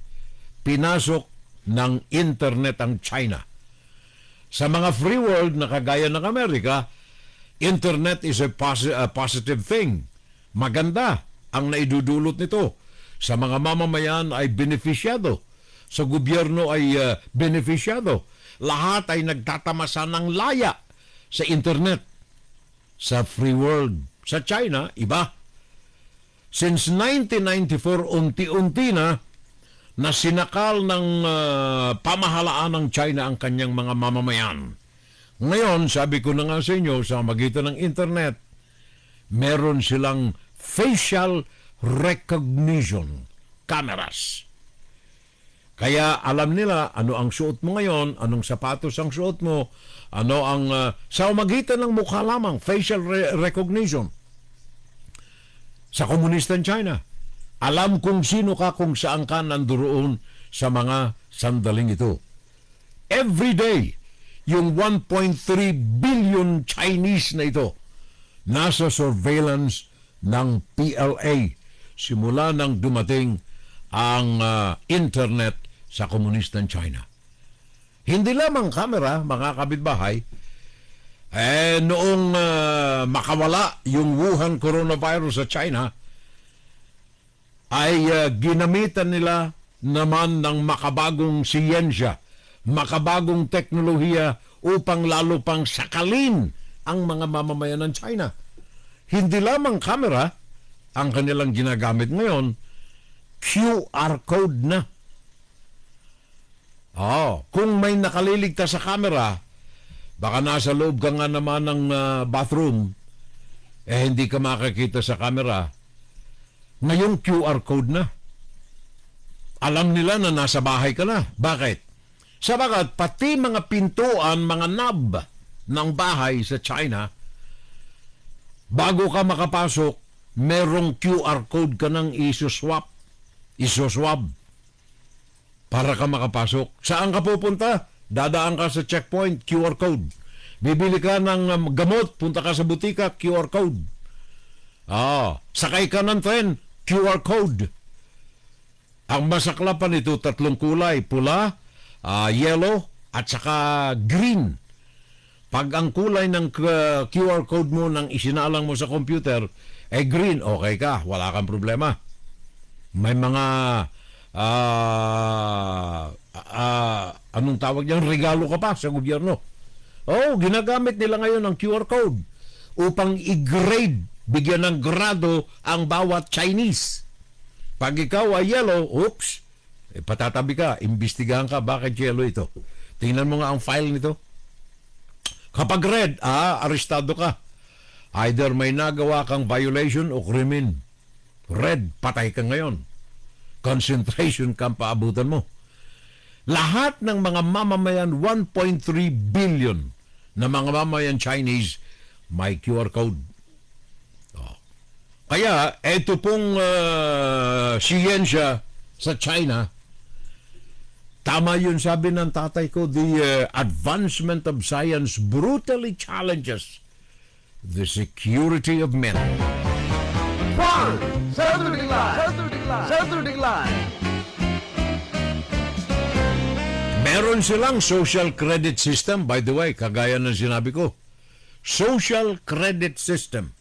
S2: Pinasok ng internet ang China. Sa mga free world na kagaya ng Amerika, internet is a positive thing. Maganda ang naidudulot nito. Sa mga mamamayan ay benefisyado. Sa gobyerno ay benefisyado. Lahat ay nagtatamasa ng laya sa internet. Sa free world. Sa China, iba. Since 1994, unti-unti na sinakal ng pamahalaan ng China ang kanyang mga mamamayan. Ngayon, sabi ko na nga sa inyo, sa magitan ng internet, meron silang facial recognition cameras. Kaya alam nila ano ang suot mo ngayon, anong sapatos ang suot mo, ano ang sa magitan ng mukha lamang, facial recognition. Sa komunistang China, alam kung sino ka, kung saan ka nandoon sa mga sandaling ito. Every day, yung 1.3 billion Chinese na ito, nasa surveillance ng PLA simula nang dumating ang internet sa komunistang China. Hindi lamang camera, mga kapitbahay, noong makawala yung Wuhan coronavirus sa China, ay ginamitan nila naman ng makabagong siyensya, makabagong teknolohiya upang lalo pang sakalin ang mga mamamayan ng China. Hindi lamang camera ang kanilang ginagamit ngayon, QR code na. Kung may nakaliligtas sa camera, baka nasa loob ka nga naman ng bathroom, hindi ka makakita sa camera. Ngayong QR code na. Alam nila na nasa bahay ka na. Bakit? Sabagat pati mga pintuan, mga knob ng bahay sa China, bago ka makapasok, merong QR code ka nang isuswab para ka makapasok. Saan ka pupunta? Dadaan ka sa checkpoint, QR code. Bibili ka ng gamot, punta ka sa butika, QR code. Sakay ka ng tren, QR code. Ang masaklapan nito, 3 kulay, pula, yellow, at saka green. Pag ang kulay ng QR code mo nang isinalang mo sa computer, green, okay ka, wala kang problema. May mga anong tawag niyan, regalo ka pa sa gobyerno. Ginagamit nila ngayon ang QR code upang i-grade, bigyan ng grado ang bawat Chinese. Pag ikaw ay yellow, patatabi ka, imbestigahan ka, bakit yellow ito? Tingnan mo nga ang file nito. Kapag red, arestado ka. Either may nagawa kang violation o krimen. Red, patay ka ngayon. Concentration camp paabutan mo. Lahat ng mga mamamayan, 1.3 billion na mga mamamayan Chinese, may QR code. Kaya, ito pong siyensya sa China, tama yun sabi ng tatay ko, the advancement of science brutally challenges the security of men.
S3: Saturday Live!
S2: Meron silang social credit system, by the way, kagaya ng sinabi ko. Social credit system.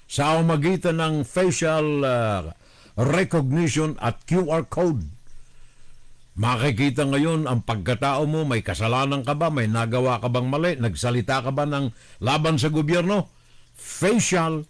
S2: Sa magitan ng facial recognition at QR code. Makikita ngayon ang pagkatao mo, may kasalanan ka ba, may nagawa ka bang mali, nagsalita ka ba ng laban sa gobyerno? Facial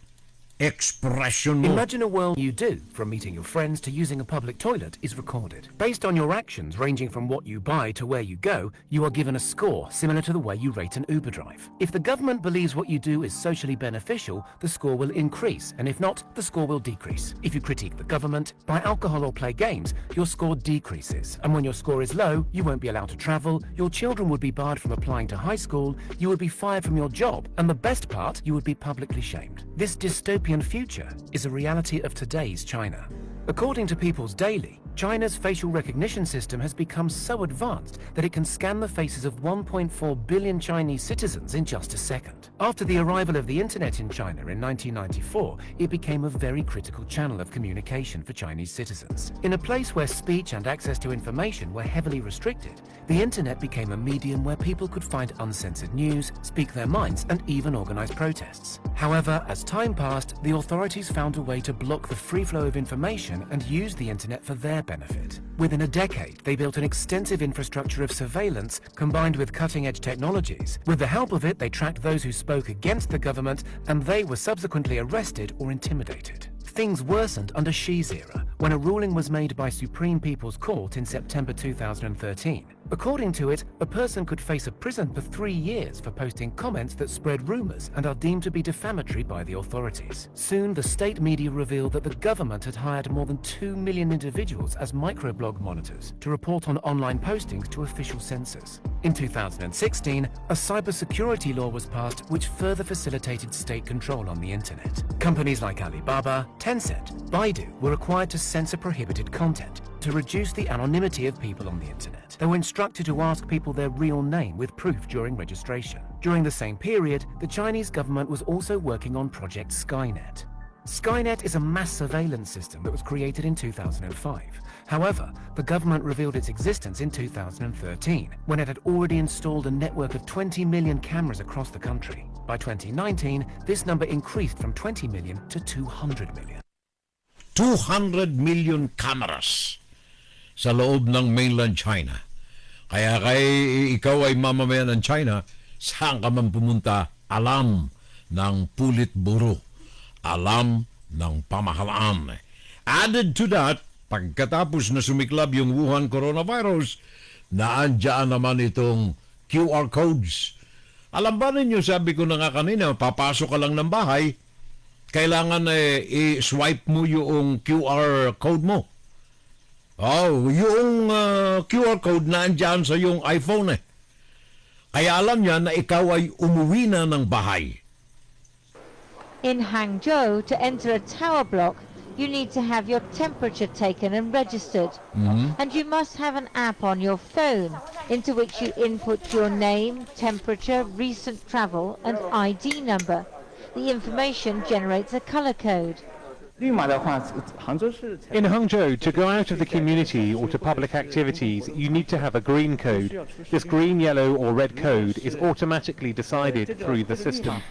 S2: expression mo.
S20: Imagine a world you do, from meeting your friends to using a public toilet, is recorded. Based on your actions ranging from what you buy to where you go, you are given a score similar to the way you rate an Uber drive. If the government believes what you do is socially beneficial, the score will increase, and if not, the score will decrease. If you critique the government, buy alcohol or play games, your score decreases. And when your score is low, you won't be allowed to travel, your children would be barred from applying to high school, you would be fired from your job, and the best part, you would be publicly shamed. This dystopian future is a reality of today's China. According to People's Daily, China's facial recognition system has become so advanced that it can scan the faces of 1.4 billion Chinese citizens in just a second. After the arrival of the internet in China in 1994, it became a very critical channel of communication for Chinese citizens. In a place where speech and access to information were heavily restricted, the internet became a medium where people could find uncensored news, speak their minds, and even organize protests. However, as time passed, the authorities found a way to block the free flow of information and use the internet for their benefit. Within a decade, they built an extensive infrastructure of surveillance combined with cutting-edge technologies. With the help of it, they tracked those who spoke against the government, and they were subsequently arrested or intimidated. Things worsened under Xi's era, when a ruling was made by Supreme People's Court in September 2013. According to it, a person could face a prison for 3 years for posting comments that spread rumors and are deemed to be defamatory by the authorities. Soon, the state media revealed that the government had hired more than 2 million individuals as microblog monitors to report on online postings to official censors. In 2016, a cybersecurity law was passed which further facilitated state control on the internet. Companies like Alibaba, Tencent, Baidu were required to censor prohibited content to reduce the anonymity of people on the internet. They were instructed to ask people their real name with proof during registration. During the same period, the Chinese government was also working on Project Skynet. Skynet is a mass surveillance system that was created in 2005. However, the government revealed its existence in 2013, when it had already installed a network of 20 million cameras across the country. By 2019, this number increased from 20 million to 200 million.
S2: 200 million cameras sa loob ng mainland China. Kaya ikaw ay mamamayan ng China, saan ka man pumunta, alam ng pulit buro, alam ng pamahalaan. Added to that, pagkatapos na sumiklab yung Wuhan coronavirus, naandyan naman itong QR codes. Alam ba ninyo, sabi ko na nga kanina, papasok ka lang ng bahay, kailangan i-swipe mo yung QR code mo. Oh, yung QR code na andyan sa yung iPhone eh. Kaya alam niya na ikaw ay umuwi na ng bahay.
S21: In Hangzhou, to enter a tower block, you need to have your temperature taken and registered. And you must have an app on your phone into which you input your name, temperature, recent travel, and ID number. The information generates a color code.
S22: In Hangzhou, to go out of the community or to public activities, you need to have a green code. This green, yellow or red code is automatically decided through the system.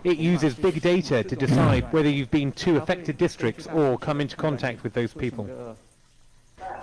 S22: It uses big data to decide whether you've been to affected districts or come into contact with those people.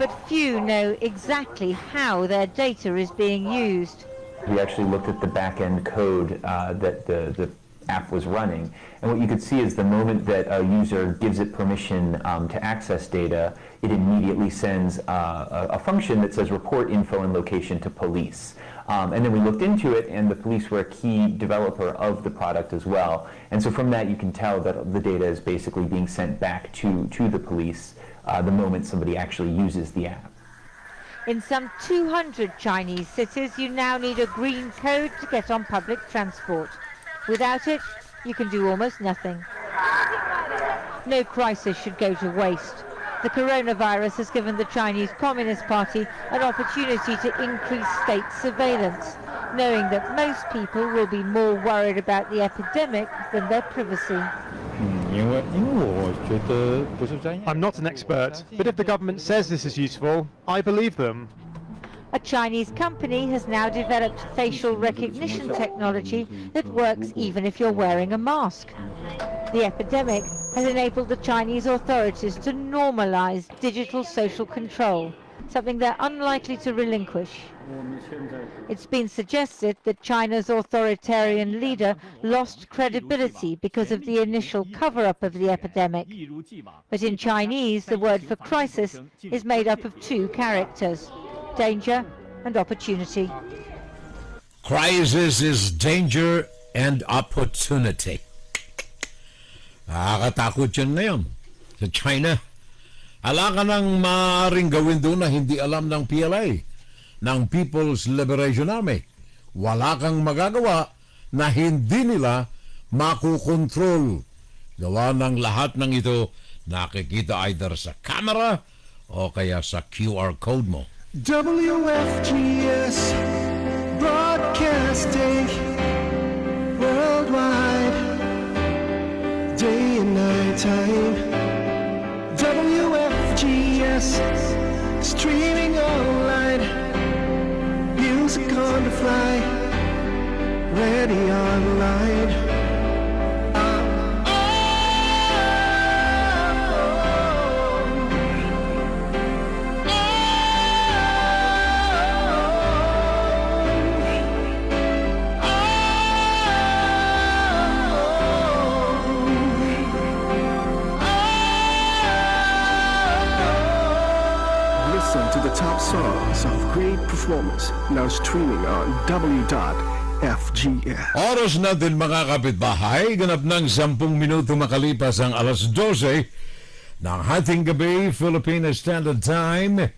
S21: But few know exactly how their data is being used.
S23: We actually looked at the back-end code that the app was running, and what you could see is the moment that a user gives it permission to access data, it immediately sends a function that says report info and location to police. And then we looked into it, and the police were a key developer of the product as well. And so from that you can tell that the data is basically being sent back to the police the moment somebody actually uses the app.
S21: In some 200 Chinese cities, you now need a green code to get on public transport. Without it, you can do almost nothing. No crisis should go to waste. The coronavirus has given the Chinese Communist Party an opportunity to increase state surveillance, knowing that most people will be more worried about the epidemic than their privacy.
S22: I'm not an expert, but if the government says this is useful, I believe them.
S21: A Chinese company has now developed facial recognition technology that works even if you're wearing a mask. The epidemic has enabled the Chinese authorities to normalize digital social control, something they're unlikely to relinquish. It's been suggested that China's authoritarian leader lost credibility because of the initial cover-up of the epidemic. But in Chinese, the word for crisis is made up of two characters: danger and opportunity.
S2: Crisis is danger and opportunity. Nakakatakot yun na yun sa China. Ala ka nang maaaring gawin doon na hindi alam ng PLA, ng People's Liberation Army. Wala kang magagawa na hindi nila makukontrol. Gawa ng lahat ng ito nakikita either sa camera o kaya sa QR code mo.
S1: WFGS Broadcasting worldwide, day and night time. WFGS streaming online, music on the fly, ready online. Listen to the top songs of great performers now streaming on W.FGS.
S2: Oras natin mga kapitbahay, ganap ng 10 minuto makalipas ang alas 12 ng ating gabi, Philippine Standard Time.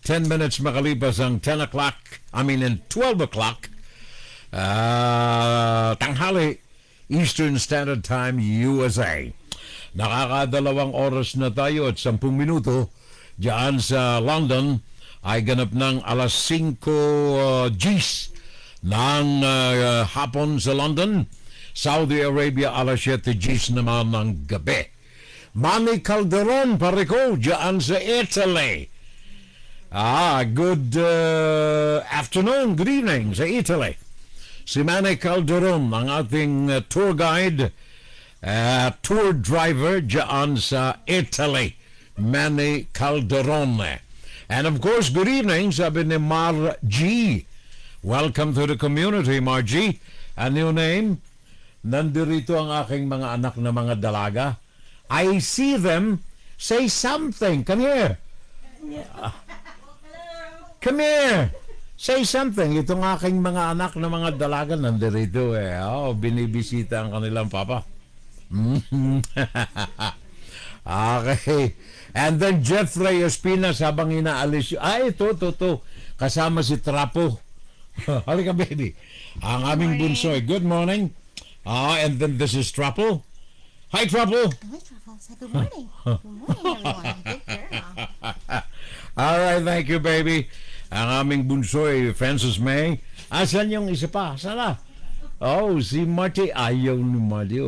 S2: 10 minutes makalipas ang 12 o'clock, tanghali, Eastern Standard Time, USA. Nakakadalawang oras na tayo at 10 minuto diyan sa London ay ganap ng alas 5 Gs ng hapon sa London. Saudi Arabia alas 7 Gs naman ng gabi. Manny Calderon, pare ko, diyan sa Italy. Good afternoon, good evening sa Italy. Si Manny Calderon, ang ating tour guide, tour driver diyan sa Italy. Manny Calderon. And of course, good evening, sabi ni Mar G. Welcome to the community, Mar G. And your name? Nandirito ang aking mga anak na mga dalaga. I see them. Say something. Come here. Come here. Say something. Itong aking mga anak na mga dalaga nandirito eh. Binibisita ang kanilang papa. Okay. And then Jeffrey Espinas habang inaalis. Ito. Kasama si Trapo. Halika, baby. Ang aming bunsoy. Good morning. And then this is Trapo. Hi, Trapo.
S6: Hi, Trapo. Good morning. Good morning, everyone. Take care now.
S2: All right, thank you, baby. Ang aming bunsoy, Francis May. Asan yung isa pa? Sana? Oh, si Marty. Ayaw ni Marty.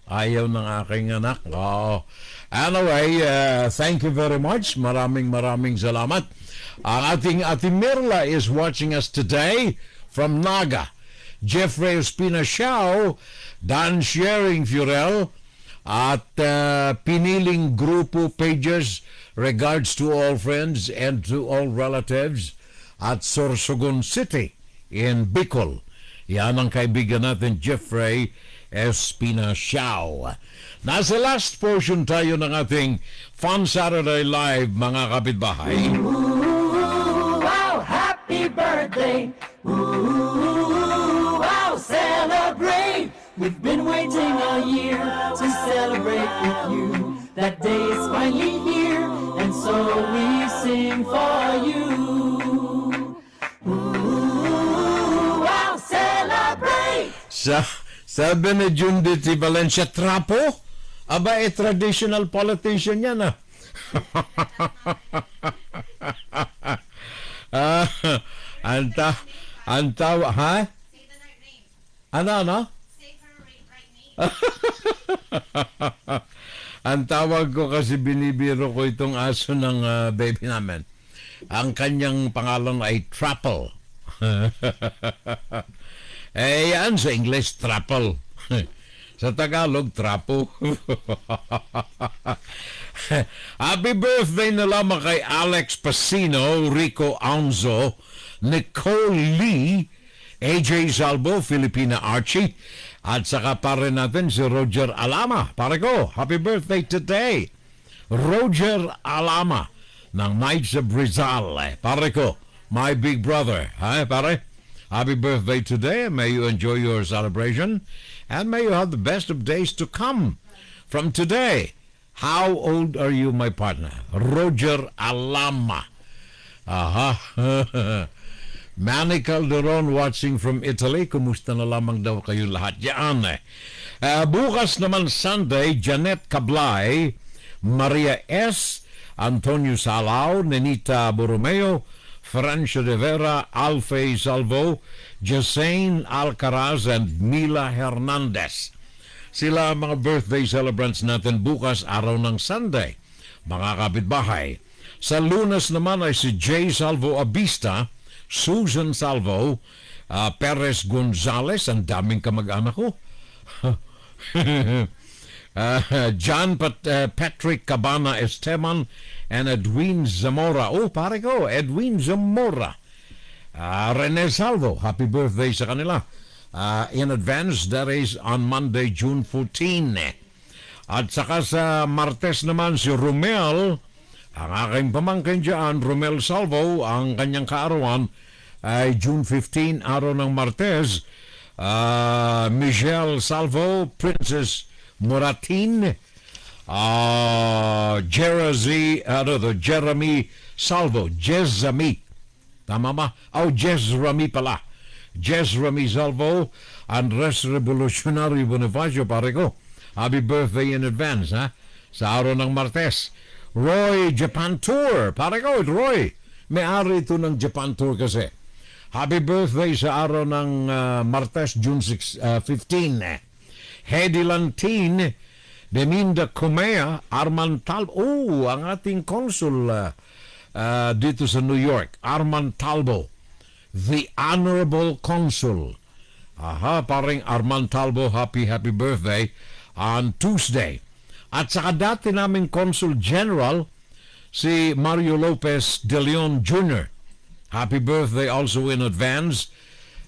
S2: Ayaw ng aking anak. Anyway, thank you very much. Maraming salamat. Ang ating Mirla is watching us today from Naga. Jeffrey Ospina Xiao, Dan Sharing Furel, at Piniling Grupo Pages, regards to all friends and to all relatives at Sorsogon City in Bicol. Yan ang kaibigan natin, Jeffrey Espina Xiao. Nasa last portion tayo ng ating Fun Saturday Live, mga kapitbahay.
S7: Ooh, wow, happy birthday. Ooh, wow, celebrate. We've been waiting all year to celebrate with you. That day is finally here, and so we sing for you. Ooh, wow, celebrate.
S2: Sabi ni Jundit Valencia, Trapo? Aba, traditional politician yan, Antaw, ha? Ano? Ang tawag ko kasi binibiro ko itong aso ng baby namin. Ang kanyang pangalan ay Trapple. Yan sa English, Trapple. Sa Tagalog, trapo. Happy birthday na lamang kay Alex Pasino, Rico Anzo, Nicole Lee, AJ Salvo, Filipina Archie, at saka pa rin natin si Roger Alama. Pare ko, happy birthday today. Roger Alama ng Knights of Rizal. Pare ko, my big brother. Hi, pare. Happy birthday today. May you enjoy your celebration. And may you have the best of days to come from today. How old are you, my partner? Roger Alama. Aha. Manny Calderon watching from Italy. Kumusta na lamang daw kayo lahat yan? Bukas naman Sunday, Janet Cablay, Maria S., Antonio Salao, Nenita Borromeo, Francia de Vera, Alfie Salvo, Jacine Alcaraz, and Mila Hernandez. Sila ang mga birthday celebrants natin bukas, araw ng Sunday. Mga kapitbahay. Sa Lunes naman ay si Jay Salvo Abista, Susan Salvo, Perez Gonzalez, ang daming kamag-anak ko. John Patrick Cabana Esteban, and Edwin Zamora. Oh, pare ko, Edwin Zamora. Rene Salvo, happy birthday sa kanila. In advance, that is on Monday, June 14. At saka sa Martes naman si Romel, ang aking pamangkin dyan, Romel Salvo, ang kanyang kaarawan ay June 15, araw ng Martes. Michelle Salvo, Princess Moratin, Jeremy Salvo, Jezami. Tama ba? Jezrami pala. Jezrami Salvo, Andres Revolutionary Bonifacio, pare ko. Happy birthday in advance, ha? Sa araw ng Martes. Roy Japan Tour, pare ko, Roy. May-ari ito ng Japan Tour kasi. Happy birthday sa araw ng Martes, June 15. Hedy Lantin, Deminda Comea, Arman Talbo. Oh, ang ating consul dito sa New York, Arman Talbo. The Honorable Consul. Aha, paring Arman Talbo, happy birthday on Tuesday. At saka dati naming Consul General, si Mario Lopez de Leon Jr. Happy birthday also in advance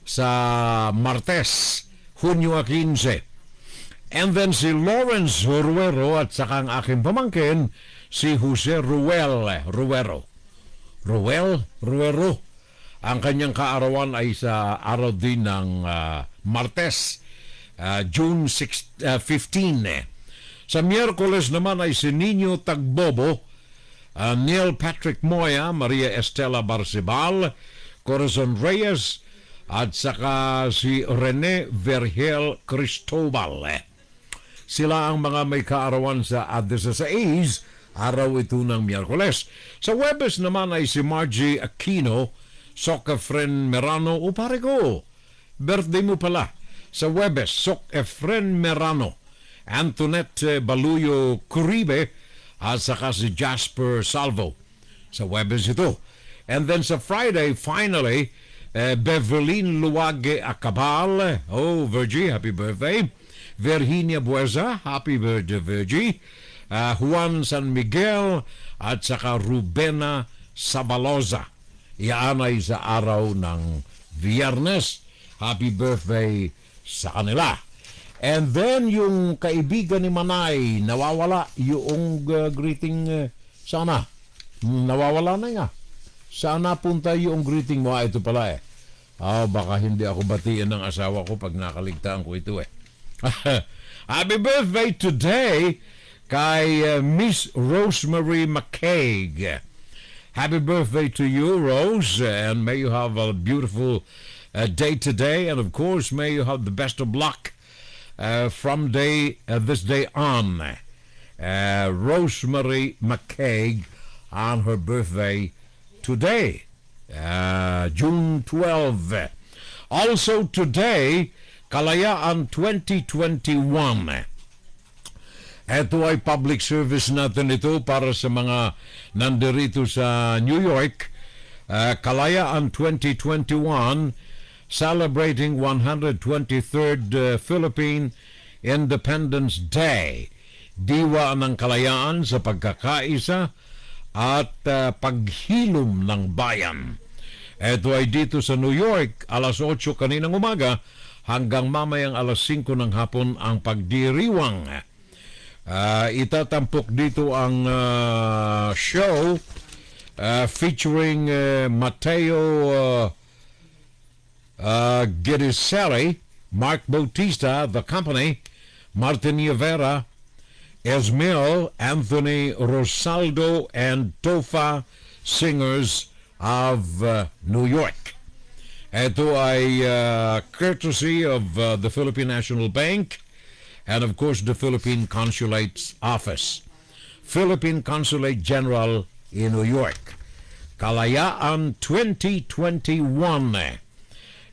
S2: sa Martes, Hunyo 15. And then si Lawrence Ruero at saka ang aking pamangkin, si Jose Ruero. Ang kanyang kaarawan ay sa araw din ng Martes, June 15. Sa Miyerkules naman ay si Nino Tagbobo, Neil Patrick Moya, Maria Estela Barcebal, Corazon Reyes, at saka si Rene Vergel Cristobal. Sila ang mga may kaarawan sa 16, araw ito ng Miyerkules. Sa Huwebes naman ay si Margie Aquino, Sok Efren Merano. O pare ko, birthday mo pala. Sa Huwebes, Sok Efren Merano, Antoinette Baluyo Curibe, at saka si Jasper Salvo. Sa Huwebes ito. And then sa Friday, finally, Beverlyn Luwage Acabal. Oh, Virgie, happy birthday. Virginia Bueza, happy birthday, Virgie. Juan San Miguel, at saka Rubena Sabaloza. Iyan ay sa araw ng Viernes. Happy birthday sa kanila. And then yung kaibigan ni Manay, nawawala yung greeting sana. Nawawala na nga. Sana punta yung greeting mo. Ito pala eh. Baka hindi ako batiin ng asawa ko pag nakaligtaan ko ito eh. Happy birthday today kay Miss Rosemary McCaig. Happy birthday to you, Rose, and may you have a beautiful day today, and of course may you have the best of luck from this day on. Rosemary McCaig on her birthday today, June 12. Also today, Kalayaan 2021. Ito ay public service natin ito para sa mga nandirito sa New York. Kalayaan 2021, celebrating 123rd Philippine Independence Day. Diwa ng kalayaan sa pagkakaisa at paghilom ng bayan. Ito ay dito sa New York, alas 8 kaninang umaga hanggang mamayang alas 5 ng hapon ang pagdiriwang. Itatampok dito ang show featuring Matteo Giudicelli, Mark Bautista, The Company, Martin Rivera, Esmil, Anthony Rosaldo, and Tofa Singers of New York. Ito ay courtesy of the Philippine National Bank and of course the Philippine Consulate's Office. Philippine Consulate General in New York. Kalayaan 2021.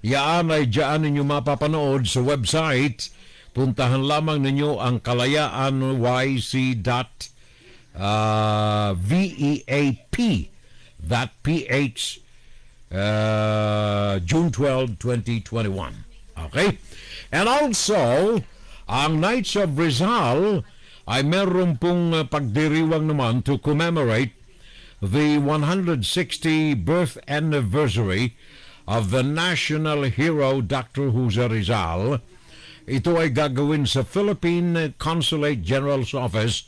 S2: Yaan ay dyan ninyo mapapanood sa website. Puntahan lamang ninyo ang kalayaanyc.veap.ph June 12, 2021. Okay? And also, ang Knights of Rizal ay meron pong pagdiriwang naman to commemorate the 160 birth anniversary of the national hero Dr. Jose Rizal. Ito ay gagawin sa Philippine Consulate General's Office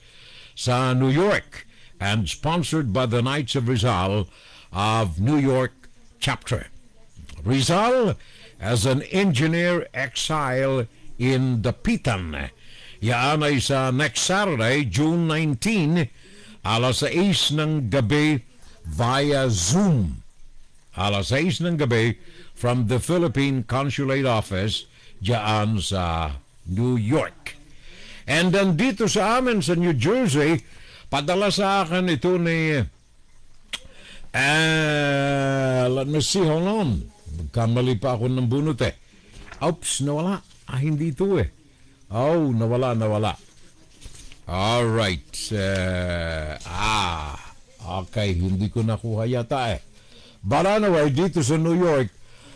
S2: sa New York and sponsored by the Knights of Rizal of New York Chapter. Rizal as an engineer exile in Dapitan. Yan ay sa next Saturday, June 19, alas 6 ng gabi via Zoom. Alas 6 ng gabi from the Philippine Consulate Office diyan sa New York. And then dito sa amin sa New Jersey, padala sa akin ito ni let me see, hold on. Magkamali pa ako ng bunot eh. Oops, nawala. Hindi ito eh. Oh, nawala. Alright. Okay, hindi ko nakuha yata eh. But anyway, dito sa New York,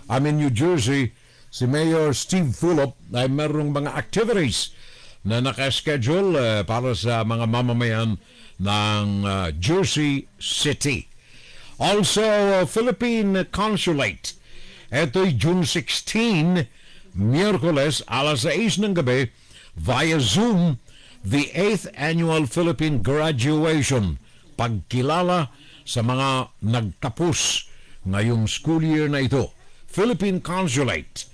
S2: New Jersey, si Mayor Steve Fulop ay merong mga activities na nakaschedule para sa mga mamamayan ng Jersey City. Also, Philippine Consulate. Ito'y June 16, Miyerkules, alas 6 ng gabi, via Zoom, the 8th Annual Philippine Graduation. Pagkilala sa mga nagtapos ngayong school year na ito. Philippine Consulate.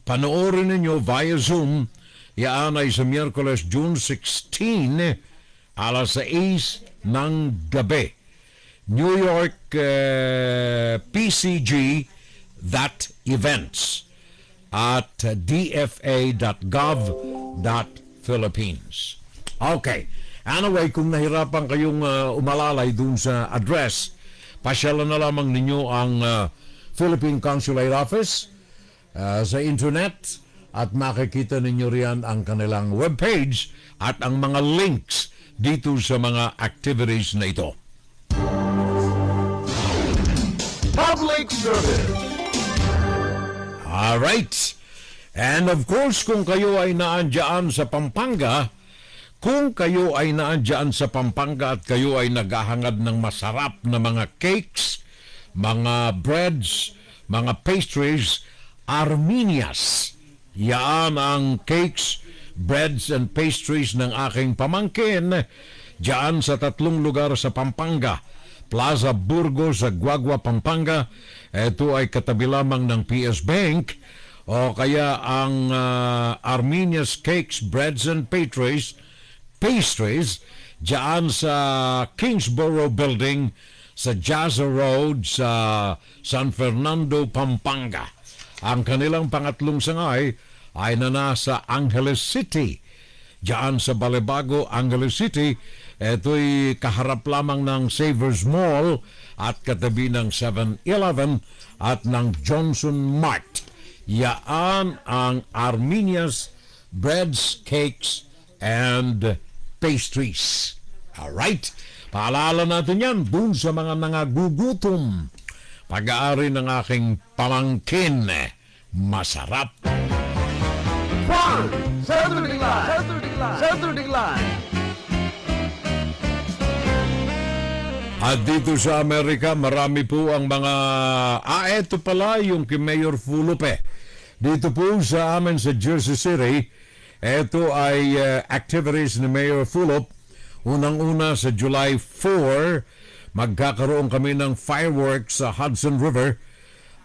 S2: Panoorin ninyo via Zoom. Yan ay sa Miyerkules, June 16, alas 6 ng gabi. New York PCG that events at dfa.gov.philippines. Okay. Anyway, kung nahirapan kayong umalalay dun sa address, pasyalan na lamang ninyo ang Philippine Consulate Office sa internet at makikita ninyo riyan ang kanilang webpage at ang mga links dito sa mga activities na ito.
S3: Public service.
S2: Alright. And of course, kung kayo ay naandyan sa Pampanga, at kayo ay naghahangad ng masarap na mga cakes, mga breads, mga pastries, Armenias. Yan ang cakes, breads, and pastries ng aking pamangkin dyan sa 3 lugar sa Pampanga. Plaza Burgos sa Guagua, Pampanga. Ito ay katabi lamang ng PS Bank. O kaya ang Armenia's Cakes, Breads, and Pastries dyan sa Kingsborough Building sa Jazza Road sa San Fernando, Pampanga. Ang kanilang pangatlong sangay ay nasa Angeles City. Diyan sa Balibago, Angeles City, ito'y kaharap lamang ng Savers Mall at katabi ng 7-Eleven at ng Johnson Mart. Yaan ang Armenia's Breads, Cakes, and Pastries. Alright? Paalala natin yan dun sa mga nangagugutom. Pag-aari ng aking pamangkin, masarap.
S3: Pakinggan! Saturday Live!
S2: At dito sa Amerika, marami po ang mga... eto pala yung kay Mayor Fulupe. Dito po sa amin sa Jersey City, ito ay activities ni Mayor Fulupe. Unang-una sa July 4, magkakaroon kami ng fireworks sa Hudson River.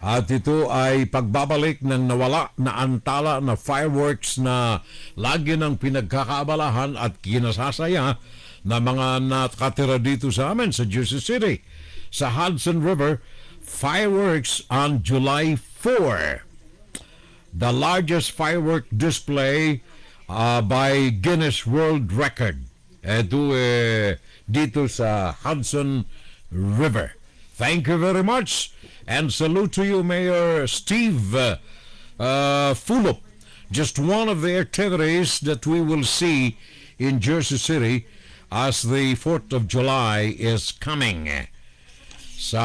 S2: At ito ay pagbabalik ng nawala na antala na fireworks na lagi ng pinagkakaabalahan at kinasasaya na mga nakatira dito sa amin sa Jersey City. Sa Hudson River, fireworks on July 4. The largest firework display by Guinness World Record. Ito dito sa Hudson River. Thank you very much. And salute to you, Mayor Steve Fulupe. Just one of the activities that we will see in Jersey City as the 4th of July is coming. So,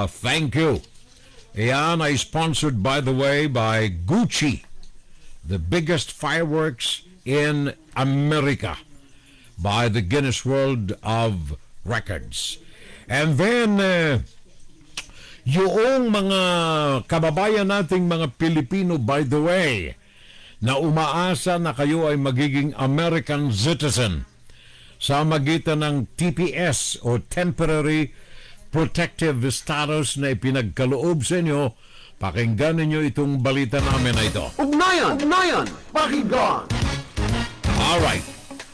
S2: thank you. Ayan ay sponsored, by the way, by Gucci, the biggest fireworks in America, by the Guinness World of Records. And then, yung mga kababayan nating mga Pilipino, by the way, na umaasa na kayo ay magiging American citizen sa magitan ng TPS o Temporary Protective Status na ipinagkaloob sa inyo, pakinggan ninyo itong balita namin na ito.
S3: Ugnayan! Pakinggan!
S2: Alright.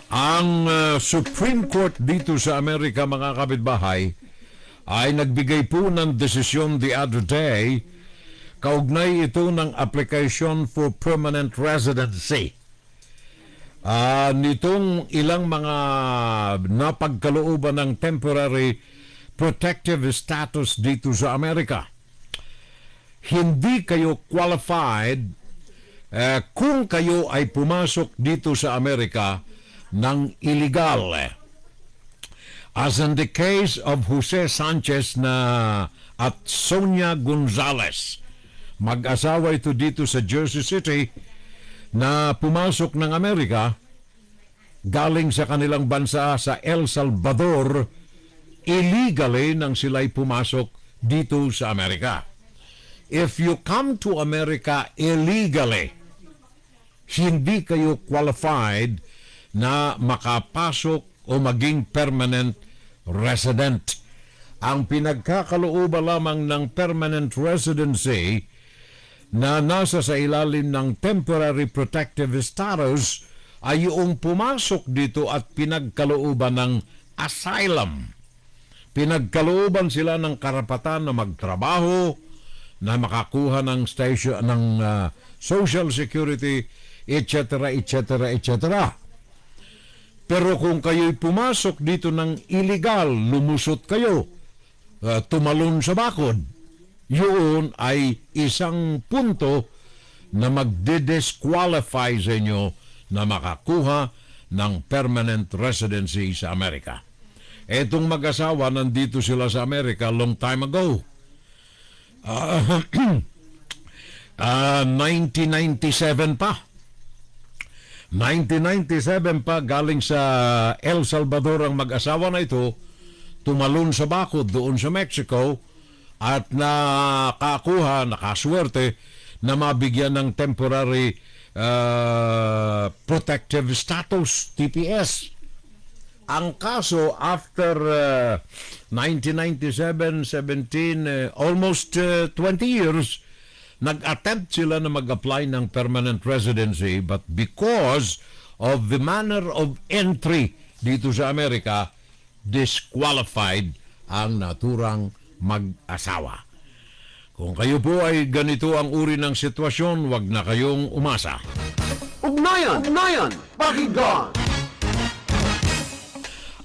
S2: Ang Supreme Court dito sa Amerika, mga kapitbahay, ay nagbigay po ng desisyon the other day. Kaugnay ito ng application for permanent residency. Nitong ilang mga napagkalooban ng temporary protective status dito sa Amerika. Hindi kayo qualified kung kayo ay pumasok dito sa Amerika ng illegal. As in the case of Jose Sanchez at Sonia Gonzalez. Mag-asawa ito dito sa Jersey City na pumasok ng Amerika galing sa kanilang bansa sa El Salvador illegally nang sila'y pumasok dito sa Amerika. If you come to America illegally, hindi kayo qualified na makapasok o maging permanent resident. Ang pinagkakalooban lamang ng permanent residency na nasa sa ilalim ng temporary protective status ay yung pumasok dito at pinagkalooban ng asylum. Pinagkalooban sila ng karapatan na magtrabaho, na makakuha ng station ng social security, etc., etc., etc. Pero kung kayo'y pumasok dito ng illegal, lumusot kayo, tumalon sa bakod, yun ay isang punto na magdidisqualify sa inyo na makakuha ng permanent residency sa Amerika. Etong mag-asawa, nandito sila sa Amerika long time ago. 1997 pa. 1997 pa, galing sa El Salvador ang mag-asawa na ito, tumalon sa bakod doon sa Mexico at nakaswerte na mabigyan ng temporary protective status, TPS. Ang kaso, after 1997, 17, almost 20 years, nag-attempt sila na mag-apply ng permanent residency, but because of the manner of entry dito sa Amerika, disqualified ang naturang mag-asawa. Kung kayo po ay ganito ang uri ng sitwasyon, wag na kayong umasa.
S3: Ugnayan! Pakinggan!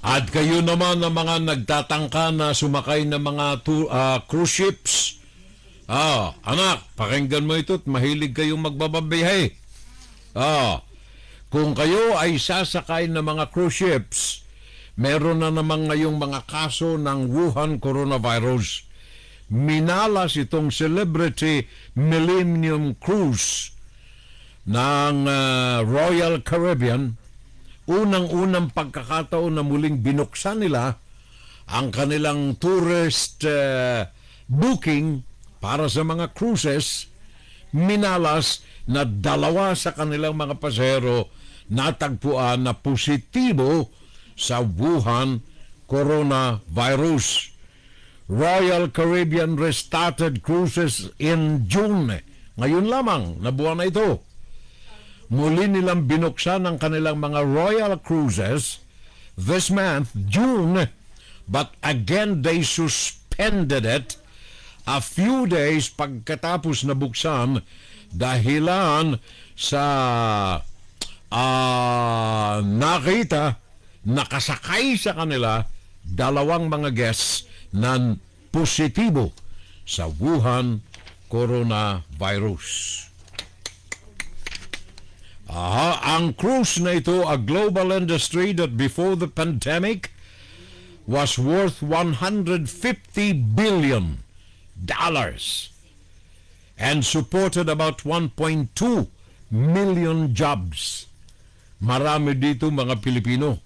S2: At kayo naman na mga nagtatangka na sumakay ng mga cruise ships, anak, pakinggan mo ito at mahilig kayong magbababiyahe. Kung kayo ay sasakay ng mga cruise ships, meron na naman ngayong mga kaso ng Wuhan coronavirus. Minalas itong Celebrity Millennium Cruise ng Royal Caribbean, unang-unang pagkakataon na muling binuksan nila ang kanilang tourist booking para sa mga cruises, minalas na 2 sa kanilang mga pasahero natagpuan na positibo sa Wuhan coronavirus. Royal Caribbean restarted cruises in June. Ngayon lamang na buwan na ito. Muli nilang binuksan ang kanilang mga royal cruises this month, June, but again they suspended it a few days pagkatapos na buksan dahilan sa nakita nakasakay sa kanila 2 mga guests na positibo sa Wuhan coronavirus. Ang cruise na ito, a global industry that before the pandemic was worth $150 billion and supported about 1.2 million jobs. Marami dito mga Pilipino.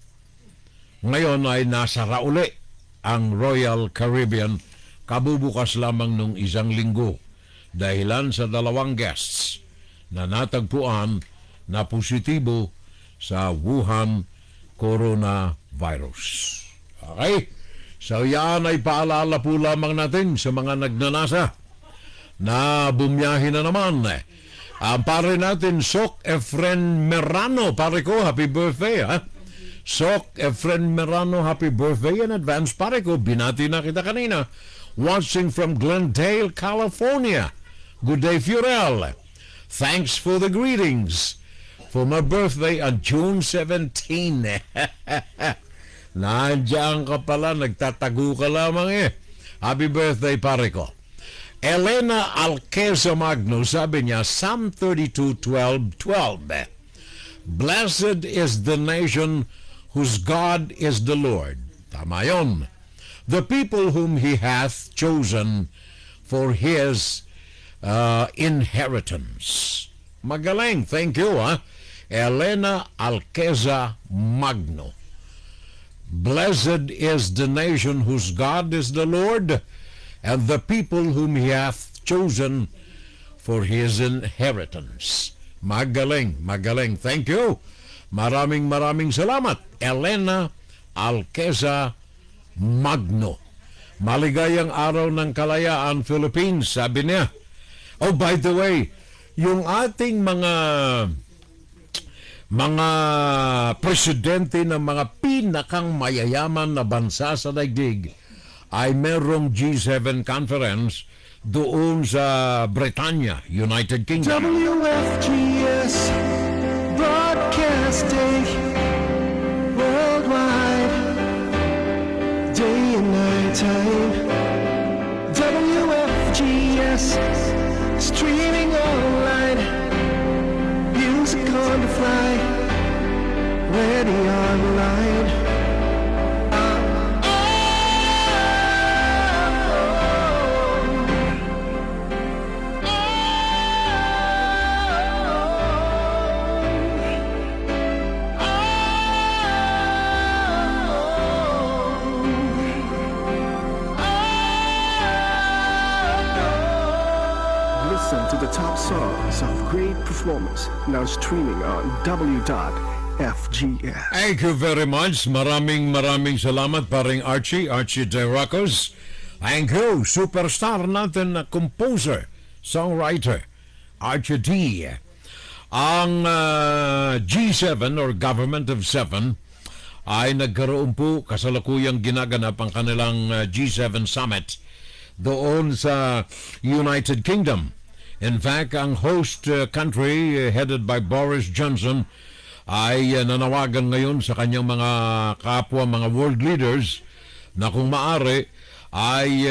S2: Ngayon ay nasara uli ang Royal Caribbean kabubukas lamang nung 1 linggo dahilan sa 2 guests na natagpuan na positibo sa Wuhan coronavirus. Okay? So yan ay paalala po lamang natin sa mga nagnanasa na bumiyahe na naman. Ang pare natin, Sok Efren Merano, pare ko, happy birthday, ha? Sok Efren Merano, happy birthday in advance, pare ko, binati na kita kanina. Watching from Glendale, California. Good day, Furel. Thanks for the greetings for my birthday on June 17. Nandiyan ka pala, nagtatago ka lamang eh. Happy birthday, pare ko. Elena Alqueza Magno, sabi niya, Psalm 32:12. Blessed is the nation whose God is the Lord. Tama yun. The people whom He hath chosen for His inheritance. Magaling. Thank you, ha? Elena Alqueza Magno. Blessed is the nation whose God is the Lord, and the people whom He hath chosen for His inheritance. Magaling, magaling. Thank you. Maraming salamat. Elena Alqueza Magno. Maligayang araw ng kalayaan, Philippines, sabi niya. Oh, by the way, yung ating mga presidente ng mga pinakang mayayaman na bansa sa daigdig ay merong G7 conference doon sa Britanya, United Kingdom.
S1: WFGS Broadcasting worldwide, day and night time. WFGS streaming online, music on the fly, ready online. Listen to the top songs of great performance, now streaming on W.FGS.
S2: Thank you very much. Maraming salamat, paring Archie De Rocos. Thank you. Superstar natin na composer, songwriter, Archie D. Ang G7 or Government of Seven ay nagkaroon po kasalukuyang ginaganap ang kanilang G7 Summit doon sa United Kingdom. In fact, ang host country headed by Boris Johnson ay nanawagan ngayon sa kanyang mga kapwa, mga world leaders na kung maaari ay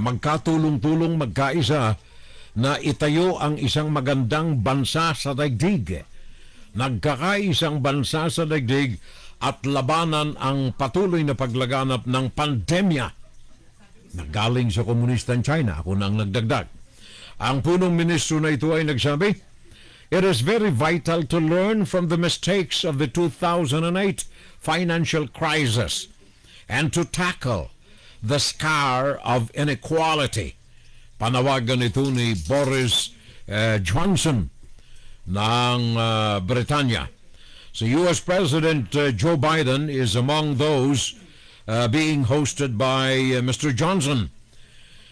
S2: magkatulong-tulong, magkaisa na itayo ang isang magandang bansa sa daigdig. Nagkakaisang bansa sa daigdig at labanan ang patuloy na paglaganap ng pandemya na galing sa komunistang China. Ako na ang nagdagdag. Ang punong ministro na ito ay nagsabi, It is very vital to learn from the mistakes of the 2008 financial crisis and to tackle the scar of inequality. Panawagan ito ni Boris Johnson ng Britanya. So US President Joe Biden is among those being hosted by Mr. Johnson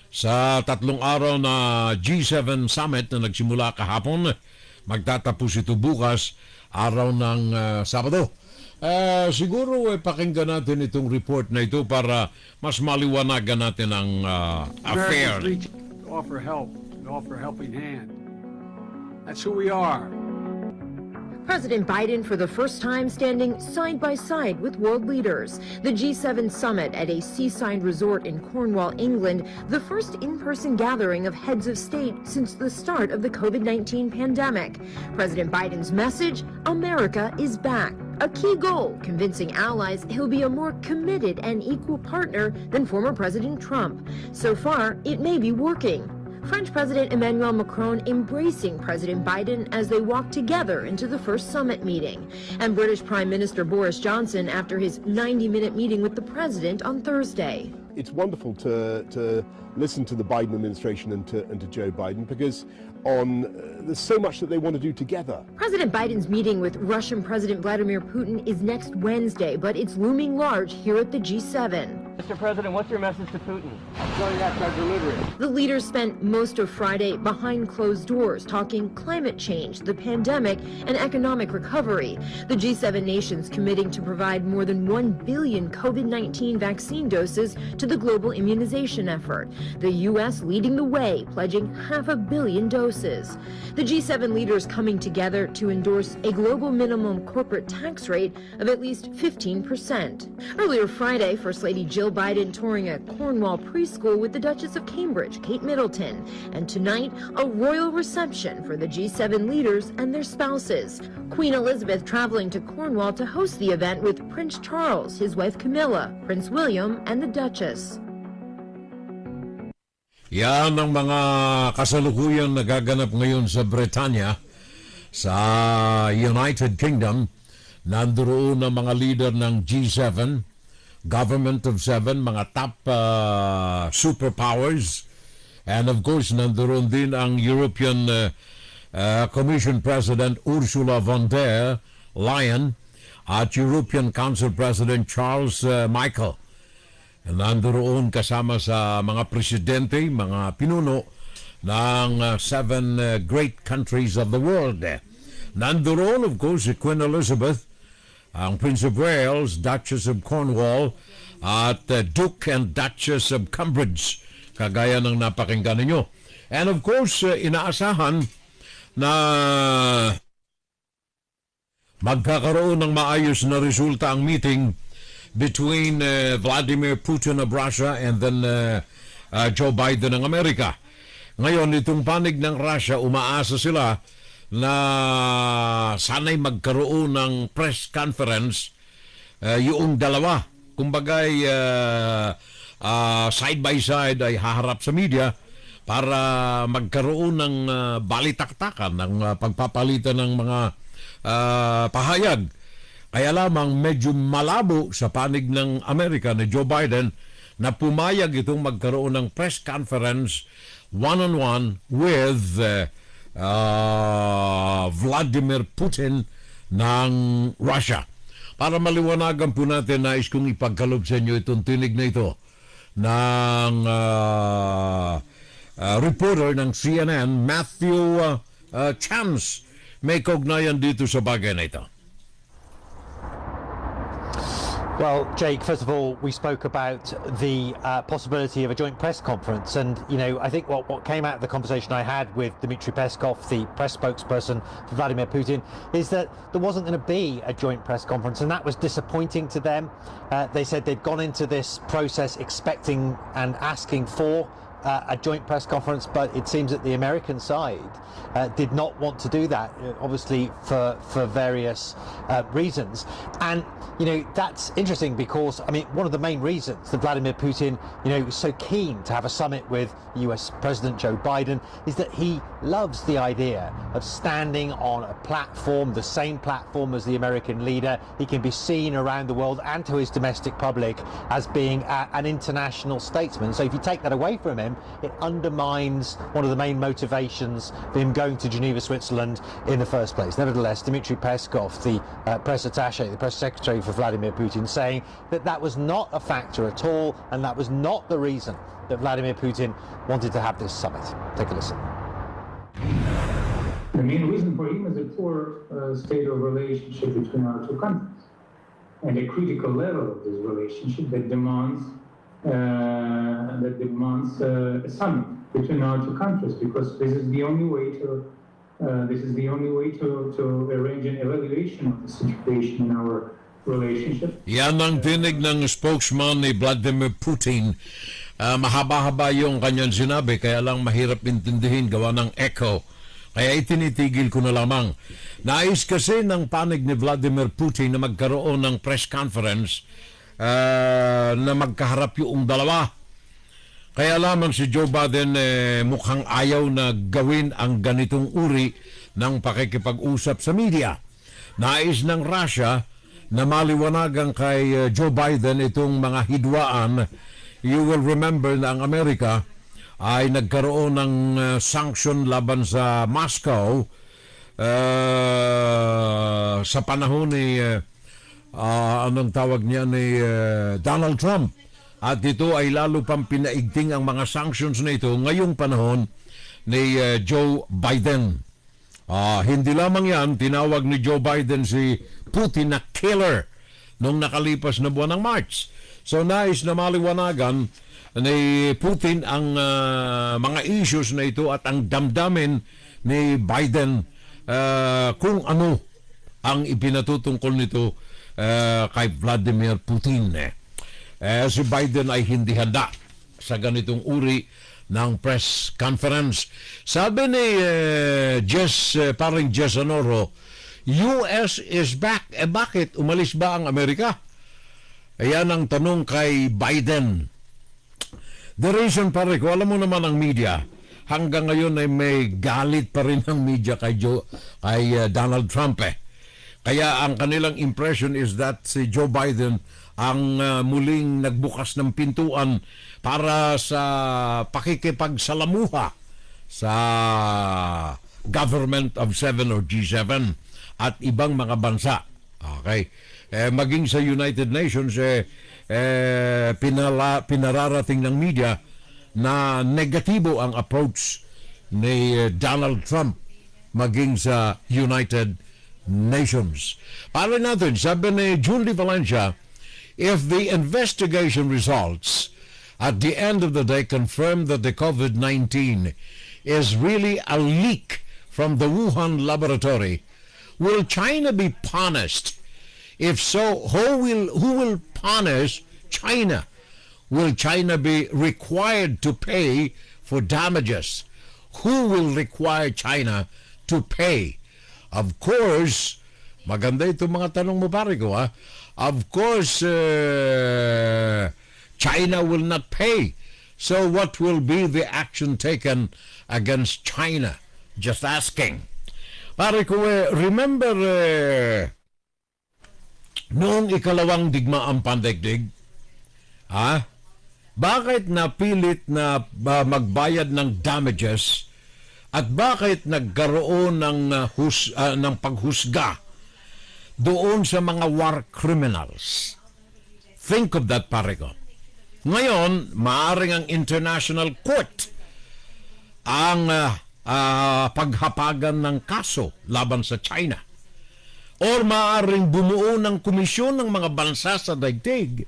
S2: sa 3 araw na G7 summit na nagsimula kahapon. Magtatapos ito bukas, araw ng Sabado. Siguro pakinggan natin itong report na ito para mas maliwanagan natin ang affair.
S8: Offer help, offer a helping hand. That's who we are.
S10: President Biden, for the first time, standing side by side with world leaders. The G7 summit at a seaside resort in Cornwall, England, the first in-person gathering of heads of state since the start of the COVID-19 pandemic. President Biden's message, America is back. A key goal, convincing allies he'll be a more committed and equal partner than former President Trump. So far, it may be working. French President Emmanuel Macron embracing President Biden as they walk together into the first summit meeting. And British Prime Minister Boris Johnson after his 90-minute meeting with the president on Thursday.
S1: It's wonderful to listen to the Biden administration and to Joe Biden because there's so much that they want to do together.
S10: President Biden's meeting with Russian President Vladimir Putin is next Wednesday, but it's looming large here at the G7.
S12: Mr. President, what's your message to Putin?
S10: The leaders spent most of Friday behind closed doors talking climate change, the pandemic, and economic recovery. The G7 nations committing to provide more than 1 billion COVID-19 vaccine doses to the global immunization effort. The U.S. leading the way, pledging 500 million doses. The G7 leaders coming together to endorse a global minimum corporate tax rate of at least 15%. Earlier Friday, First Lady Jill Biden touring a Cornwall preschool with the Duchess of Cambridge, Kate Middleton. And tonight, a royal reception for the G7 leaders and their spouses. Queen Elizabeth traveling to Cornwall to host the event with Prince Charles, his wife Camilla, Prince William, and the Duchess.
S2: Yan ang mga kasalukuyang nagaganap ngayon sa Britanya, sa United Kingdom. Nandoon ang mga leader ng G7, Government of 7, mga top superpowers. And of course, nandoon din ang European Commission President Ursula von der Leyen at European Council President Charles Michel. Nandoon kasama sa mga presidente, mga pinuno ng 7 great countries of the world. Nandoon, of course, si Queen Elizabeth, ang Prince of Wales, Duchess of Cornwall, at Duke and Duchess of Cambridge, kagaya ng napakinggan ninyo. And of course, inaasahan na magkakaroon ng maayos na resulta ang meeting between Vladimir Putin of Russia and then Joe Biden ng Amerika. Ngayon, itong panig ng Russia, umaasa sila na sana'y magkaroon ng press conference yung dalawa. Kumbagay, side by side ay haharap sa media para magkaroon ng balitaktakan, ng pagpapalitan ng mga pahayag. Kaya lamang medyo malabo sa panig ng Amerika ni Joe Biden na pumayag itong magkaroon ng press conference one-on-one with Vladimir Putin ng Russia. Para maliwanagan po natin, nais kong ipagkaloob sa inyo itong tinig na ito ng reporter ng CNN, Matthew Chance. May kaugnayan dito sa bagay na ito.
S24: Well, Jake, first of all, we spoke about the possibility of a joint press conference. And, you know, I think what came out of the conversation I had with Dmitry Peskov, the press spokesperson for Vladimir Putin, is that there wasn't going to be a joint press conference. And that was disappointing to them. They said they'd gone into this process expecting and asking for a joint press conference, but it seems that the American side did not want to do that, obviously for various reasons. And that's interesting because one of the main reasons that Vladimir Putin was so keen to have a summit with US President Joe Biden is that he loves the idea of standing on a platform, the same platform as the American leader. He can be seen around the world and to his domestic public as being an international statesman. So if you take that away from him, it undermines one of the main motivations for him going to Geneva, Switzerland in the first place. Nevertheless, Dmitry Peskov, the press attaché, the press secretary for Vladimir Putin, saying that that was not a factor at all, and that was not the reason that Vladimir Putin wanted to have this summit. Take a listen.
S9: The main reason for him is a poor state of relationship between our two countries and a critical level of this relationship that demands a summit between our two countries, because this is the only way to arrange an evaluation of the situation in our relationship.
S2: Yan ang tinig ng spokesman ni Vladimir Putin. Mahaba-haba yung kanyang sinabi, kaya lang mahirap intindihin gawa ng echo. Kaya itinitigil ko na lamang. Nais kasi ng panig ni Vladimir Putin na magkaroon ng press conference na magkaharap yung dalawa. Kaya lamang si Joe Biden mukhang ayaw na gawin ang ganitong uri ng pakikipag-usap sa media. Nais ng Russia na maliwanagan kay Joe Biden itong mga hidwaan. You will remember na ang Amerika ay nagkaroon ng sanction laban sa Moscow sa panahon ni anong tawag niya ni Donald Trump. At ito ay lalo pang pinaigting ang mga sanctions na ito ngayong panahon ni Joe Biden. Hindi lamang yan, tinawag ni Joe Biden si Putin na killer nung nakalipas na buwan ng March. So nais na maliwanagan ni Putin ang mga issues na ito at ang damdamin ni Biden kung ano ang ipinatutungkol nito kay Vladimir Putin. Si Biden ay hindi handa sa ganitong uri ng press conference. Sabi ni paring Jess Honoro, US is back. Bakit? Umalis ba ang Amerika? Ayan ang tanong kay Biden. The reason, pare ko, alam mo naman ang media, hanggang ngayon ay may galit pa rin ang media kay Donald Trump. Kaya ang kanilang impression is that si Joe Biden ang muling nagbukas ng pintuan para sa pakikipagsalamuha sa Government of Seven or G7 at ibang mga bansa. Okay. Maging sa United Nations, pinararating ng media na negatibo ang approach ni Donald Trump maging sa United Nations. Para natin, sabi ni Julie Valencia, if the investigation results at the end of the day confirm that the COVID-19 is really a leak from the Wuhan laboratory, will China be punished? If so, who will punish China? Will China be required to pay for damages? Who will require China to pay? Of course, maganda itong mga tanong mo, pare ko, ha? Of course, China will not pay. So what will be the action taken against China? Just asking. Pare ko, remember noong ikalawang digmaang pandaigdig, bakit napilit na magbayad ng damages at bakit nagkaroon ng paghusga doon sa mga war criminals? Think of that, pare ko. Ngayon, maaring ang International Court ang paghapagan ng kaso laban sa China. Or maaaring bumuo ng komisyon ng mga bansa sa daigdig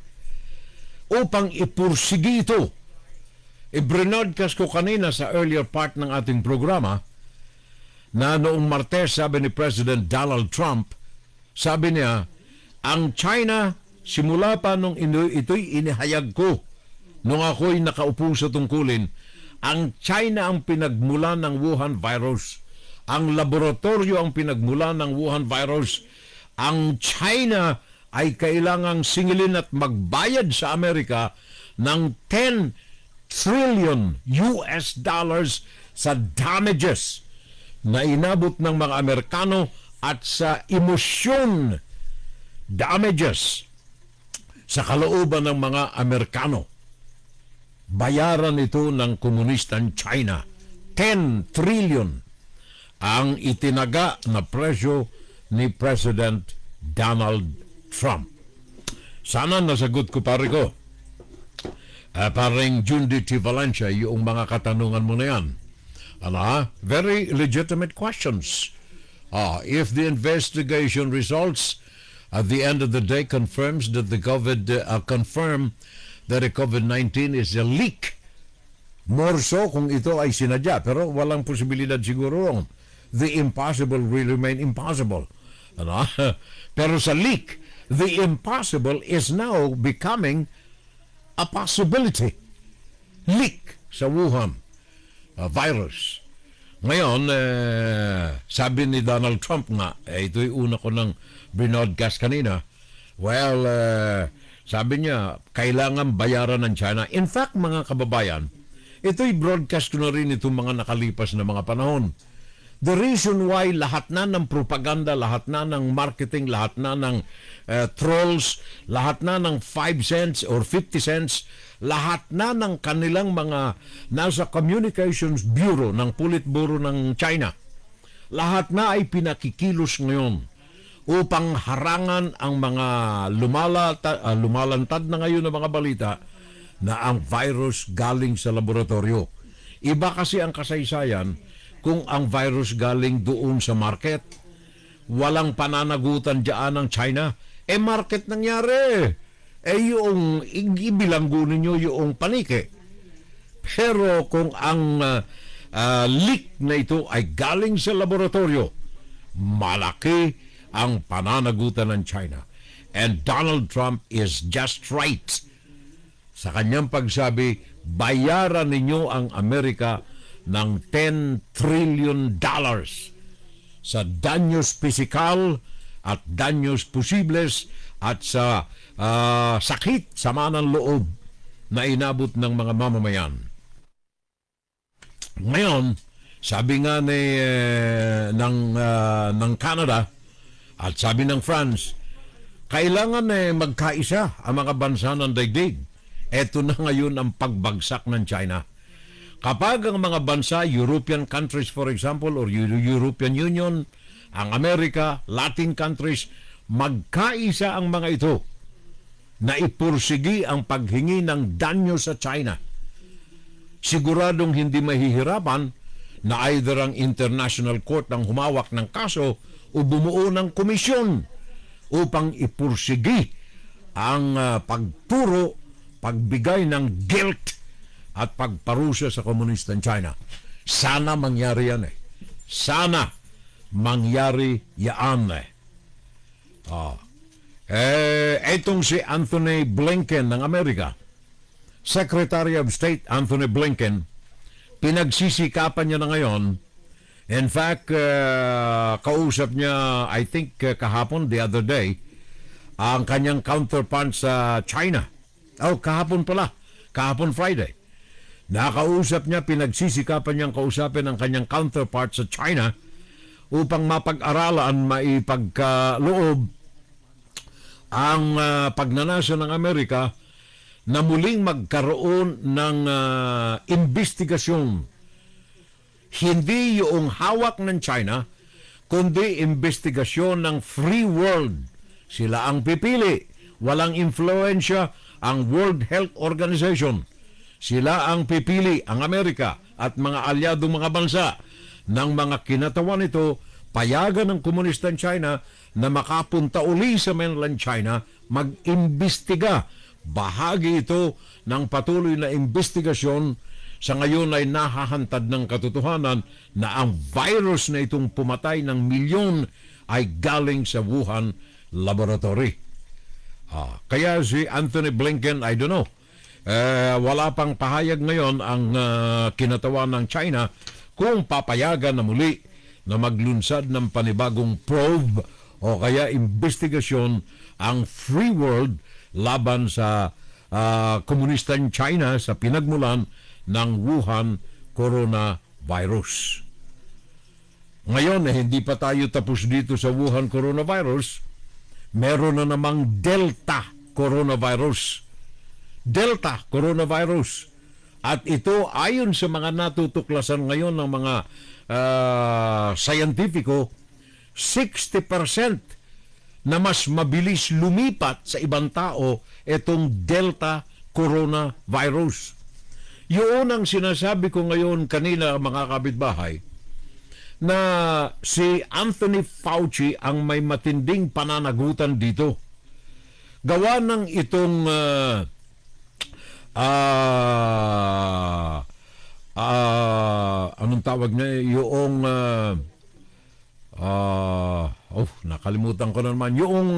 S2: upang ipursigi ito. I-broadcast ko kanina sa earlier part ng ating programa na noong Martes, sabi ni President Donald Trump, sabi niya, ang China, simula pa nung ito'y inihayag ko, nung ako'y nakaupo sa tungkulin, Ang China ang pinagmulan ng Wuhan virus. Ang laboratorio ang pinagmulan ng Wuhan virus. Ang China ay kailangang singilin at magbayad sa Amerika ng 10 trillion US dollars sa damages na inabot ng mga Amerikano at sa emosyon damages sa kalooban ng mga Amerikano. Bayaran ito ng komunistang China. 10 trillion ang itinaga na presyo ni President Donald Trump. Sana nasagot ko, pare ko. Paring Jundi T. Valencia, yung mga katanungan mo na yan. Very legitimate questions. If the investigation results at the end of the day confirms that the Gov't confirm that the COVID-19 is a leak. More so kung ito ay sinadya, pero walang posibilidad siguro. The impossible will remain impossible. Pero sa leak, the impossible is now becoming a possibility. Leak sa Wuhan virus. Ngayon, sabi ni Donald Trump nga, ito'y una ko ng binodcast kanina, well, sabi niya, kailangan bayaran ng China. In fact, mga kababayan, ito'y broadcast ko na rin itong mga nakalipas na mga panahon. The reason why lahat na ng propaganda, lahat na ng marketing, lahat na ng trolls, lahat na ng 5 cents or 50 cents, lahat na ng kanilang mga nasa Communications Bureau ng Politburo ng China, lahat na ay pinakikilos ngayon upang harangan ang mga lumalantad na ngayon ng mga balita na ang virus galing sa laboratorio. Iba kasi ang kasaysayan kung ang virus galing doon sa market. Walang pananagutan dyan ng China. Market nangyari. Yung ibilanggo ninyo yung panike. Pero kung ang leak na ito ay galing sa laboratorio, malaki ang pananagutan ng China. And Donald Trump is just right sa kanyang pagsabi, bayaran ninyo ang Amerika ng 10 trillion dollars sa danyos pisikal at danyos posibles at sa sakit, sama ng loob na inabot ng mga mamamayan. Ngayon, sabi nga ng Canada at sabi ng France, kailangan magkaisa ang mga bansa ng daigdig. Ito na ngayon ang pagbagsak ng China. Kapag ang mga bansa, European countries for example, or European Union, ang Amerika, Latin countries, magkaisa ang mga ito na ipursigi ang paghingi ng danyo sa China. Siguradong hindi mahihirapan na either ang International Court ang humawak ng kaso o bumuo ng komisyon upang ipursigi ang pagturo, pagbigay ng guilt at pagparusa sa komunistang China. Sana mangyari yan Sana mangyari yan etong si Anthony Blinken ng Amerika, Secretary of State Anthony Blinken, pinagsisikapan niya na ngayon. In fact, kausap niya, I think kahapon, the other day, ang kanyang counterpart sa China. Kahapon pala. Kahapon Friday. Nakausap niya, pinagsisikapan niyang kausapin ang kanyang counterpart sa China upang mapag-aralan, maipagkaloob ang pagnanasa ng Amerika na muling magkaroon ng investigasyon. Hindi yung hawak ng China, kundi investigasyon ng free world. Sila ang pipili. Walang influensya ang World Health Organization. Sila ang pipili, ang Amerika at mga alyadong mga bansa ng mga kinatawan nito, payagan ng komunistang China na makapunta uli sa mainland China, mag-imbestiga. Bahagi ito ng patuloy na investigasyon. Sa ngayon ay nahahantad ng katotohanan na ang virus na itong pumatay ng milyon ay galing sa Wuhan Laboratory. Kaya si Anthony Blinken, I don't know, Wala pang pahayag ngayon ang kinatawan ng China kung papayagan na muli na maglunsad ng panibagong probe o kaya investigasyon ang free world laban sa komunistang China sa pinagmulan ng Wuhan coronavirus. Ngayon, hindi pa tayo tapos dito sa Wuhan coronavirus. Meron na namang Delta coronavirus. Delta coronavirus. At ito, ayon sa mga natutuklasan ngayon ng mga scientifico, 60% na mas mabilis lumipat sa ibang tao itong Delta coronavirus. Yun ang sinasabi ko ngayon kanina, mga kapitbahay, na si Anthony Fauci ang may matinding pananagutan dito. Gawa ng itong anong tawag na yung nakalimutan ko na naman yung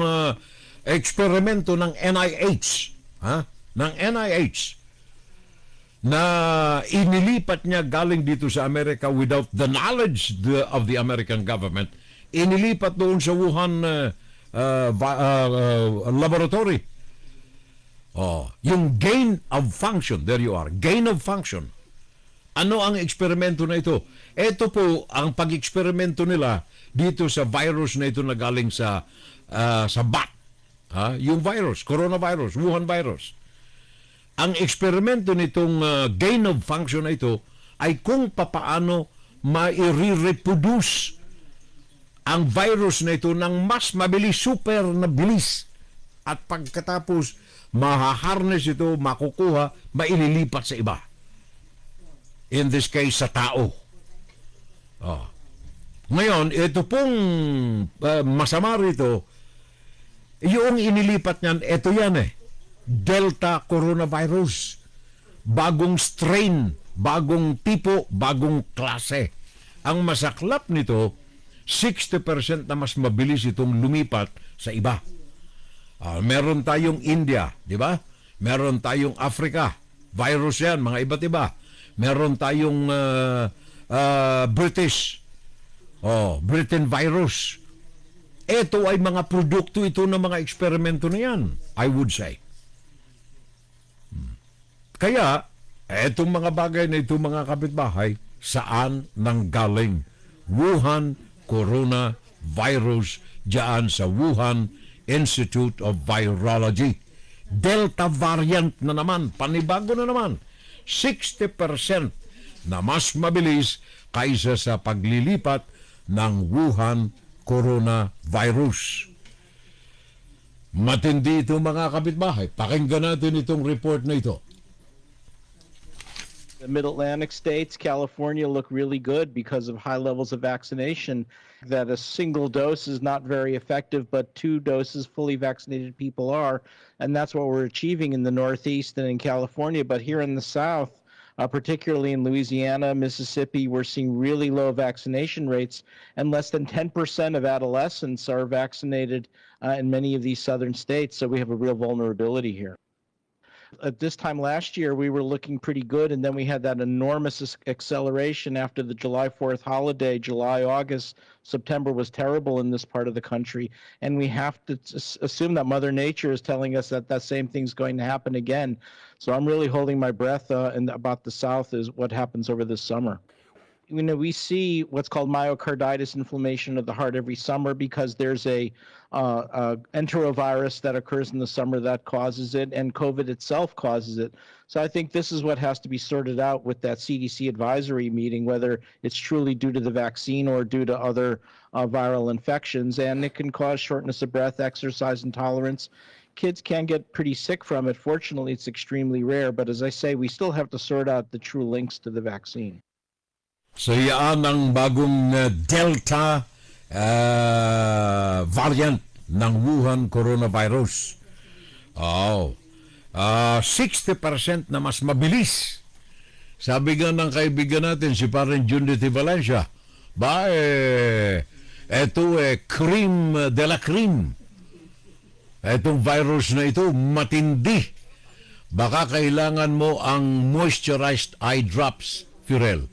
S2: eksperimento ng NIH, ng NIH na inilipat niya galing dito sa Amerika without the knowledge of the American government, inilipat doon sa Wuhan laboratory. Yung gain of function, there you are, gain of function. Ano ang eksperimento na ito? Ito po ang pag-eksperimento nila dito sa virus na ito na galing sa bat. Yung virus, coronavirus, Wuhan virus. Ang eksperimento nitong gain of function na ito ay kung papaano ma-reproduce ang virus na ito ng mas mabilis, super na bilis. At pagkatapos, mahaharness ito, makukuha, maililipat sa iba. In this case, sa tao. Ngayon, ito pong masama rito, yung inilipat niyan, ito yan Delta coronavirus. Bagong strain, bagong tipo, bagong klase. Ang masaklap nito, 60% na mas mabilis itong lumipat sa iba. Meron tayong India, di ba? Meron tayong Africa. Virus yan, mga iba't iba. Meron tayong British. Britain virus. Ito ay mga produkto ito ng mga eksperimento na yan, I would say. Kaya, etong mga bagay na ito, mga kapitbahay, saan nanggaling? Wuhan coronavirus, diyan sa Wuhan Institute of Virology. Delta variant na naman, panibago na naman. 60% na mas mabilis kaysa sa paglilipat ng Wuhan coronavirus. Matindi ito, mga kapitbahay. Pakinggan natin itong report na ito.
S5: The Mid-Atlantic states, California, look really good because of high levels of vaccination. That a single dose is not very effective, but 2 doses fully vaccinated people are. And that's what we're achieving in the Northeast and in California. But here in the South, particularly in Louisiana, Mississippi, we're seeing really low vaccination rates, and less than 10% of adolescents are vaccinated in many of these southern states. So we have a real vulnerability here. At this time last year, we were looking pretty good, and then we had that enormous acceleration after the July 4th holiday. July, August, September was terrible in this part of the country, and we have to assume that Mother Nature is telling us that that same thing's going to happen again. So I'm really holding my breath about the South is what happens over this summer. We see what's called myocarditis, inflammation of the heart, every summer because there's a enterovirus that occurs in the summer that causes it, and COVID itself causes it. So I think this is what has to be sorted out with that CDC advisory meeting, whether it's truly due to the vaccine or due to other viral infections, and it can cause shortness of breath, exercise intolerance. Kids can get pretty sick from it. Fortunately, it's extremely rare, but as I say, we still have to sort out the true links to the vaccine.
S2: So yan ang bagong Delta variant ng Wuhan coronavirus. 60% na mas mabilis. Sabi nga ng kaibigan natin, si Parang Junity Valencia, eto cream de la cream. Etong virus na ito, matindi. baka kailangan mo ang moisturized eye drops, Furel.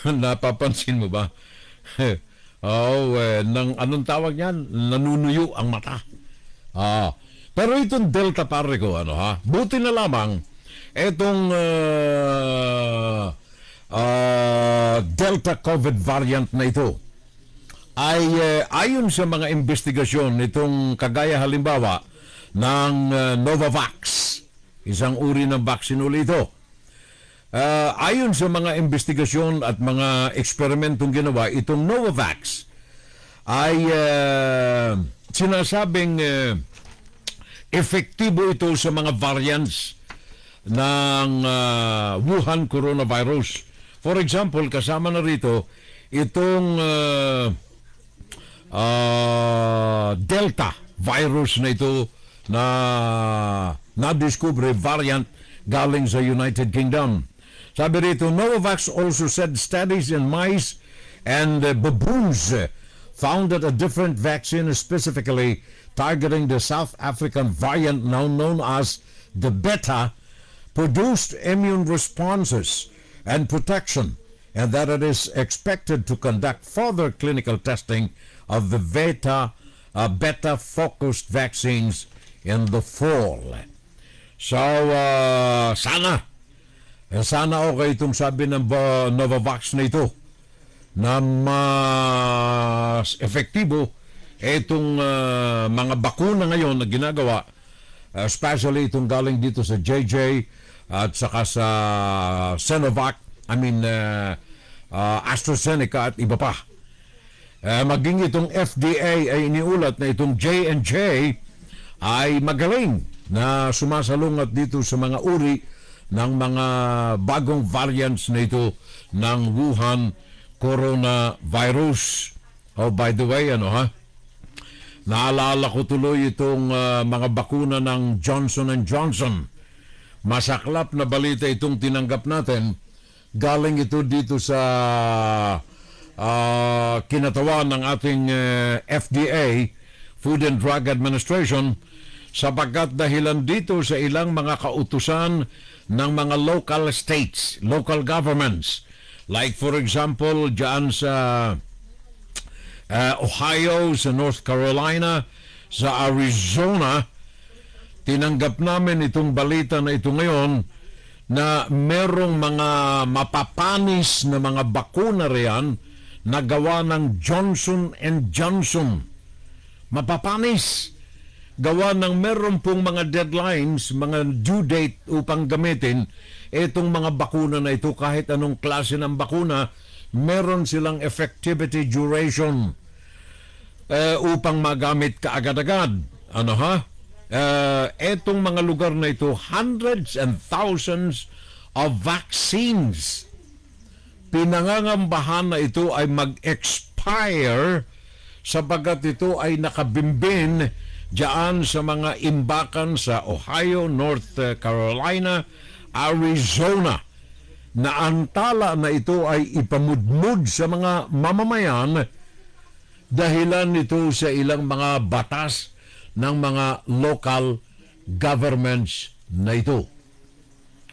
S2: Napapansin mo ba? Anong tawag niyan? Nanunuyo ang mata. Pero itong Delta pare ko, buti na lamang itong Delta COVID variant na ito ay ayon sa mga investigasyon nitong kagaya halimbawa ng Novavax, isang uri ng vaccine ulit ito. Ayon sa mga investigasyon at mga eksperimentong ginawa, itong Novavax ay sinasabing epektibo ito sa mga variants ng Wuhan coronavirus. For example, kasama na rito itong Delta virus na ito na nadiskubre variant galing sa United Kingdom. Sabi rito, Novavax also said studies in mice and baboons found that a different vaccine specifically targeting the South African variant now known as the Beta produced immune responses and protection, and that it is expected to conduct further clinical testing of the beta-focused vaccines in the fall. So, sana okay itong sabi ng Novavax na ito na mas efektibo itong mga bakuna ngayon na ginagawa, especially itong galing dito sa JJ at saka sa Sinovac, AstraZeneca at iba pa. Maging itong FDA ay iniulat na itong J&J ay magaling na sumasalungat dito sa mga uri ng mga bagong variants na ito ng Wuhan coronavirus. Oh, by the way, naalala ko tuloy itong mga bakuna ng Johnson & Johnson. Masaklap na balita itong tinanggap natin. Galing ito dito sa kinatawan ng ating FDA, Food and Drug Administration, sapagkat dahilan dito sa ilang mga kautusan ng mga local states, local governments. Like for example, dyan sa Ohio, sa North Carolina, sa Arizona, tinanggap namin itong balita na ito ngayon na merong mga mapapanis na mga bakuna riyan na gawa ng Johnson & Johnson. Mapapanis. Gawa ng meron pong mga deadlines, mga due date upang gamitin itong mga bakuna na ito. Kahit anong klase ng bakuna, meron silang effectivity duration upang magamit kaagad-agad. Etong mga lugar na ito, hundreds and thousands of vaccines. Pinangangambahan na ito ay mag-expire sapagat ito ay nakabimbin diyan sa mga imbakan sa Ohio, North Carolina, Arizona, na antala na ito ay ipamudmud sa mga mamamayan dahilan nito sa ilang mga batas ng mga local governments na ito.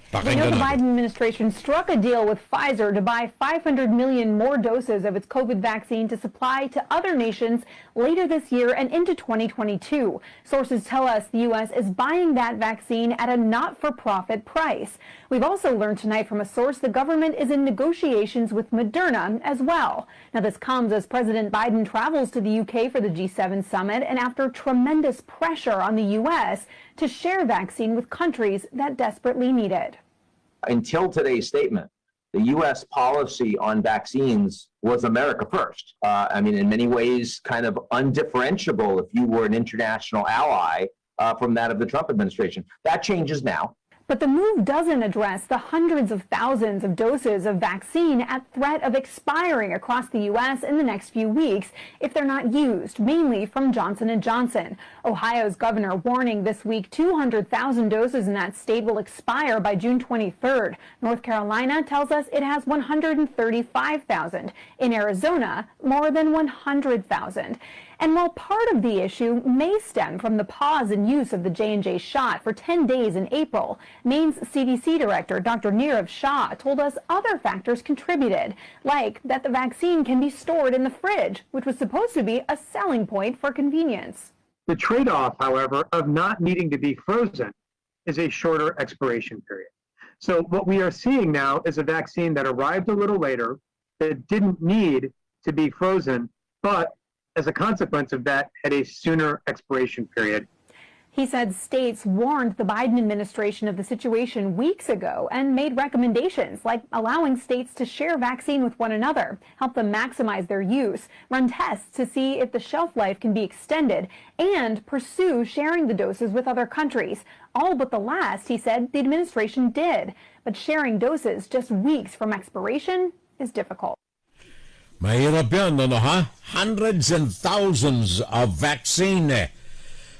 S4: We know the Biden administration struck a deal with Pfizer to buy 500 million more doses of its COVID vaccine to supply to other nations later this year and into 2022. Sources tell us the U.S. is buying that vaccine at a not-for-profit price. We've also learned tonight from a source the government is in negotiations with Moderna as well. Now, this comes as President Biden travels to the UK for the G7 summit and after tremendous pressure on the U.S. to share vaccine with countries that desperately need it.
S13: Until today's statement, the U.S. policy on vaccines was America first. In many ways, kind of undifferentiable if you were an international ally from that of the Trump administration. That changes now.
S4: But the move doesn't address the hundreds of thousands of doses of vaccine at threat of expiring across the U.S. in the next few weeks if they're not used, mainly from Johnson & Johnson. Ohio's governor warning this week 200,000 doses in that state will expire by June 23rd. North Carolina tells us it has 135,000. In Arizona, more than 100,000. And while part of the issue may stem from the pause in use of the J&J shot for 10 days in April, Maine's CDC Director Dr. Nirav Shah told us other factors contributed, like that the vaccine can be stored in the fridge, which was supposed to be a selling point for convenience.
S11: The trade-off, however, of not needing to be frozen is a shorter expiration period. So what we are seeing now is a vaccine that arrived a little later, that didn't need to be frozen, but as a consequence of that, had a sooner expiration period.
S4: He said states warned the Biden administration of the situation weeks ago and made recommendations like allowing states to share vaccine with one another, help them maximize their use, run tests to see if the shelf life can be extended, and pursue sharing the doses with other countries. All but the last, he said, the administration did. But sharing doses just weeks from expiration is difficult.
S2: Mahirap yan, ano ha? Hundreds and thousands of vaccine.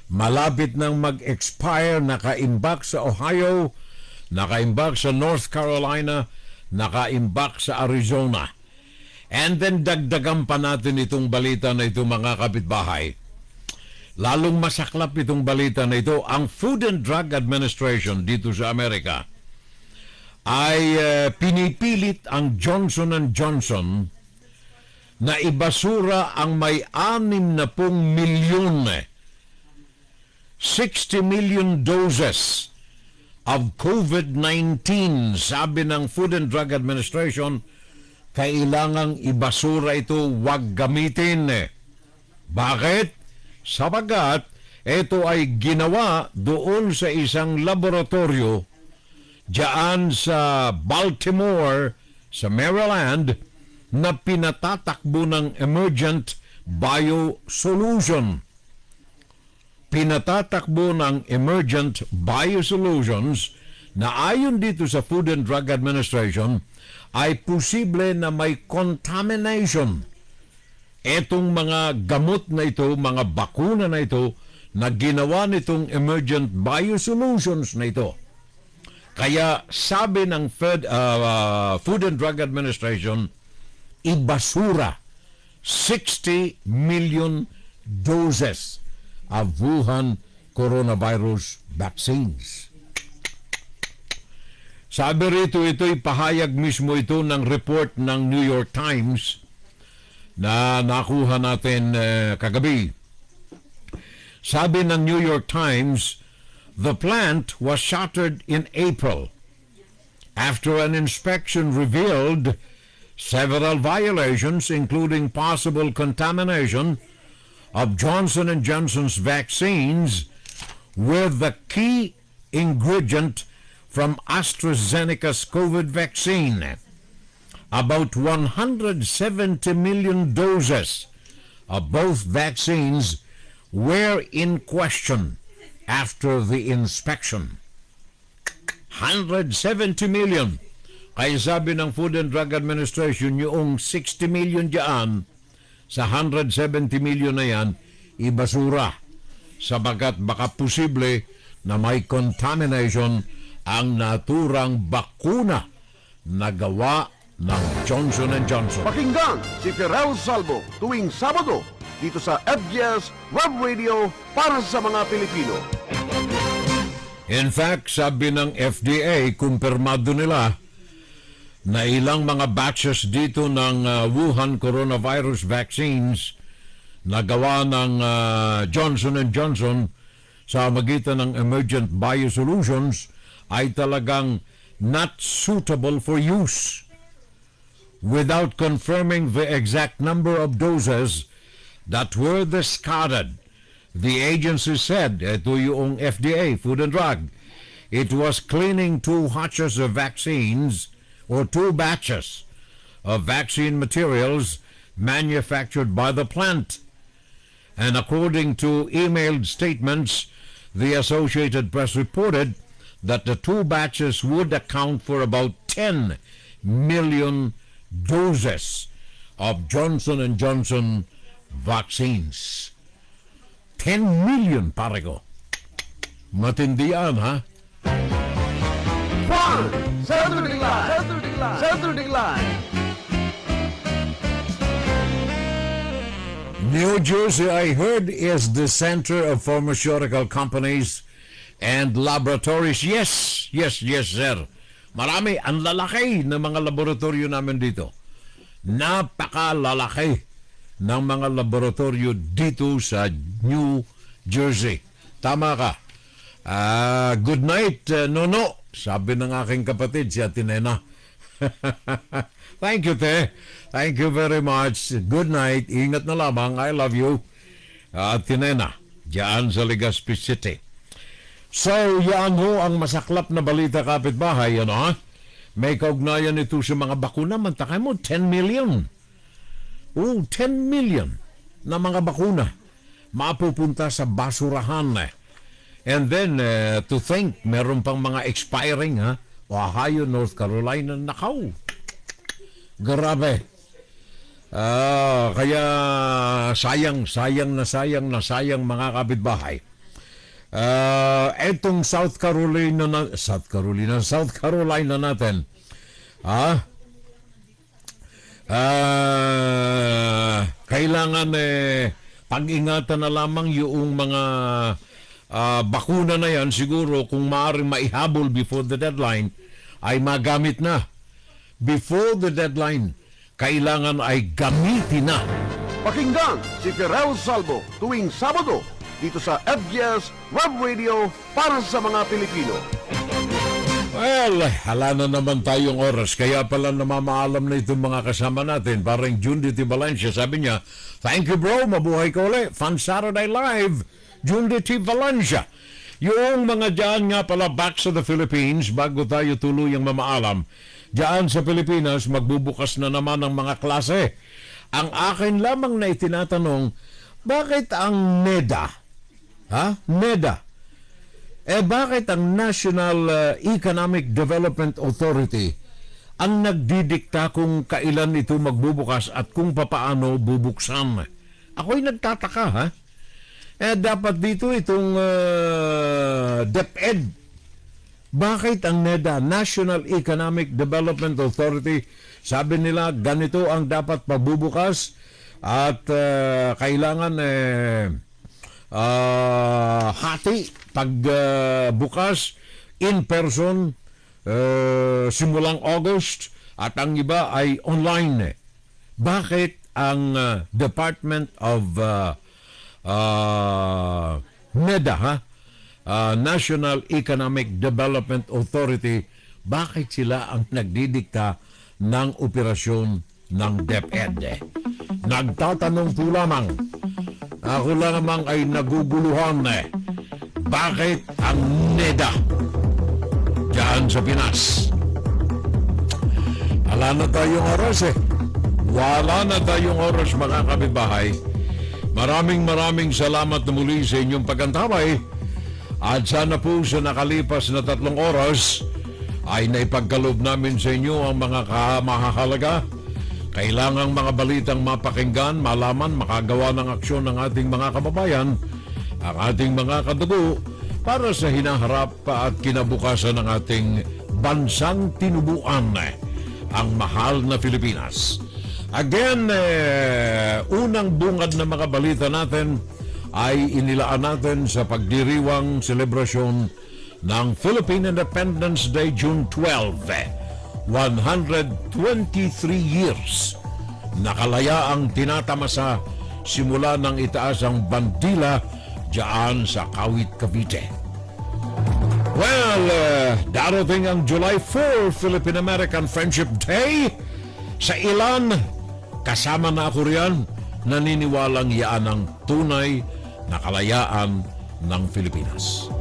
S2: Malapit nang mag-expire, nakaimbak sa Ohio, nakaimbak sa North Carolina, nakaimbak sa Arizona. And then dagdagan pa natin itong balita na ito, mga kapitbahay. Lalong masaklap itong balita na ito. Ang Food and Drug Administration dito sa Amerika ay pinipilit ang Johnson & Johnson na ibasura ang may 60 milyon 60 million doses of COVID-19. Sabi ng Food and Drug Administration, kailangang ibasura ito, wag gamitin. Bakit? Sabagat ito ay ginawa doon sa isang laboratorio diyan sa Baltimore, sa Maryland, na pinatatakbo ng Emergent Biosolution. Pinatatakbo ng Emergent Biosolutions na ayon dito sa Food and Drug Administration ay posible na may contamination. Etong mga gamot na ito, mga bakuna na ito, na ginawa nitong Emergent Biosolutions na ito. Kaya sabi ng Food and Drug Administration, ibasura 60 million doses of Wuhan coronavirus vaccines. Sabi rito, ito'y pahayag mismo ito ng report ng New York Times na nakuha natin kagabi. Sabi ng New York Times, the plant was shuttered in April after an inspection revealed several violations, including possible contamination of Johnson & Johnson's vaccines with the key ingredient from AstraZeneca's COVID vaccine. About 170 million doses of both vaccines were in question after the inspection. 170 million. Kaya sabi ng Food and Drug Administration, yung 60 million dyan, sa 170 million na yan, ibasura. Sabagat baka posible na may contamination ang naturang bakuna na gawa ng Johnson & Johnson.
S3: Pakinggan si Pirel Salvo tuwing Sabado dito sa FGS Webradio para sa mga Pilipino.
S2: In fact, sabi ng FDA, kumpirmado nila na ilang mga batches dito ng Wuhan coronavirus vaccines na gawa ng Johnson & Johnson sa magitan ng Emergent Biosolutions ay talagang not suitable for use. Without confirming the exact number of doses that were discarded, the agency said, ito yung FDA, Food and Drug, it was cleaning 2 batches of vaccines or 2 batches of vaccine materials manufactured by the plant. And according to emailed statements, the Associated Press reported that the 2 batches would account for about 10 million doses of Johnson & Johnson vaccines. 10 million, pare ko. Matindi yan, ha?
S3: Saturday Live!
S2: New Jersey, I heard, is the center of pharmaceutical companies and laboratories. Yes, sir. Marami, ang lalaki ng mga laboratorio namin dito. Napakalalaki ng mga laboratorio dito sa New Jersey. Tama ka. Good night, Nono. Sabi ng aking kapatid, si Atenena. Thank you, Te. Thank you very much. Good night. Ingat na lamang. I love you. Atenena, diyan sa Legazpi City. So, yan ho ang masaklap na balita, kapitbahay. Ano, ha? May kaugnayan ito sa mga bakuna. Mantakay mo, 10 million. 10 million na mga bakuna mapupunta sa basurahan. And then, to think, meron pang mga expiring, ha? Ohio, North Carolina, nakaw. Grabe. Kaya sayang mga kapitbahay. Etong South Carolina natin. Kailangan pag-ingatan na lamang yung mga bakuna na yan. Siguro kung maaaring maihabol before the deadline ay magamit na. Before the deadline, kailangan ay gamitin na.
S3: Pakinggan si Pirel Salvo tuwing Sabado dito sa FGS Webradio para sa mga Pilipino.
S2: Well, hala na naman tayong oras. Kaya pala namamaalam na itong mga kasama natin. Parang Jundity Valencia. Sabi niya, thank you bro, mabuhay ka ulit. Fun Saturday Live, Jundity Valencia. Yung mga dyan nga pala back sa the Philippines, bago tayo tuluyang mamaalam, dyan sa Pilipinas, magbubukas na naman ang mga klase. Ang akin lamang na itinatanong, bakit ang NEDA? NEDA. Bakit ang National Economic Development Authority ang nagdidikta kung kailan ito magbubukas at kung papaano bubuksan? Ako'y nagtataka, ha? Dapat dito itong DepEd. Bakit ang NEDA, National Economic Development Authority, sabi nila ganito ang dapat pabubukas at kailangan hati pagbukas in person simulang August at ang iba ay online. Bakit ang Department of NEDA, National Economic Development Authority, bakit sila ang nagdidikta ng operasyon ng DepEd? Nagtatanong po lamang. Ako lamang ay naguguluhan. Bakit ang NEDA dyan sa Pinas? Wala na tayong oras Wala na tayong oras, mga kapitbahay. Maraming salamat na muli sa inyong pagkantabay. At sana po sa nakalipas na 3 oras ay naipagkaloob namin sa inyo ang mga mahahalaga, kailangang mga balitang mapakinggan, malaman, makagawa ng aksyon ng ating mga kababayan, ang ating mga kadugo, para sa hinaharap at kinabukasan ng ating bansang tinubuan, ang mahal na Pilipinas. Again, unang bungad na mga balita natin ay inilaan natin sa pagdiriwang selebrasyon ng Philippine Independence Day, June 12. 123 years nakalaya ang tinatamasa simula ng itaas ang bandila diyan sa Kawit, Cavite. Well, darating ang July 4, Philippine-American Friendship Day. Sa ilan, kasama na ako riyan, naniniwalang yaan ang tunay na kalayaan ng Pilipinas.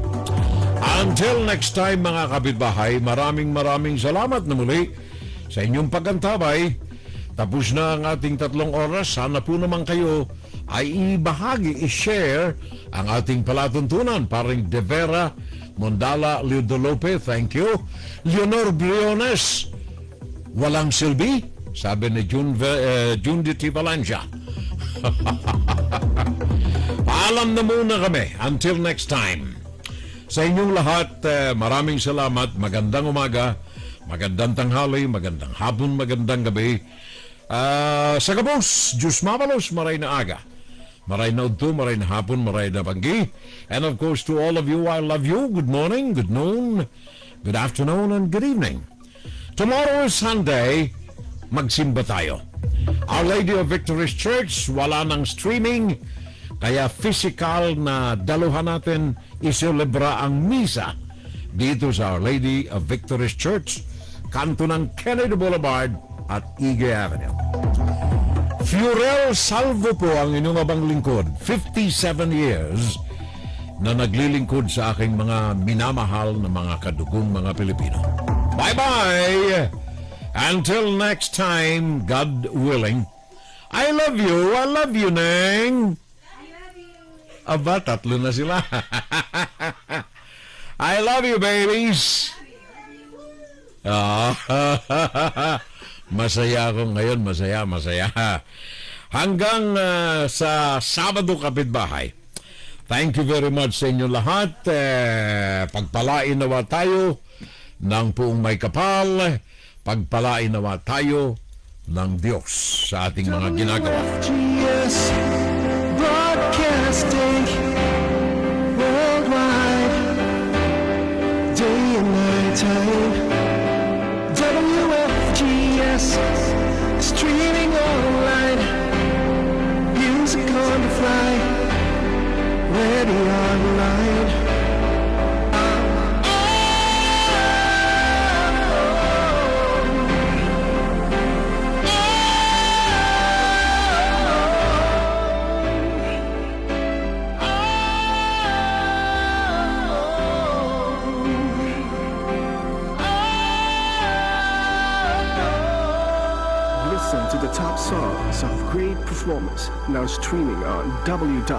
S2: Until next time, mga kapitbahay, maraming salamat na muli sa inyong pagkantabay. Tapos na ang ating 3 oras. Sana po naman kayo ay ibahagi, i-share ang ating palatuntunan. Paring De Vera, Mondala, Leodolope, thank you. Leonor Briones, walang silbi, sabi ni Jundity Valencia. Paalam na muna kami. Until next time. Sa inyong lahat, maraming salamat. Magandang umaga, magandang tanghali, magandang hapon, magandang gabi. Sa kabos, Diyos mabalos, maray na aga. maray na udto, maray na hapon, maray na panggi. And of course, to all of you, I love you. Good morning, good noon, good afternoon, and good evening. Tomorrow is Sunday, magsimba tayo. Our Lady of Victory's Church, wala ng streaming, kaya physical na daluhan natin iselebra ang misa dito sa Our Lady of Victory's Church, kanto ng Kennedy Boulevard at Ige Avenue. Furel Salvo po ang inyong abang lingkod, 57 years na naglilingkod sa aking mga minamahal na mga kadugong mga Pilipino. Bye-bye! Until next time, God willing. I love you, Neng! Aba, tatlo na sila. I love you, babies! Masaya ako ngayon, masaya. Hanggang sa Sabado kapitbahay. Thank you very much sa inyo lahat. Pagpalain nawa tayo ng puong may kapal. Pagpalain nawa tayo ng Diyos sa ating mga ginagawa.
S7: Wfgs Broadcasting worldwide, day and night time. Wfgs streaming online, music on the fly, ready online. To the top songs of great performance now streaming on W.FGS.